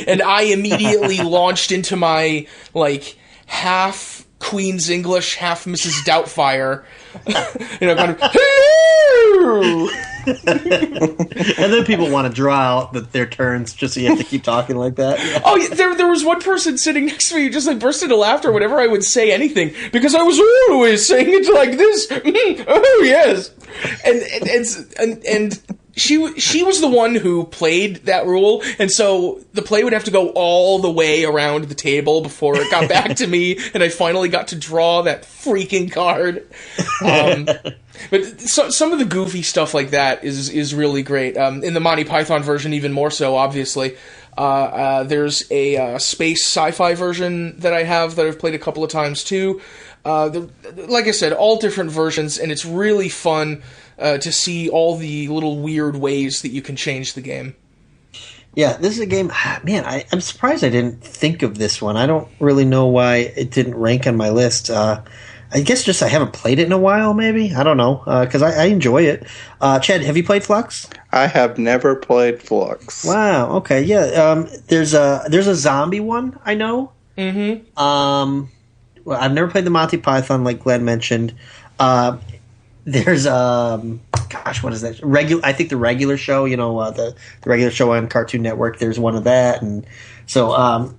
And I immediately launched into my, half Queen's English, half Mrs. Doubtfire, kind of, hello! And then people want to draw out their turns just so you have to keep talking like that. Oh, yeah, there was one person sitting next to me who just burst into laughter whenever I would say anything, because I was always saying it like this. Oh, yes. And she was the one who played that rule, and so the play would have to go all the way around the table before it got back to me, and I finally got to draw that freaking card. But some of the goofy stuff like that is really great. In the Monty Python version, even more so, obviously. There's a space sci-fi version that I have that I've played a couple of times too. Like I said, all different versions, and it's really fun to see all the little weird ways that you can change the game. Yeah, this is a game. Man, I'm surprised I didn't think of this one. I don't really know why it didn't rank on my list. I guess just I haven't played it in a while, maybe. I don't know, because I enjoy it. Chad, have you played Flux? I have never played Flux. Wow. Okay. Yeah. There's a zombie one I know. Mm-hmm. Well, I've never played the Monty Python, like Glenn mentioned. There's gosh, what is that? I think the regular show. The regular show on Cartoon Network. There's one of that, and so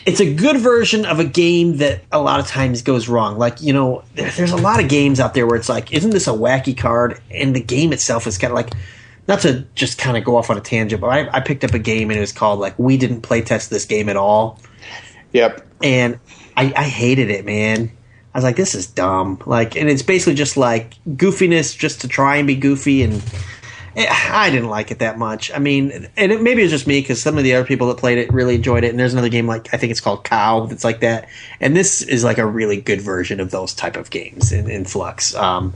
it's a good version of a game that a lot of times goes wrong. There's a lot of games out there where it's like, isn't this a wacky card? And the game itself is kind of like, not to just kind of go off on a tangent, but I picked up a game and it was called We Didn't Play Test This Game at All. Yep. And I hated it, man. I was like, this is dumb. And it's basically just goofiness just to try and be goofy, and I didn't like it that much. I mean, maybe it was just me because some of the other people that played it really enjoyed it. And there's another game I think it's called Cow that's like that. And this is a really good version of those type of games in Flux. And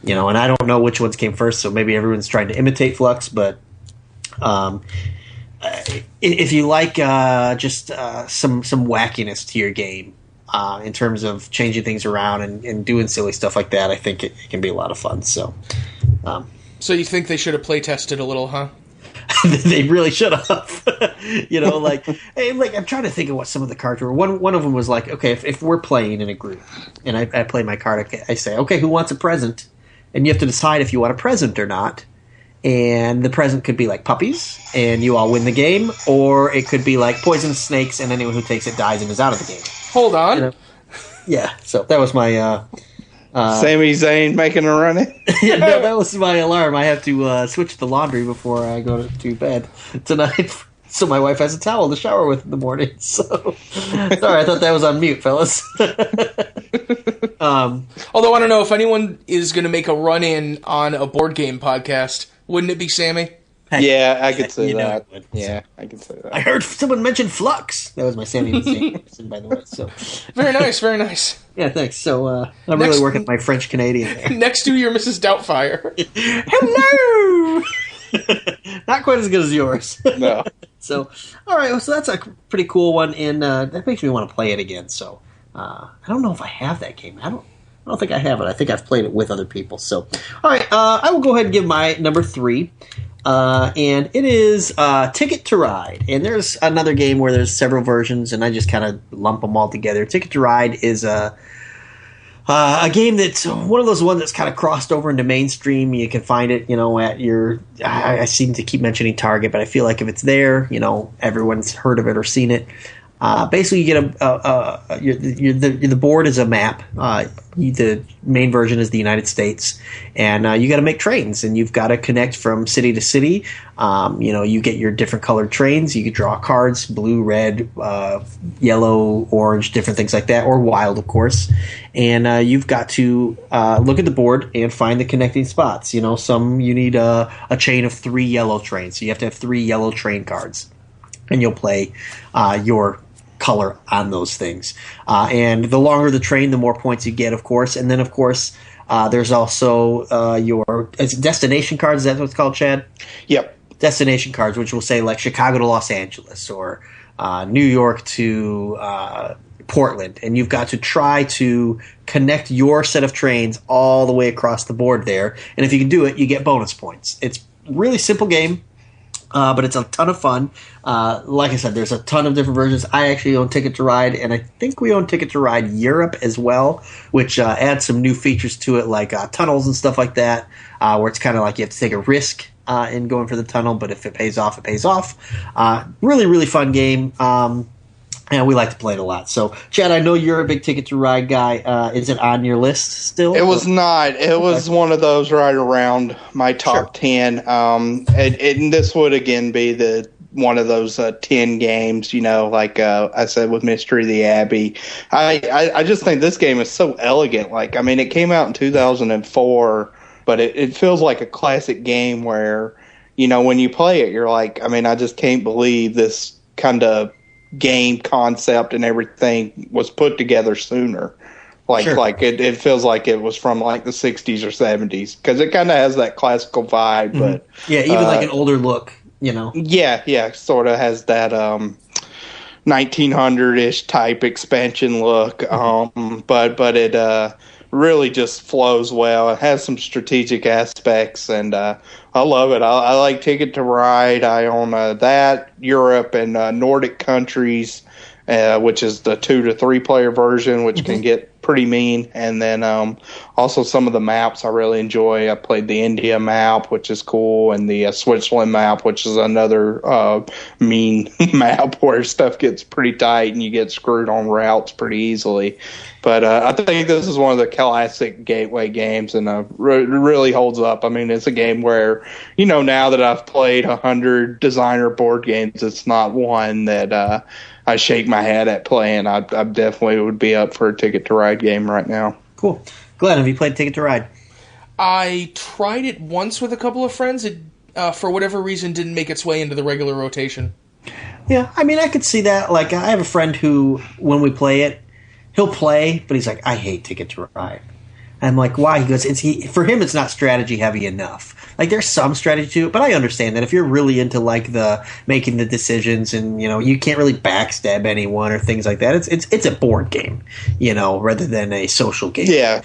I don't know which ones came first, so maybe everyone's trying to imitate Flux. But if you like just some wackiness to your game in terms of changing things around and doing silly stuff like that, I think it can be a lot of fun. So. So you think they should have play tested a little, huh? They really should have. I'm trying to think of what some of the cards were. One of them was okay, if we're playing in a group and I play my card, I say, okay, who wants a present? And you have to decide if you want a present or not. And the present could be puppies, and you all win the game, or it could be poisonous snakes, and anyone who takes it dies and is out of the game. Hold on. Yeah, so that was my... Sami Zayn making a run in? Yeah, no, that was my alarm. I have to switch the laundry before I go to bed tonight, so my wife has a towel to shower with in the morning. So, sorry, I thought that was on mute, fellas. Although I don't know if anyone is going to make a run-in on a board game podcast, wouldn't it be Sammy? Yeah, I could say that. Yeah, I can say that. I heard someone mention Flux. That was my Sammy Zayn, by the way. So very nice, very nice. Yeah, thanks. So I'm really working my French Canadian there. Next to your Mrs. Doubtfire. Hello. Not quite as good as yours. No. So, all right. So that's a pretty cool one, and that makes me want to play it again. So I don't know if I have that game. I don't think I have it. I think I've played it with other people. So, all right. I will go ahead and give my number 3. And it is Ticket to Ride. And there's another game where there's several versions, and I just kind of lump them all together. Ticket to Ride is a game that's one of those ones that's kind of crossed over into mainstream. You can find it, at your... I seem to keep mentioning Target, but I feel like if it's there, everyone's heard of it or seen it. Basically, you get the board is a map. The main version is the United States, and you got to make trains, and you've got to connect from city to city. You get your different colored trains. You can draw cards: blue, red, yellow, orange, different things like that, or wild, of course. And you've got to look at the board and find the connecting spots. Some you need a chain of 3 yellow trains, so you have to have 3 yellow train cards, and you'll play your color on those things. And the longer the train, the more points you get, of course. And then, of course, there's also your destination cards. Is that what it's called, Chad? Yep. Destination cards, which will say like Chicago to Los Angeles or New York to Portland. And you've got to try to connect your set of trains all the way across the board there. And if you can do it, you get bonus points. It's a really simple game. But it's a ton of fun. Like I said, there's a ton of different versions. I actually own Ticket to Ride, and I think we own Ticket to Ride Europe as well, which adds some new features to it, like tunnels and stuff like that, where it's kind of like you have to take a risk in going for the tunnel, but if it pays off, it pays off. Really, really fun game. And we like to play it a lot. So, Chad, I know you're a big Ticket to Ride guy. Is it on your list still? It was not. It was one of those right around my top 10. And this would, again, be one of those 10 games, like I said with Mystery of the Abbey. I just think this game is so elegant. It came out in 2004, but it feels like a classic game where, when you play it, you're like, I just can't believe this kind of game concept and everything was put together sooner. It feels like it was from like the 60s or 70s because it kind of has that classical vibe. But even like an older look, Yeah, sort of has that 1900-ish type expansion look. But it really just flows well. It has some strategic aspects, and I love it. I like Ticket to Ride. I own that, Europe, and Nordic countries, which is the 2 to 3 player version, which can get pretty mean. And then also some of the maps I really enjoy. I played the India map, which is cool, and the Switzerland map, which is another mean map where stuff gets pretty tight and you get screwed on routes pretty easily. But I think this is one of the classic gateway games, and really holds up. It's a game where, now that I've played 100 designer board games, it's not one that I shake my head at playing. I definitely would be up for a Ticket to Ride game right now. Cool. Glenn, have you played Ticket to Ride? I tried it once with a couple of friends. It, for whatever reason, didn't make its way into the regular rotation. Yeah, I could see that. Like, I have a friend who, when we play it, he'll play, but he's like, I hate Ticket to Ride. I'm like, why? He goes, for him, it's not strategy heavy enough. Like, there's some strategy to it, but I understand that if you're really into like the making the decisions and you can't really backstab anyone or things like that. It's a board game, rather than a social game. Yeah.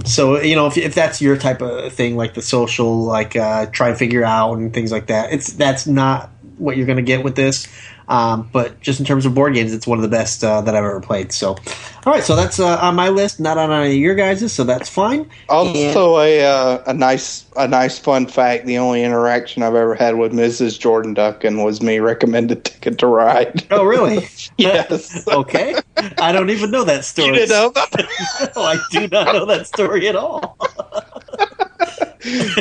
So if that's your type of thing, like the social, like try to figure out and things like that, that's not what you're going to get with this. But just in terms of board games, it's one of the best that I've ever played. So, all right, so that's on my list, not on any of your guys', so that's fine. Also, a nice fun fact: the only interaction I've ever had with Mrs. Jordan Duncan was me recommended Ticket to Ride. Oh, really? Yes. Okay. I don't even know that story. You didn't know that? No, I do not know that story at all.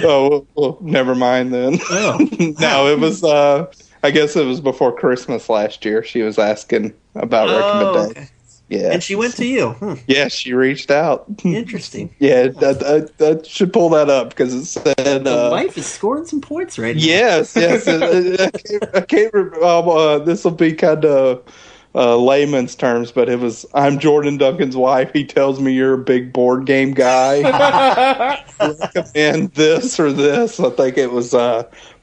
Oh, well, never mind then. Oh. No, it was. I guess it was before Christmas last year. She was asking about recommendations. Okay. Yeah, and she went to you. Yeah, she reached out. Interesting. Yeah, I should pull that up because it said the wife is scoring some points right now. Yes. I can't remember. This will be kind of layman's terms, but it was, I'm Jordan Duncan's wife. He tells me you're a big board game guy. Recommend this or this. I think it was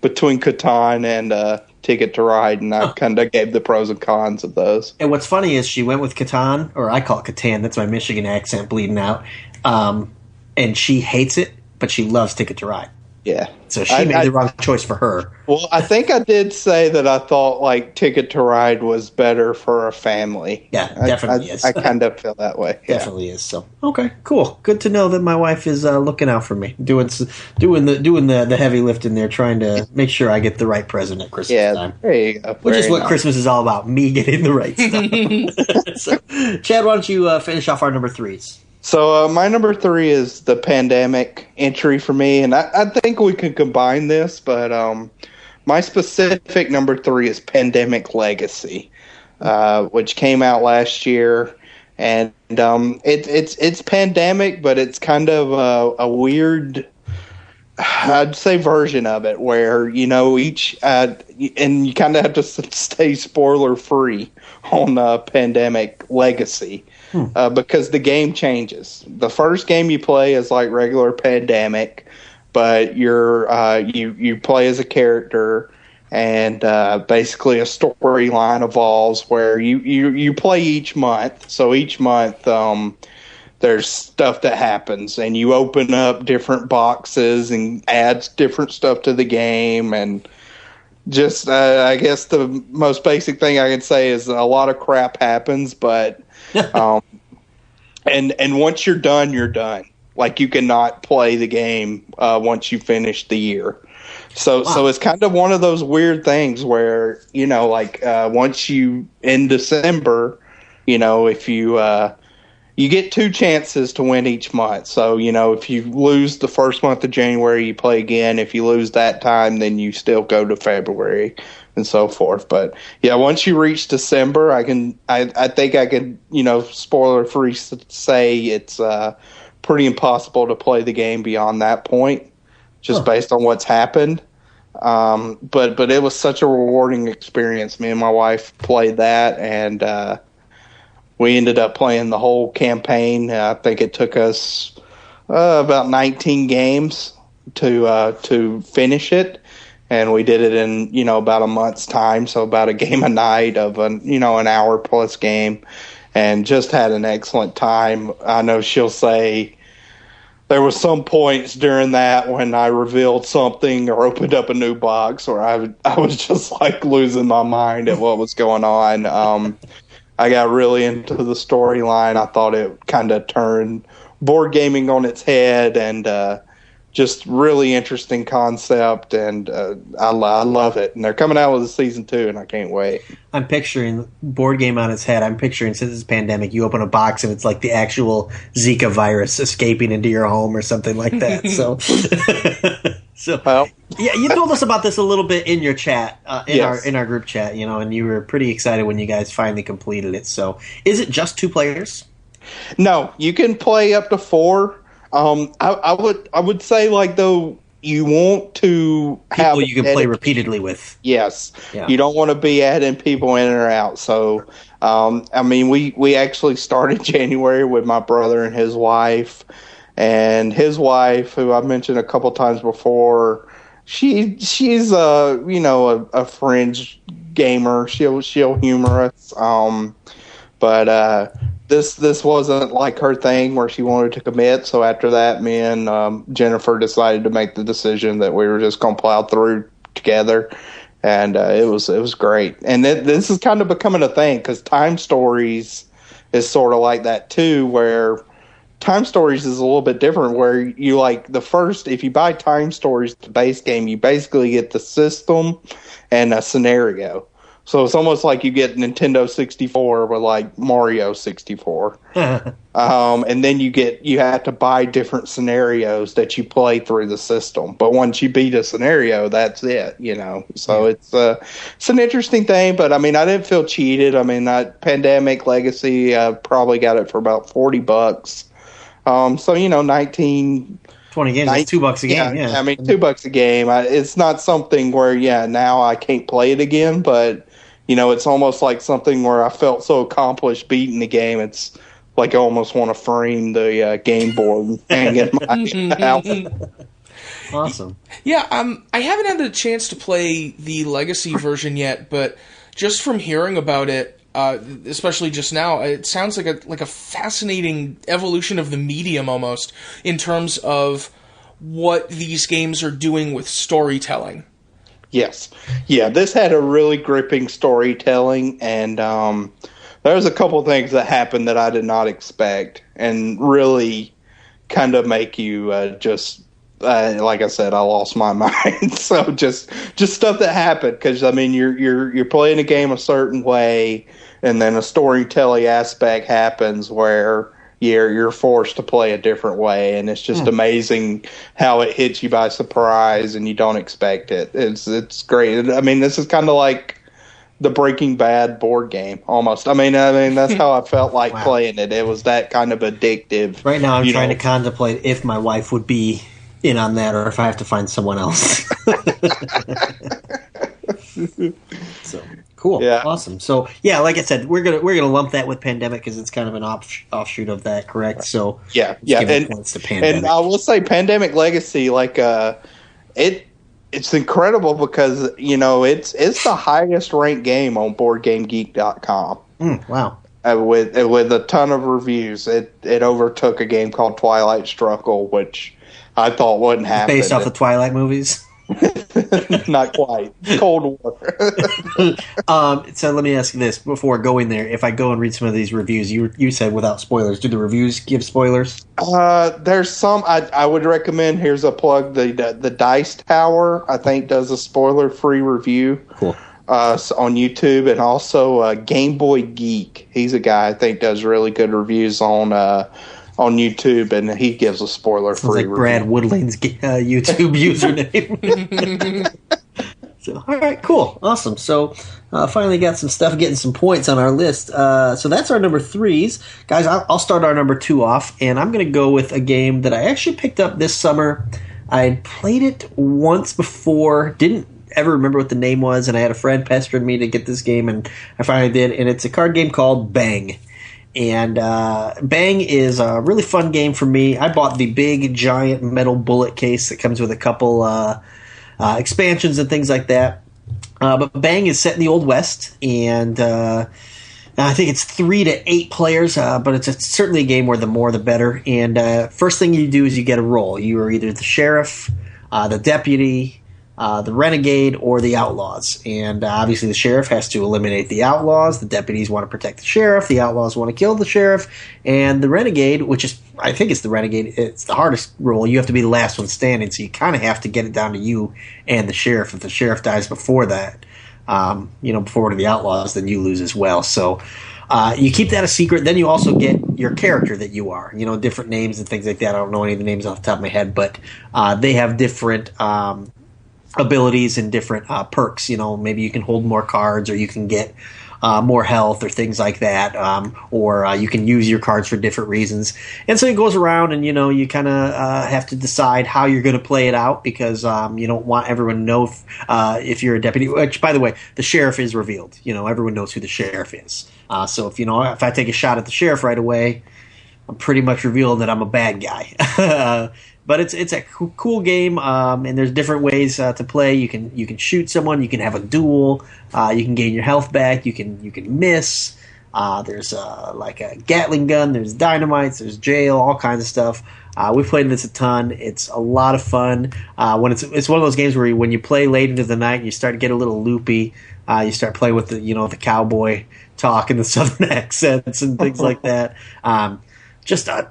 between Catan and Ticket to Ride, and I kind of gave the pros and cons of those. And what's funny is she went with Catan, or I call it Catan. That's my Michigan accent bleeding out. And she hates it, but she loves Ticket to Ride. Yeah. So she made the wrong choice for her. Well, I think I did say that I thought like Ticket to Ride was better for a family. Yeah, definitely is. I kind of feel that way. Yeah. Definitely is. So okay, cool. Good to know that my wife is looking out for me, doing the heavy lifting there, trying to make sure I get the right present at Christmas time. There you go. Which is Very what nice. Christmas is all about: me getting the right stuff. So, Chad, why don't you finish off our number threes? So my number 3 is the pandemic entry for me, and I think we could combine this, but my specific number 3 is Pandemic Legacy, which came out last year, and it's pandemic, but it's kind of a weird, I'd say, version of it where each and you kind of have to stay spoiler free on Pandemic Legacy. Because the game changes. The first game you play is like regular Pandemic, but you play as a character, and basically a storyline evolves where you play each month. So each month there's stuff that happens, and you open up different boxes and adds different stuff to the game, and just I guess the most basic thing I can say is a lot of crap happens, but and once you're done, you're done. Like, you cannot play the game once you finish the year. So it's kind of one of those weird things where once you in December, if you get 2 chances to win each month. So, if you lose the first month of January, you play again. If you lose that time, then you still go to February and so forth. But yeah, once you reach December, I think I could, spoiler free say it's pretty impossible to play the game beyond that point, just based on what's happened. But it was such a rewarding experience. Me and my wife played that, and we ended up playing the whole campaign. I think it took us about 19 games to finish it. And we did it in, about a month's time. So about a game a night of an hour plus game, and just had an excellent time. I know she'll say there was some points during that when I revealed something or opened up a new box, or I was just like losing my mind at what was going on. I got really into the storyline. I thought it kind of turned board gaming on its head, and just really interesting concept, and I love it. And they're coming out with a season 2, and I can't wait. I'm picturing board game on its head. I'm picturing, since it's pandemic, you open a box and it's like the actual Zika virus escaping into your home or something like that. Yeah, you told us about this a little bit in your chat, in our group chat, and you were pretty excited when you guys finally completed it. So, is it just 2 players? No, you can play up to 4. I would say, like, though, you want to have people you can play repeatedly with. Yes. Yeah. You don't want to be adding people in or out. So, we actually started January with my brother and his wife, who I've mentioned a couple times before. She's a fringe gamer. She'll humor us. But this wasn't like her thing where she wanted to commit. So after that, me and Jennifer decided to make the decision that we were just going to plow through together, and it was great. And this is kind of becoming a thing because Time Stories is sort of like that too, where Time Stories is a little bit different. Where you if you buy Time Stories, the base game, you basically get the system and a scenario. So it's almost like you get Nintendo 64 with like Mario 64. And then you have to buy different scenarios that you play through the system. But once you beat a scenario, that's it, So it's an interesting thing, but I didn't feel cheated. That Pandemic Legacy, probably got it for about $40. So 19 20 games, that's $2 a game. Yeah. $2 a game. It's not something where now I can't play it again, but it's almost like something where I felt so accomplished beating the game. It's like I almost want to frame the game board and hang it in my house. Awesome. Yeah, I haven't had the chance to play the Legacy version yet, but just from hearing about it, especially just now, it sounds like a fascinating evolution of the medium almost, in terms of what these games are doing with storytelling. Yes. Yeah, this had a really gripping storytelling, and there was a couple things that happened that I did not expect, and really kind of make you like I said, I lost my mind. So just stuff that happened, because I mean you're playing a game a certain way, and then a storytelling aspect happens where you're forced to play a different way, and it's just amazing how it hits you by surprise and you don't expect it. It's great. I mean, this is kind of like the Breaking Bad board game almost. I mean that's how I felt like playing it. It was that kind of addictive. Right now I'm trying to contemplate if my wife would be in on that or if I have to find someone else. So cool. Yeah. Awesome. So yeah, like I said, we're gonna lump that with Pandemic because it's kind of an offshoot of that, correct? So yeah. And I will say Pandemic Legacy, like it's incredible because it's the highest ranked game on BoardGameGeek.com. Wow. With a ton of reviews, it overtook a game called Twilight Struggle, which I thought wouldn't happen. Based off the Twilight movies. Not quite. Cold War. So let me ask you this before going there. If I go and read some of these reviews, you said without spoilers. Do the reviews give spoilers? There's some. I would recommend. Here's a plug. The Dice Tower, I think, does a spoiler-free review. Cool. On YouTube, and also Game Boy Geek. He's a guy I think does really good reviews on YouTube, and he gives a spoiler-free review. Brad Woodling's YouTube username. So, all right, cool, awesome. So, finally got some stuff, getting some points on our list. So that's our number 3s, guys. I'll start our number 2 off, and I'm going to go with a game that I actually picked up this summer. I had played it once before, didn't ever remember what the name was, and I had a friend pestering me to get this game, and I finally did. And it's a card game called Bang. And Bang is a really fun game for me. I bought the big, giant metal bullet case that comes with a couple expansions and things like that. But Bang is set in the Old West, and I think it's 3 to 8 players, but it's certainly a game where the more the better. And first thing you do is you get a roll. You are either the sheriff, the deputy, the renegade, or the outlaws. And obviously the sheriff has to eliminate the outlaws, the deputies want to protect the sheriff, the outlaws want to kill the sheriff, and the renegade, which is, I think it's the renegade, it's the hardest role. You have to be the last one standing, so you kind of have to get it down to you and the sheriff. If the sheriff dies before that, before one of the outlaws, then you lose as well. So you keep that a secret. Then you also get your character that you are, different names and things like that. I don't know any of the names off the top of my head, but they have different abilities and different perks. Maybe you can hold more cards, or you can get more health or things like that, or you can use your cards for different reasons. And so it goes around, and you kind of have to decide how you're going to play it out, because you don't want everyone to know if you're a deputy. Which, by the way, the sheriff is revealed. Everyone knows who the sheriff is. So if I take a shot at the sheriff right away, I'm pretty much revealing that I'm a bad guy. But it's a cool game, and there's different ways to play. You can shoot someone, you can have a duel, you can gain your health back, you can miss. There's like a Gatling gun, there's dynamites, there's jail, all kinds of stuff. We've played this a ton. It's a lot of fun. When it's one of those games where when you play late into the night, you start to get a little loopy. You start playing with the cowboy talk and the southern accents and things like that. Just a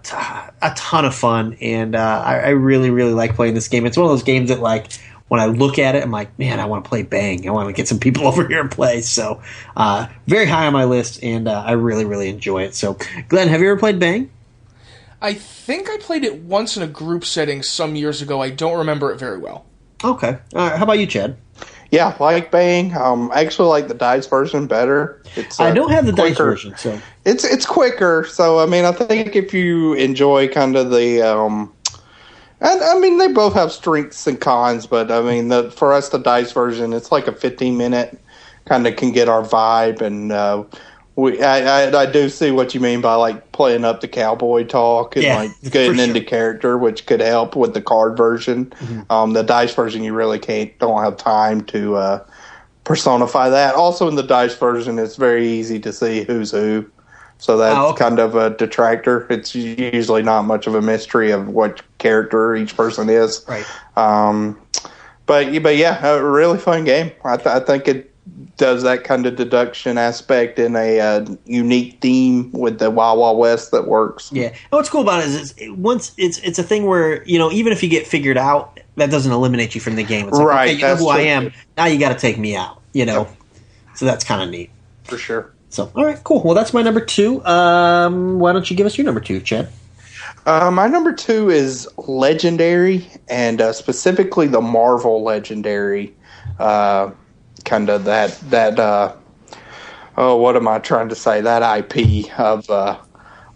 ton of fun, and I really, really like playing this game. It's one of those games that, like, when I look at it, I'm like, man, I want to play Bang. I want to get some people over here and play. So very high on my list, and I really, really enjoy it. So, Glenn, have you ever played Bang? I think I played it once in a group setting some years ago. I don't remember it very well. Okay. How about you, Chad? Yeah, like Bang. I actually like the dice version better. I don't have the dice version, so it's quicker. So I mean, I think if you enjoy kind of the, and I mean they both have strengths and cons, but I mean for us the dice version, it's like a 15-minute kind of can get our vibe, and I do see what you mean by like playing up the cowboy talk and like getting into character, which could help with the card version. Mm-hmm. The dice version, you really don't have time to personify that. Also, in the dice version, it's very easy to see who's who. So that's kind of a detractor. It's usually not much of a mystery of what character each person is. Right. But yeah, a really fun game. I think it does that kind of deduction aspect in a unique theme with the Wild Wild West that works. Yeah. And what's cool about it is it's a thing where, even if you get figured out, that doesn't eliminate you from the game. It's like, right. Okay, you know who I am. Now you got to take me out, Yep. So that's kind of neat. For sure. So, all right, cool. Well, that's my number 2. Why don't you give us your number 2, Chad? My number 2 is Legendary, and specifically the Marvel Legendary. Kind of that what am I trying to say? That IP of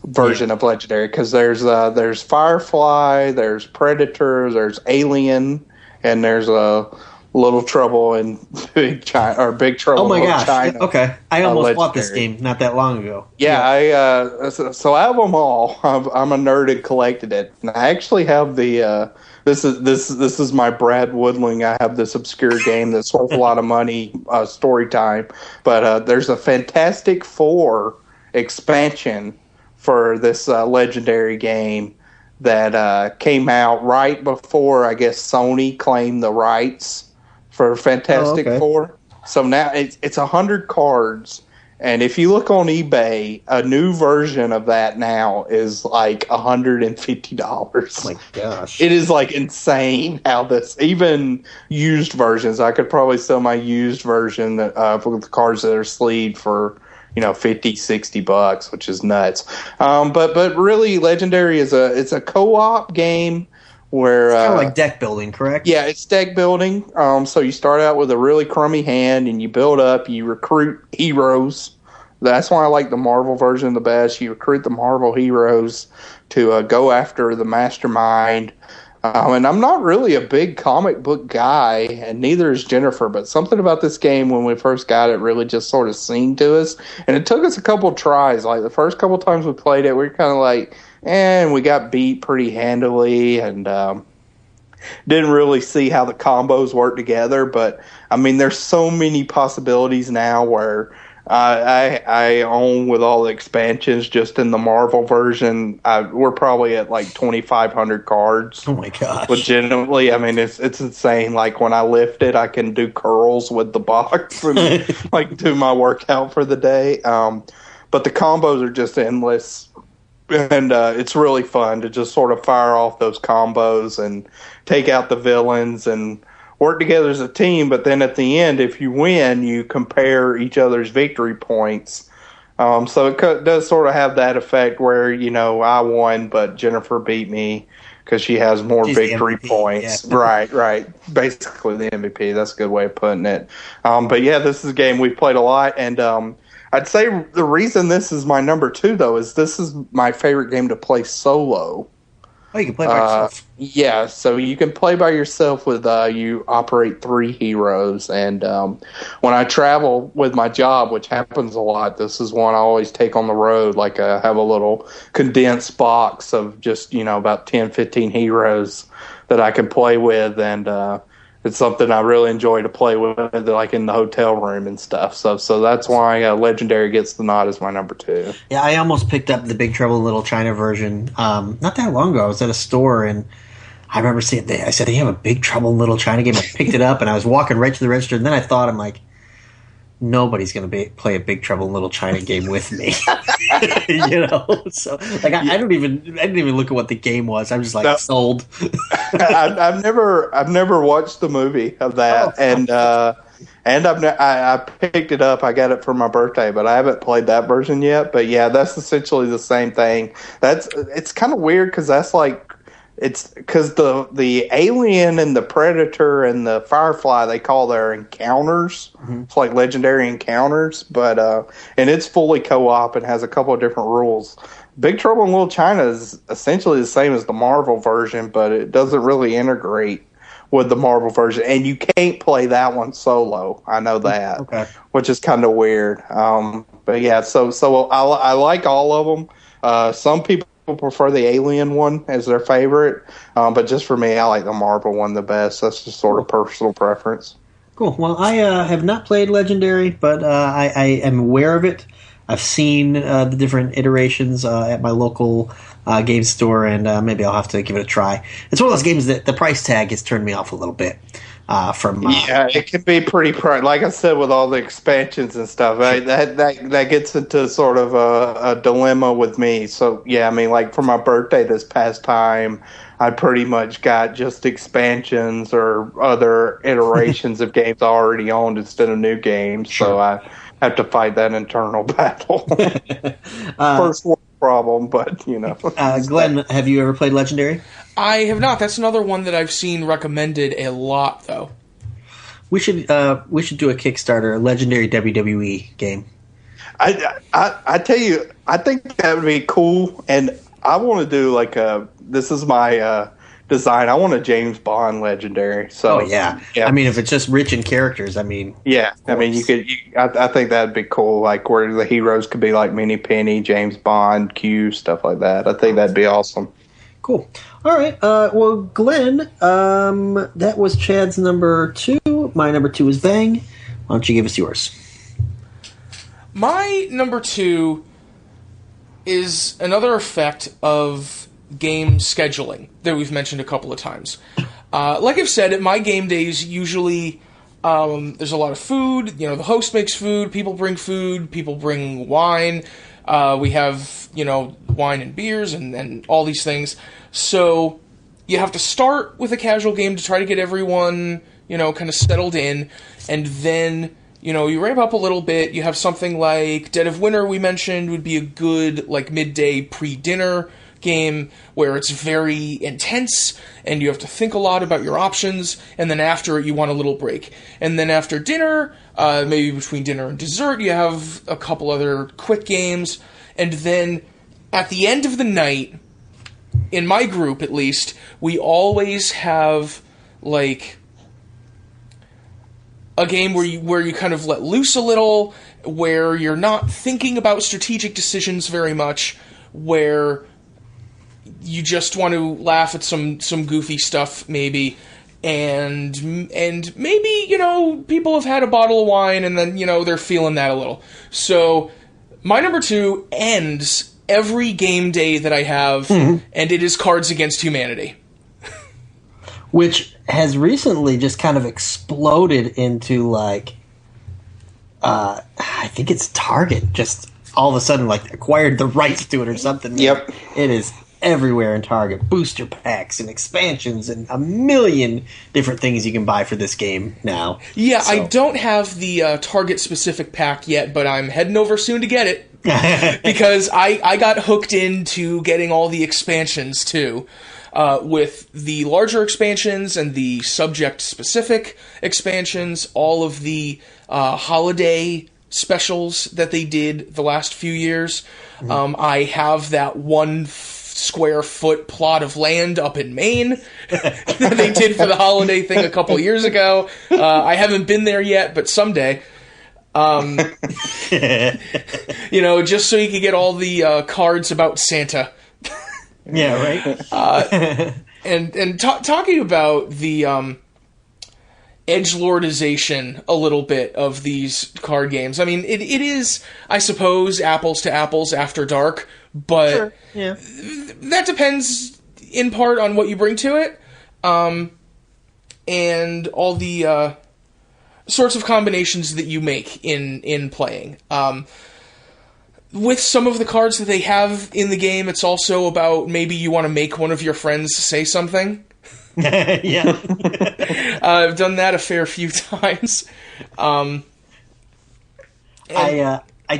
version of Legendary, because there's Firefly, there's Predator, there's Alien, and there's Little Trouble in Big Trouble Oh my in gosh! China. Okay, I almost bought this game not that long ago. Yeah. So I have them all. I'm a nerd and collected it, and I actually have the. This is my Brad Woodling. I have this obscure game that's worth a lot of money, story time. But there's a Fantastic Four expansion for this Legendary game that came out right before, I guess, Sony claimed the rights for Fantastic Four. So now it's 100 cards. And if you look on eBay, a new version of that now is like $150. Oh my gosh. It is like insane how this, even used versions, I could probably sell my used version for the cards that are sleeved for, $50, $60, which is nuts. But really, Legendary it's a co-op game where it's kind of like deck building, correct? Yeah, it's deck building. So you start out with a really crummy hand, and you build up. You recruit heroes. That's why I like the Marvel version the best. You recruit the Marvel heroes to go after the mastermind. And I'm not really a big comic book guy, and neither is Jennifer, but something about this game when we first got it really just sort of seemed to us. And it took us a couple tries. Like the first couple times we played it, we were kind of like, and we got beat pretty handily, and didn't really see how the combos work together. But, I mean, there's so many possibilities now where I own, with all the expansions just in the Marvel version, we're probably at like 2,500 cards. Oh my gosh. Legitimately, I mean, it's insane. Like when I lift it, I can do curls with the box and like do my workout for the day. But the combos are just endless. And it's really fun to just sort of fire off those combos and take out the villains and work together as a team. But then at the end, if you win, you compare each other's victory points. So it does sort of have that effect where, I won, but Jennifer beat me because she has more victory points. Yeah. Right. Basically the MVP. That's a good way of putting it. But yeah, this is a game we've played a lot. And I'd say the reason this is my number 2, though, is this is my favorite game to play solo. Oh, you can play by yourself. Yeah, so you can play by yourself with, you operate 3 heroes. And when I travel with my job, which happens a lot, this is one I always take on the road. Like I have a little condensed box of just, about 10, 15 heroes that I can play with. And it's something I really enjoy to play with, like in the hotel room and stuff. So that's why Legendary gets the nod as my number 2. Yeah, I almost picked up the Big Trouble in Little China version not that long ago. I was at a store, and I remember seeing I said, they have a Big Trouble in Little China game. I picked it up, and I was walking right to the register, and then I thought, I'm like, nobody's going to play a Big Trouble in Little China game with me. So like I didn't even look at what the game was. I'm just like sold. I've never watched the movie of that, and I picked it up. I got it for my birthday, but I haven't played that version yet. But yeah, that's essentially the same thing. It's kind of weird because that's like. It's because the Alien and the Predator and the Firefly, they call their encounters. Mm-hmm. It's like Legendary encounters, but and it's fully co-op and has a couple of different rules. Big Trouble in Little China is essentially the same as the Marvel version, but it doesn't really integrate with the Marvel version, and you can't play that one solo. I know that, which is kind of weird. But yeah, so I like all of them. Some people prefer the Alien one as their favorite, but just for me, I like the Marvel one the best. That's just sort of personal preference. Cool. Well, I have not played Legendary, but I am aware of it. I've seen the different iterations at my local game store, and maybe I'll have to give it a try. It's one of those games that the price tag has turned me off a little bit. Yeah, it can be pretty like I said, with all the expansions and stuff. That gets into sort of a dilemma with me. So yeah, I mean, like for my birthday this past time, I pretty much got just expansions or other iterations of games I already owned instead of new games. Sure. So I have to fight that internal battle. First world problem, but you know. Glenn, have you ever played Legendary? I have not. That's another one that I've seen recommended a lot, though. We should do a Kickstarter, a Legendary WWE game. I tell you, I think that would be cool, and I want to do this is my design. I want a James Bond Legendary. So yeah. I mean, if it's just rich in characters, I mean, yeah. I mean, I think that'd be cool. Like where the heroes could be like Minnie Penny, James Bond, Q, stuff like that. I think that'd be awesome. Cool. All right. Well, Glenn, that was Chad's number 2. My number 2 is Bang. Why don't you give us yours? My number 2 is another effect of game scheduling that we've mentioned a couple of times. Like I've said, at my game days, usually there's a lot of food. You know, the host makes food, people bring wine. We have, wine and beers and all these things. So you have to start with a casual game to try to get everyone, kind of settled in. And then, you ramp up a little bit. You have something like Dead of Winter, we mentioned, would be a good, midday pre-dinner game where it's very intense and you have to think a lot about your options, and then after it you want a little break. And then after dinner, maybe between dinner and dessert, you have a couple other quick games, and then at the end of the night, in my group at least, we always have a game where you kind of let loose a little, where you're not thinking about strategic decisions very much, where you just want to laugh at some goofy stuff, maybe, and maybe, people have had a bottle of wine, and then, they're feeling that a little. So, my number 2 ends every game day that I have, and it is Cards Against Humanity. Which has recently just kind of exploded into, I think it's Target, just all of a sudden, acquired the rights to it or something. Yep. It is everywhere in Target. Booster packs and expansions and a million different things you can buy for this game now. Yeah, so. I don't have the Target-specific pack yet, but I'm heading over soon to get it. Because I got hooked into getting all the expansions, too. With the larger expansions and the subject-specific expansions, all of the holiday specials that they did the last few years. I have that 1 square foot plot of land up in Maine that they did for the holiday thing a couple years ago. I haven't been there yet, but someday. Just so you can get all the cards about Santa. Yeah, right. And talking about the edgelordization a little bit of these card games. I mean, it is, I suppose, apples to apples after dark, but sure. Yeah. That depends in part on what you bring to it, and all the sorts of combinations that you make in playing. With some of the cards that they have in the game, it's also about maybe you want to make one of your friends say something. Yeah. I've done that a fair few times. I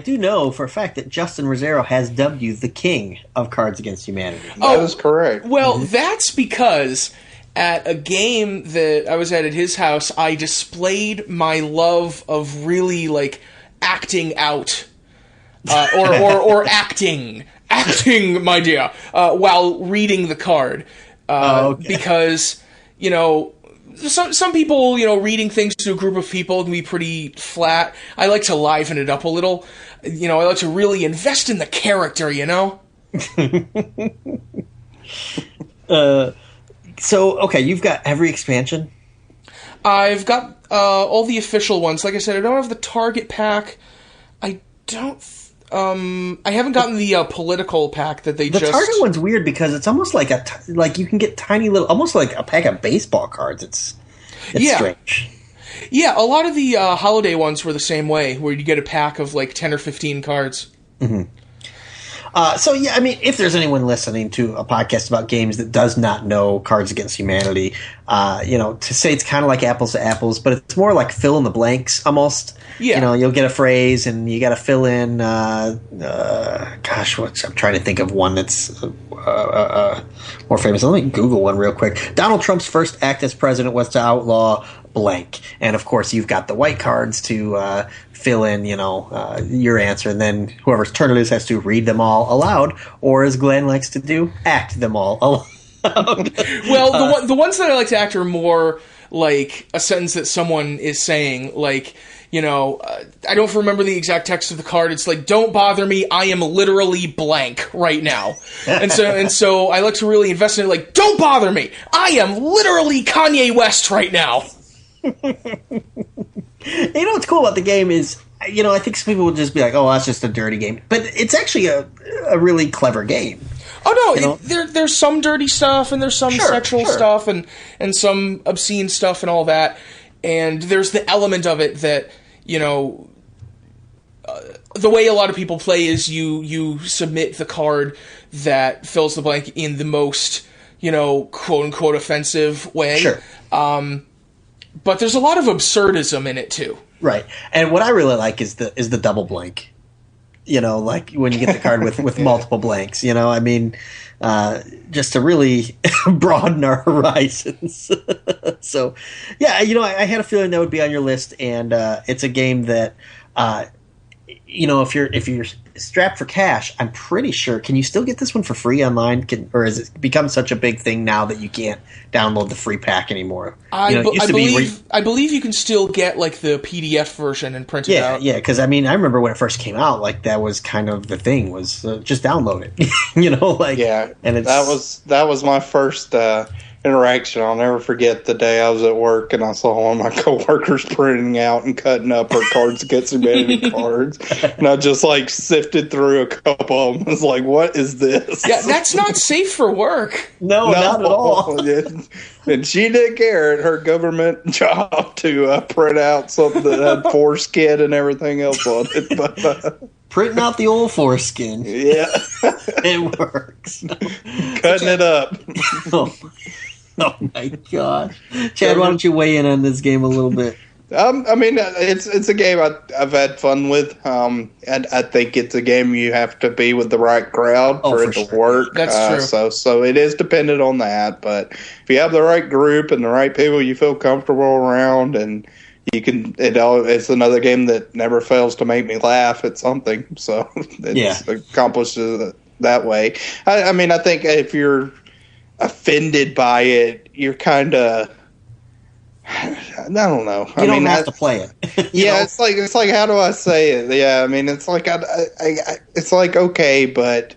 do know for a fact that Justin Rosero has dubbed you the king of Cards Against Humanity. That is correct. Well, that's because at a game that I was at his house, I displayed my love of really, acting out. Or acting, my dear, while reading the card. Okay. Because, some people, reading things to a group of people can be pretty flat. I like to liven it up a little. I like to really invest in the character, So, okay, you've got every expansion? I've got all the official ones. Like I said, I don't have the Target pack. I don't... I haven't gotten the political pack that they the just... Target one's weird because it's almost like like you can get tiny little, almost like a pack of baseball cards. It's strange. Yeah, a lot of the holiday ones were the same way, where you get a pack of like 10 or 15 cards. Mm-hmm. So, yeah, I mean, if there's anyone listening to a podcast about games that does not know Cards Against Humanity, to say it's kind of like apples to apples, but it's more like fill in the blanks almost. Yeah. You'll get a phrase and you got to fill in, I'm trying to think of one that's more famous. Let me Google one real quick. Donald Trump's first act as president was to outlaw blank. And, of course, you've got the white cards to fill in, your answer, and then whoever's turn it is has to read them all aloud, or as Glenn likes to do, act them all aloud. Well, the ones that I like to act are more like a sentence that someone is saying, like, I don't remember the exact text of the card. It's like, don't bother me, I am literally blank right now. and so I like to really invest in it, like, don't bother me, I am literally Kanye West right now. What's cool about the game is, I think some people would just be like, oh, that's just a dirty game. But it's actually a really clever game. Oh, no, there's some dirty stuff, and there's some sexual stuff, and some obscene stuff and all that. And there's the element of it that, the way a lot of people play is you submit the card that fills the blank in the most, quote-unquote offensive way. Sure. But there's a lot of absurdism in it too. Right. And what I really like is the double blank. Like when you get the card with multiple blanks, just to really broaden our horizons. So, yeah, I had a feeling that would be on your list, and it's a game that if you're strapped for cash, I'm pretty sure. Can you still get this one for free online? Or has it become such a big thing now that you can't download the free pack anymore? I believe you can still get like the PDF version and print it out. Yeah, because I remember when it first came out, like that was kind of the thing, was just download it. Yeah, and that was my first interaction. I'll never forget the day I was at work and I saw one of my coworkers printing out and cutting up her Cards Against Humanity cards, and I just like sifted through a couple of them. I was like, "What is this?" Yeah, that's not safe for work. No, not at all. And she didn't care at her government job to print out something that had foreskin and everything else on it. But printing out the old foreskin, yeah, it works. Cutting it up. Oh my gosh, Chad! Why don't you weigh in on this game a little bit? It's a game I've had fun with, and I think it's a game you have to be with the right crowd for it to work. That's true. So it is dependent on that. But if you have the right group and the right people you feel comfortable around, and you can, it's another game that never fails to make me laugh at something. So it's accomplished that way. I think if you're offended by it, you're kind of, I don't know. You don't have to play it. Yeah, it's like how do I say it? Yeah, it's like it's like okay, but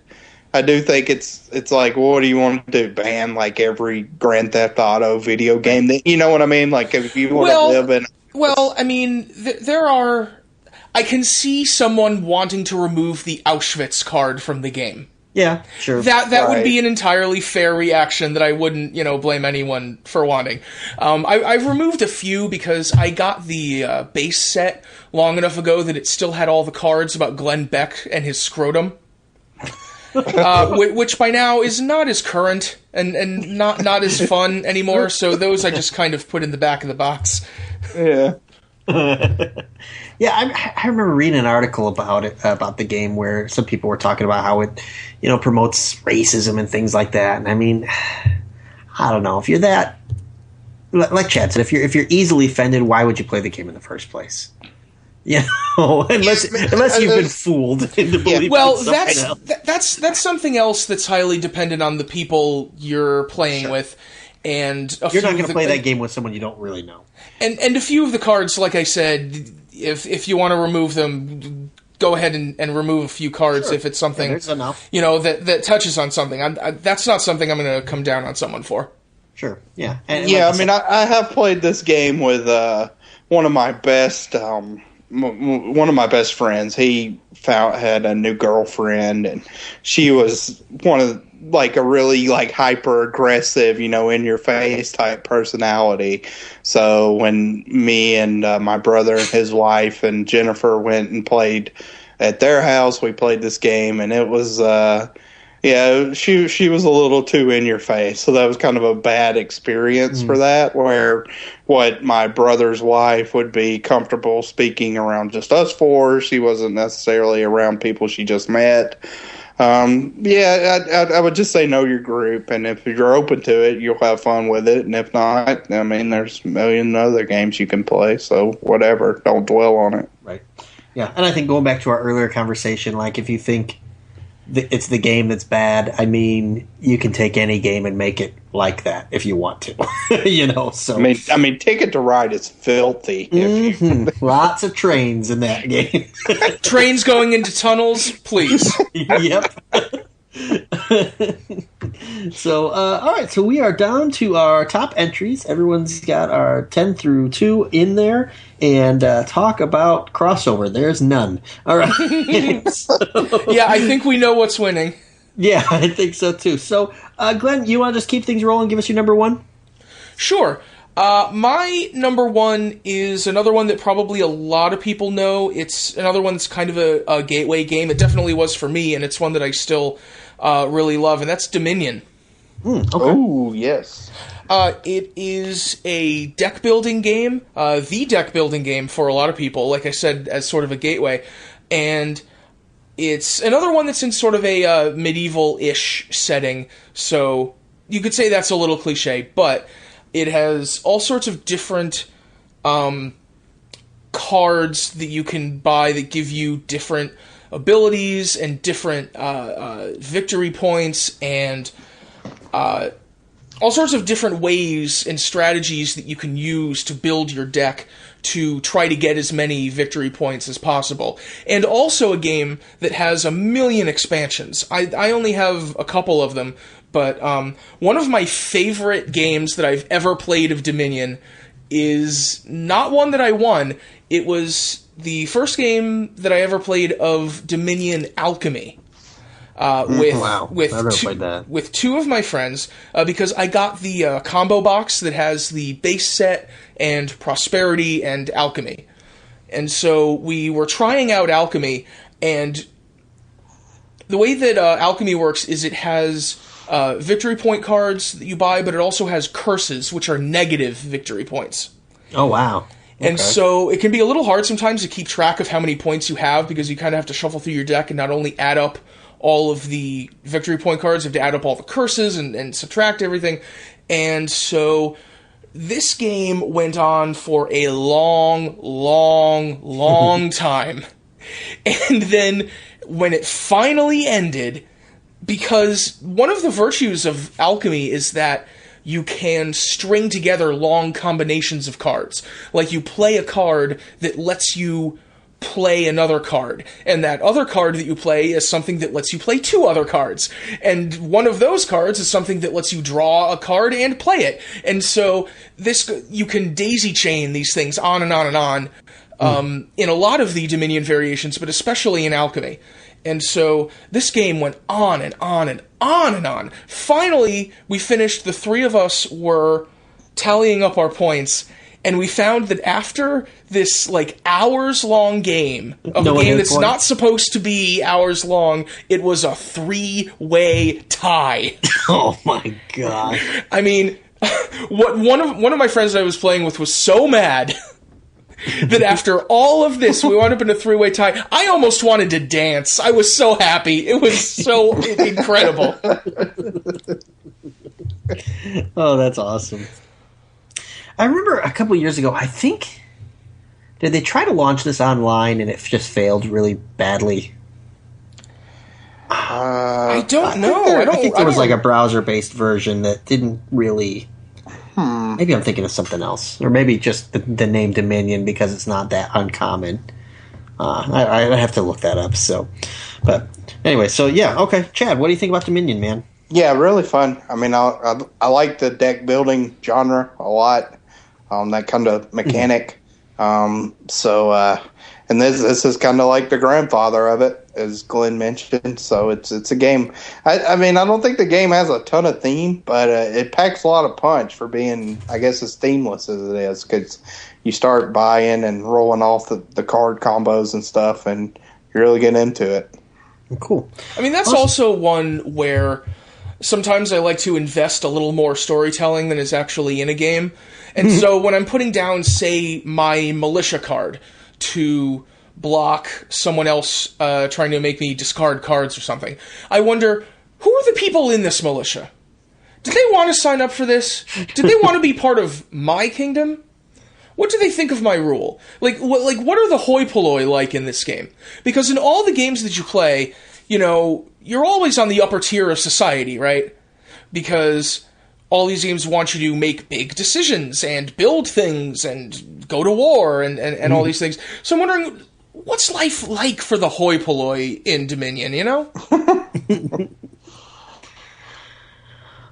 I do think it's like, well, what do you want to do? Ban like every Grand Theft Auto video game? That, you know what I mean? Like if you want to live in. Well, there are. I can see someone wanting to remove the Auschwitz card from the game. Yeah, sure. That would be an entirely fair reaction that I wouldn't, blame anyone for wanting. I've removed a few because I got the base set long enough ago that it still had all the cards about Glenn Beck and his scrotum. Which by now is not as current and not as fun anymore, so those I just kind of put in the back of the box. Yeah. Yeah, I remember reading an article about it, about the game, where some people were talking about how it, promotes racism and things like that. And I don't know, if you're that, like Chad said, if you're easily offended, why would you play the game in the first place? Unless you've been fooled into believing. Well, that's something else that's highly dependent on the people you're playing with. And you're not going to play that game with someone you don't really know. And a few of the cards, like I said, if you want to remove them, go ahead and remove a few cards if it's something that touches on something. That's not something I'm going to come down on someone for. Sure. Yeah. I have played this game with one of my best one of my best friends, he had a new girlfriend, and she was one of like a really like hyper aggressive, in your face type personality. So when me and my brother and his wife and Jennifer went and played at their house, we played this game, and it was she was a little too in your face. So that was kind of a bad experience for that, where what my brother's wife would be comfortable speaking around just us four, she wasn't necessarily around people she just met. I would just say know your group, and if you're open to it, you'll have fun with it. And if not, I mean, there's a million other games you can play, so whatever. Don't dwell on it. Right. Yeah, and I think going back to our earlier conversation, like if you think it's the game that's bad, I mean, you can take any game and make it like that if you want to. So I mean, Ticket to Ride is filthy. Lots of trains in that game. Trains going into tunnels, please. Yep. So, all right. So we are down to our top entries. Everyone's got our 10 through 2 in there, and talk about crossover. There's none. All right. Yeah, I think we know what's winning. Yeah, I think so too. So, Glenn, you want to just keep things rolling? Give us your number one. Sure. My number one is another one that probably a lot of people know. It's another one that's kind of a gateway game. It definitely was for me, and it's one that I still really love, and that's Dominion. Okay. Oh, yes. It is a deck-building game, the deck-building game for a lot of people, like I said, as sort of a gateway. And it's another one that's in sort of a medieval-ish setting, so you could say that's a little cliche, but it has all sorts of different cards that you can buy that give you different abilities and different victory points and all sorts of different ways and strategies that you can use to build your deck to try to get as many victory points as possible. And also a game that has a million expansions. I only have a couple of them, but one of my favorite games that I've ever played of Dominion is not one that I won. It was the first game that I ever played of Dominion Alchemy. With two of my friends, because I got the combo box that has the base set and prosperity and alchemy. And so we were trying out alchemy, and the way that alchemy works is it has victory point cards that you buy, but it also has curses, which are negative victory points. Oh, wow. Okay. And so it can be a little hard sometimes to keep track of how many points you have, because you kind of have to shuffle through your deck and not only add up all of the victory point cards, you have to add up all the curses and subtract everything. And so this game went on for a long time. And then when it finally ended, because one of the virtues of alchemy is that you can string together long combinations of cards. Like you play a card that lets you play another card, and that other card that you play is something that lets you play two other cards, and one of those cards is something that lets you draw a card and play it. And so you can daisy chain these things on and on and on in a lot of the Dominion variations, but especially in alchemy. And so this game went on and on and on and on. Finally, we finished. The three of us were tallying up our points, and we found that after this, hours-long game, of a game that's not supposed to be hours long, it was a 3-way tie. Oh, my God. I mean, one of my friends that I was playing with was so mad that after all of this, we wound up in a 3-way tie. I almost wanted to dance. I was so happy. It was so incredible. Oh, that's awesome. I remember a couple years ago, I think, did they try to launch this online and it just failed really badly? I don't know. I think there was a browser-based version that didn't really... Maybe I'm thinking of something else. Or maybe just the name Dominion, because it's not that uncommon. I have to look that up. But anyway, okay. Chad, what do you think about Dominion, man? Yeah, really fun. I mean, I like the deck building genre a lot. That kind of mechanic. And this is kind of like the grandfather of it, as Glenn mentioned. So it's a game. I mean, I don't think the game has a ton of theme, but it packs a lot of punch for being, I guess, as themeless as it is, because you start buying and rolling off the card combos and stuff, and you really get into it. Cool. I mean, that's also one where sometimes I like to invest a little more storytelling than is actually in a game. And so when I'm putting down, say, my militia card to block someone else trying to make me discard cards or something, I wonder, who are the people in this militia? Did they want to sign up for this? Did they want to be part of my kingdom? What do they think of my rule? What are the hoi polloi like in this game? Because in all the games that you play, you're always on the upper tier of society, right? Because all these games want you to make big decisions and build things and go to war and all these things. So I'm wondering, what's life like for the hoi polloi in Dominion,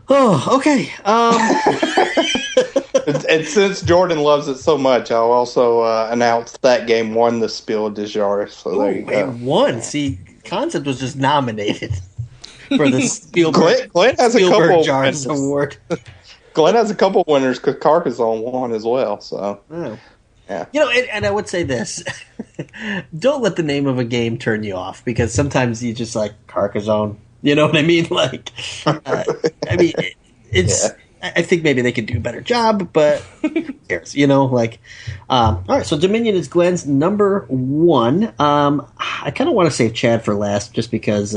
Oh, okay. And since Jordan loves it so much, I'll also announce that game won the Spiel des Jahres. So there you go. It won. See, Concept was just nominated for the Spielberg, Glenn has Spielberg a couple Jars winners. Award. Glenn has a couple winners because Carcassonne won as well. So, yeah. And I would say this: don't let the name of a game turn you off, because sometimes you just like Carcassonne. You know what I mean? It's. Yeah. I think maybe they could do a better job, but who cares? All right. So Dominion is Glenn's number one. I kind of want to save Chad for last, just because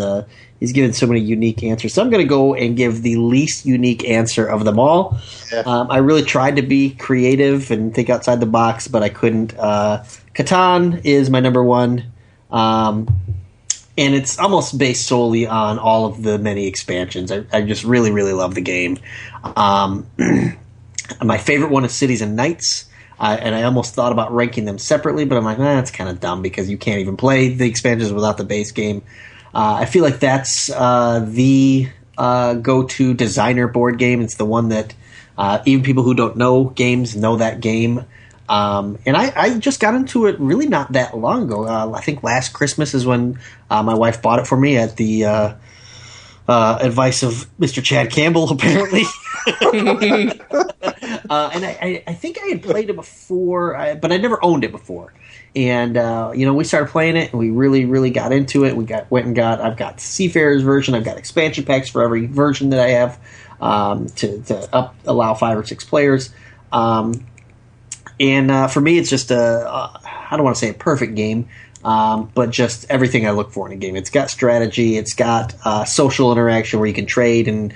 he's given so many unique answers. So I'm going to go and give the least unique answer of them all. Yeah. I really tried to be creative and think outside the box, but I couldn't. Catan is my number one. And it's almost based solely on all of the many expansions. I just really, really love the game. My favorite one is Cities and Knights, and I almost thought about ranking them separately, but I'm like, that's kind of dumb because you can't even play the expansions without the base game. I feel like that's the go-to designer board game. It's the one that even people who don't know games know that game. And I just got into it really not that long ago. I think last Christmas is when my wife bought it for me at the advice of Mr. Chad Campbell, apparently. And I think I had played it before, but I never owned it before. And we started playing it, and we really, really got into it. I've got Seafarer's version. I've got expansion packs for every version that I have to allow 5 or 6 players. And for me, it's just I don't want to say a perfect game, but just everything I look for in a game. It's got strategy. It's got social interaction where you can trade and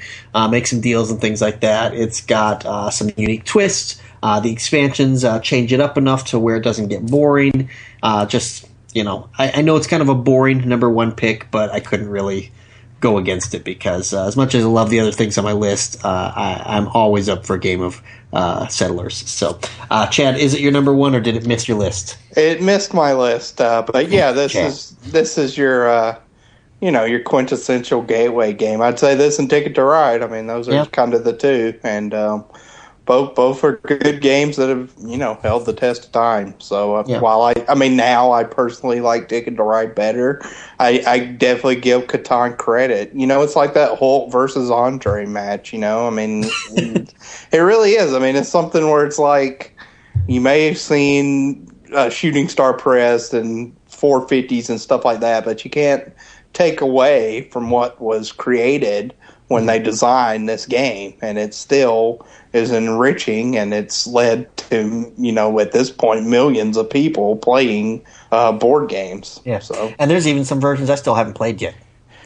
make some deals and things like that. It's got some unique twists. The expansions change it up enough to where it doesn't get boring. I know it's kind of a boring number one pick, but I couldn't really go against it because as much as I love the other things on my list, I'm always up for a game of Settlers. So, Chad, is it your number one or did it miss your list? It missed my list, but yeah, this is your your quintessential gateway game. I'd say this and Ticket to Ride. I mean, those are kind of the two, and both are good games that have held the test of time. So while now I personally like Ticket to Ride better, I definitely give Catan credit. It's like that Hulk versus Andre match. I mean, it really is. I mean, it's something where it's like you may have seen Shooting Star Press and 450s and stuff like that, but you can't take away from what was created when they designed this game, and it still is enriching, and it's led to at this point millions of people playing board games. Yeah. So, and there's even some versions I still haven't played yet.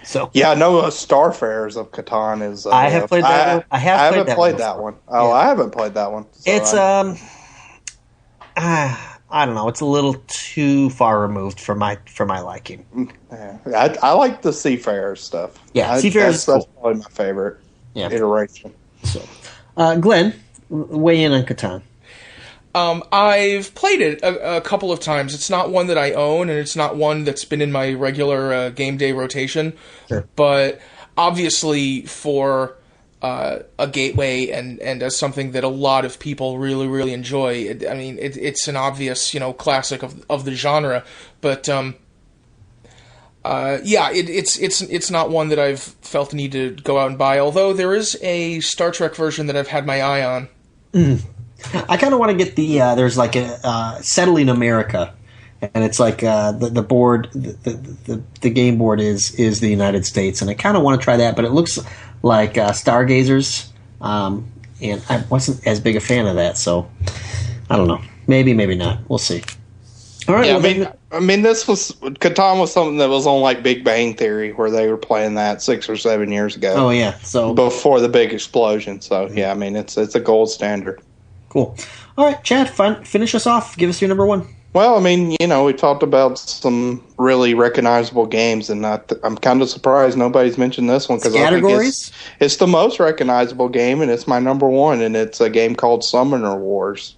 So yeah, I know Starfarers of Catan is. I have played that one. I haven't played that one. Oh, yeah. I haven't played that one. So it's I don't know. It's a little too far removed for my liking. Yeah, I like the Seafarers stuff. Yeah, Seafarers that's probably my favorite iteration. So, Glenn, weigh in on Catan. I've played it a couple of times. It's not one that I own, and it's not one that's been in my regular game day rotation. Sure. But obviously, for a gateway and as something that a lot of people really, really enjoy. It's an obvious, classic of the genre, but it's not one that I've felt the need to go out and buy, although there is a Star Trek version that I've had my eye on. I kind of want to get there's like a Settling America, and it's like the board, the game board is the United States, and I kind of want to try that, but it looks like Stargazers, and I wasn't as big a fan of that, so I don't know. Maybe not. We'll see. All right. Yeah, Catan was something that was on like Big Bang Theory, where they were playing that 6 or 7 years ago. Oh yeah, so before the big explosion. So yeah, it's a gold standard. Cool. All right, Chad, finish us off. Give us your number one. Well, we talked about some really recognizable games, and I'm kind of surprised nobody's mentioned this one, because I think it's the most recognizable game, and it's my number one, and it's a game called Summoner Wars.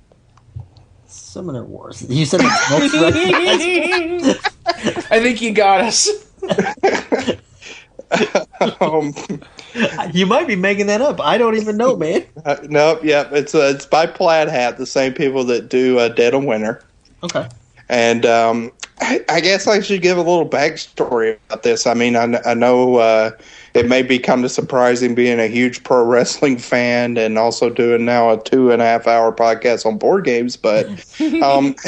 Summoner Wars. You said it's most recognizable. I think you got us. You might be making that up. I don't even know, man. Nope. Yeah, it's by Plaid Hat, the same people that do Dead of Winter. Okay. And I guess I should give a little backstory about this. I know it may be kind of surprising being a huge pro wrestling fan and also doing now a 2.5 hour podcast on board games, but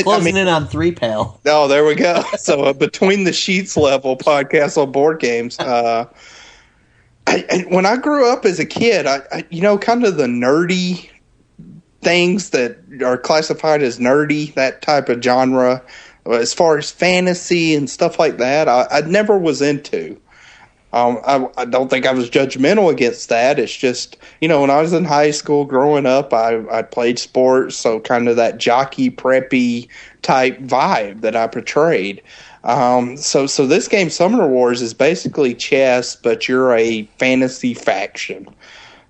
closing in on 3, pal. Oh, there we go. So Between the Sheets level podcast on board games. When I grew up as a kid, I kind of the nerdy things that are classified as nerdy, that type of genre, as far as fantasy and stuff like that, I never was into. I don't think I was judgmental against that. It's just, when I was in high school growing up, I played sports, so kind of that jockey, preppy type vibe that I portrayed. So this game, Summoner Wars, is basically chess, but you're a fantasy faction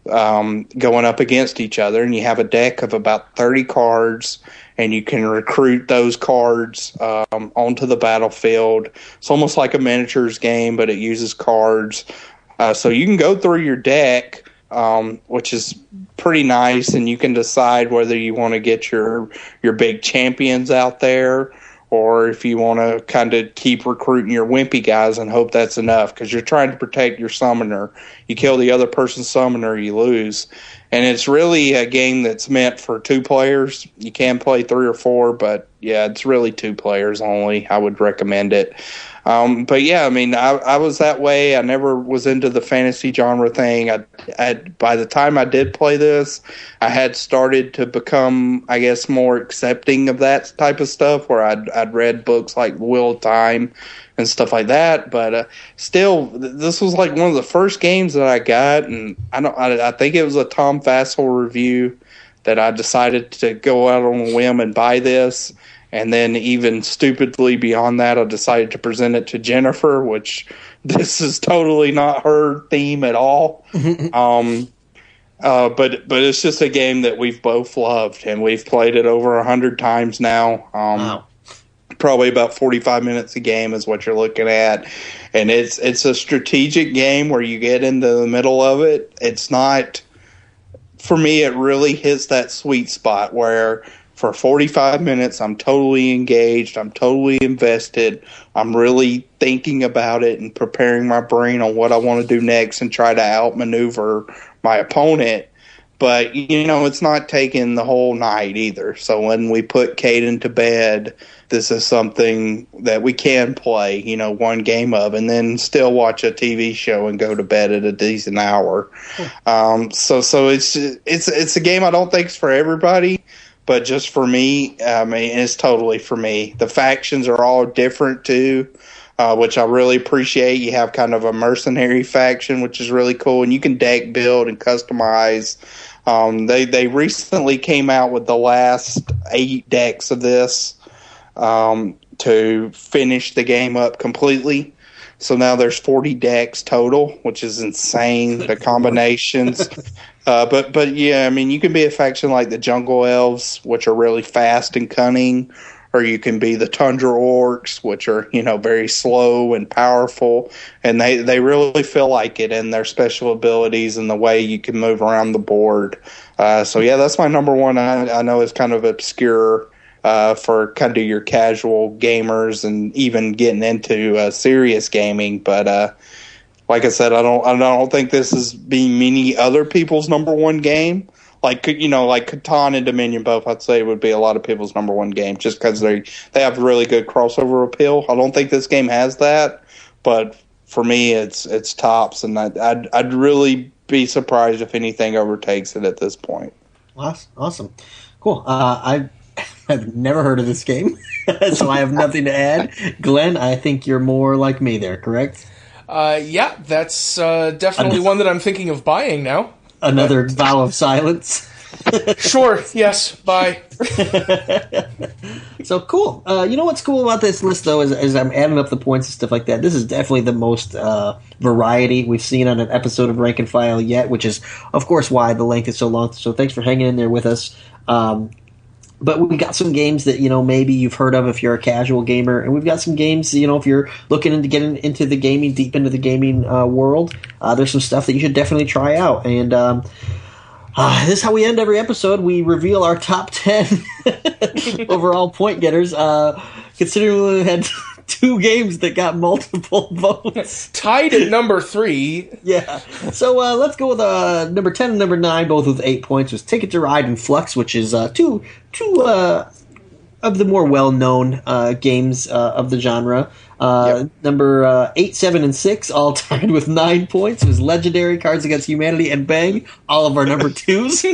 going up against each other, and you have a deck of about 30 cards, and you can recruit those cards onto the battlefield. It's almost like a miniatures game, but it uses cards. So you can go through your deck, which is pretty nice, and you can decide whether you want to get your big champions out there, or if you want to kind of keep recruiting your wimpy guys and hope that's enough, because you're trying to protect your summoner. You kill the other person's summoner, you lose. And it's really a game that's meant for 2 players. You can play 3 or 4, but yeah, it's really 2 players only. I would recommend it. But yeah, I was that way. I never was into the fantasy genre thing. By the time I did play this, I had started to become, I guess, more accepting of that type of stuff, where I'd read books like Wheel of Time and stuff like that. But still, this was like one of the first games that I got, and I think it was a Tom Fassel review that I decided to go out on a whim and buy this. And then even stupidly beyond that, I decided to present it to Jennifer, which this is totally not her theme at all. But it's just a game that we've both loved, and we've played it over 100 times now. Wow. Probably about 45 minutes a game is what you're looking at. And it's a strategic game where you get into the middle of it. It's not, for me, it really hits that sweet spot where for 45 minutes, I'm totally engaged. I'm totally invested. I'm really thinking about it and preparing my brain on what I want to do next and try to outmaneuver my opponent. But, it's not taking the whole night either. So when we put Caden to bed, this is something that we can play, one game of, and then still watch a TV show and go to bed at a decent hour. So it's a game I don't think is for everybody. But just for me, it's totally for me. The factions are all different too, which I really appreciate. You have kind of a mercenary faction, which is really cool, and you can deck build and customize. They recently came out with the last 8 decks of this to finish the game up completely. So now there's 40 decks total, which is insane. The combinations. But yeah, you can be a faction like the Jungle Elves, which are really fast and cunning, or you can be the Tundra Orcs, which are, very slow and powerful, and they really feel like it in their special abilities and the way you can move around the board. So yeah, that's my number one. I know it's kind of obscure for kind of your casual gamers and even getting into serious gaming, but like I said, I don't think this is being many other people's number one game. Like Catan and Dominion both, I'd say would be a lot of people's number one game just because they have really good crossover appeal. I don't think this game has that, but for me, it's tops, and I'd really be surprised if anything overtakes it at this point. Awesome, cool. I've never heard of this game, so I have nothing to add. Glenn, I think you're more like me there, correct? Yeah, that's definitely one that I'm thinking of buying now. Another vow of silence. Sure, yes, bye. So cool. You know what's cool about this list, though, is as I'm adding up the points and stuff like that, this is definitely the most variety we've seen on an episode of Rank and File yet, which is, of course, why the length is so long. So thanks for hanging in there with us. But we've got some games that, maybe you've heard of if you're a casual gamer. And we've got some games, if you're looking into getting into the gaming, deep into the gaming world, there's some stuff that you should definitely try out. And this is how we end every episode. We reveal our top 10 overall point getters, considering we had 2 games that got multiple votes. Tied at number 3. Yeah. So let's go with number 10 and number 9, both with 8 points. Was Ticket to Ride and Flux, which is two of the more well-known games of the genre. Number 8, 7, and 6, all tied with 9 points. It was Legendary, Cards Against Humanity, and Bang, all of our number 2s.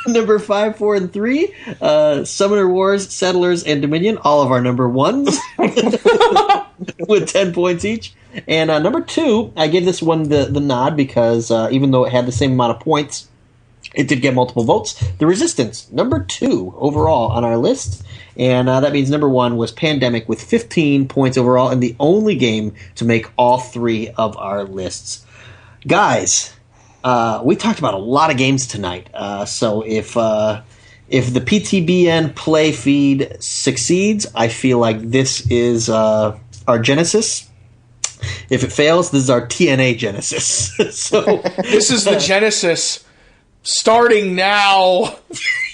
Number 5, 4, and 3, Summoner Wars, Settlers, and Dominion, all of our number 1s with 10 points each. And number 2, I gave this one the nod because even though it had the same amount of points, it did get multiple votes. The Resistance, number 2 overall on our list. And that means number 1 was Pandemic with 15 points overall, and the only game to make all 3 of our lists. Guys, we talked about a lot of games tonight. So if the PTBN play feed succeeds, I feel like this is our Genesis. If it fails, this is our TNA Genesis. So this is the Genesis. Starting now.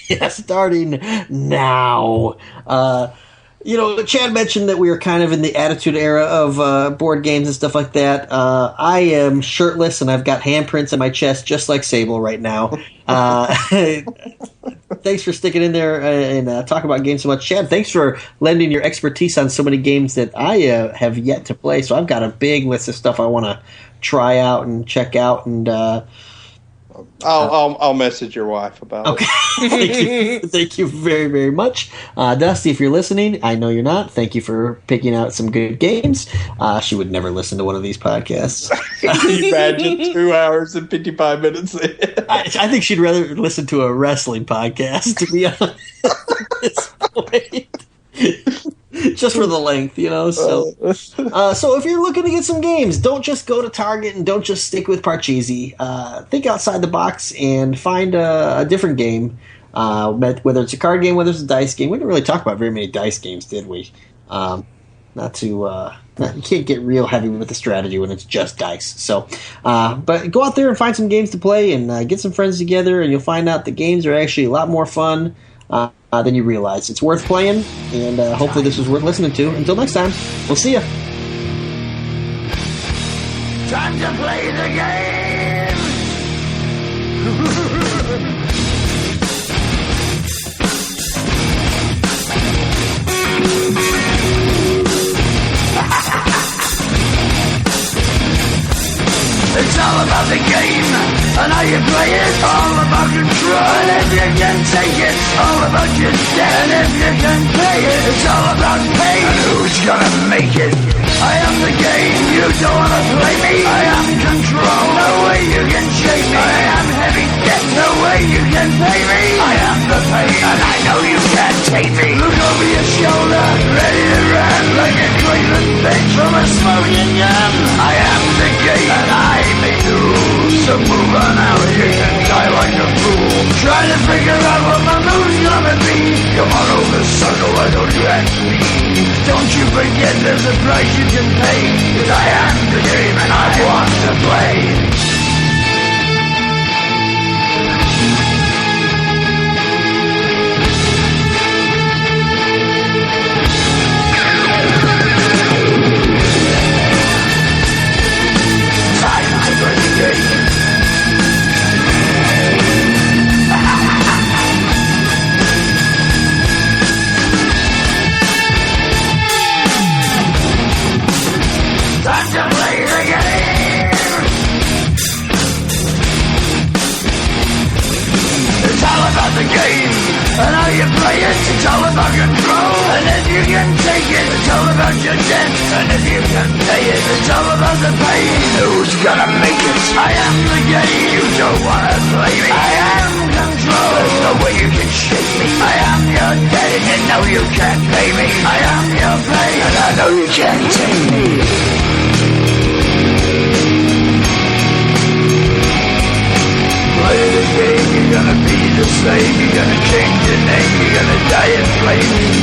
Yeah, starting now. Chad mentioned that we were kind of in the Attitude Era of board games and stuff like that. I am shirtless and I've got handprints on my chest just like Sable right now. Thanks for sticking in there and talking about games so much. Chad, thanks for lending your expertise on so many games that I have yet to play. So I've got a big list of stuff I want to try out and check out, and I'll message your wife about it. Thank you very, very much. Dusty, if you're listening, I know you're not. Thank you for picking out some good games. She would never listen to one of these podcasts. Can you imagine 2 hours and 55 minutes in? I think she'd rather listen to a wrestling podcast, to be honest, at this point. Just for the length, So if you're looking to get some games, don't just go to Target and don't just stick with Parcheesi. Think outside the box and find a different game. Whether it's a card game, whether it's a dice game. We didn't really talk about very many dice games, did we? You can't get real heavy with the strategy when it's just dice. So, but go out there and find some games to play and get some friends together, and you'll find out the games are actually a lot more fun than you realize. It's worth playing, and hopefully this was worth listening to. Until next time, we'll see ya. Time to play the game! It's all about the game, and how you play it, all about control. And if you can take it, all about your debt. And if you can pay it, it's all about pain. And who's gonna make it? I am the game, you don't wanna play me. I am control, no way you can shake me. I am heavy debt, no way you can pay me. I am the pain, and I know you can't take me. Look over your shoulder, ready to run like a craven bitch from a smoking gun. I am the game, and I may lose. So move on out, you can die like a fool. Try to figure out what my move's gonna be. Come on over, sucker, why don't you ask me? Don't you forget there's a price you can pay, 'cause I am the game and I want to play. Time to play the game. It's all about the game and how you play it. It's all about control, and if you can take it, it's all about your debt, and if you can pay it, it's all about the pain. Who's gonna make it? I am the game. You don't wanna play me. I am control. There's no way you can shake me. I am your debt, and you know you can't pay me. I am your pain, and I know you can't take me. Play the game, you're gonna be the same. You're gonna change your name, you're gonna die in flames.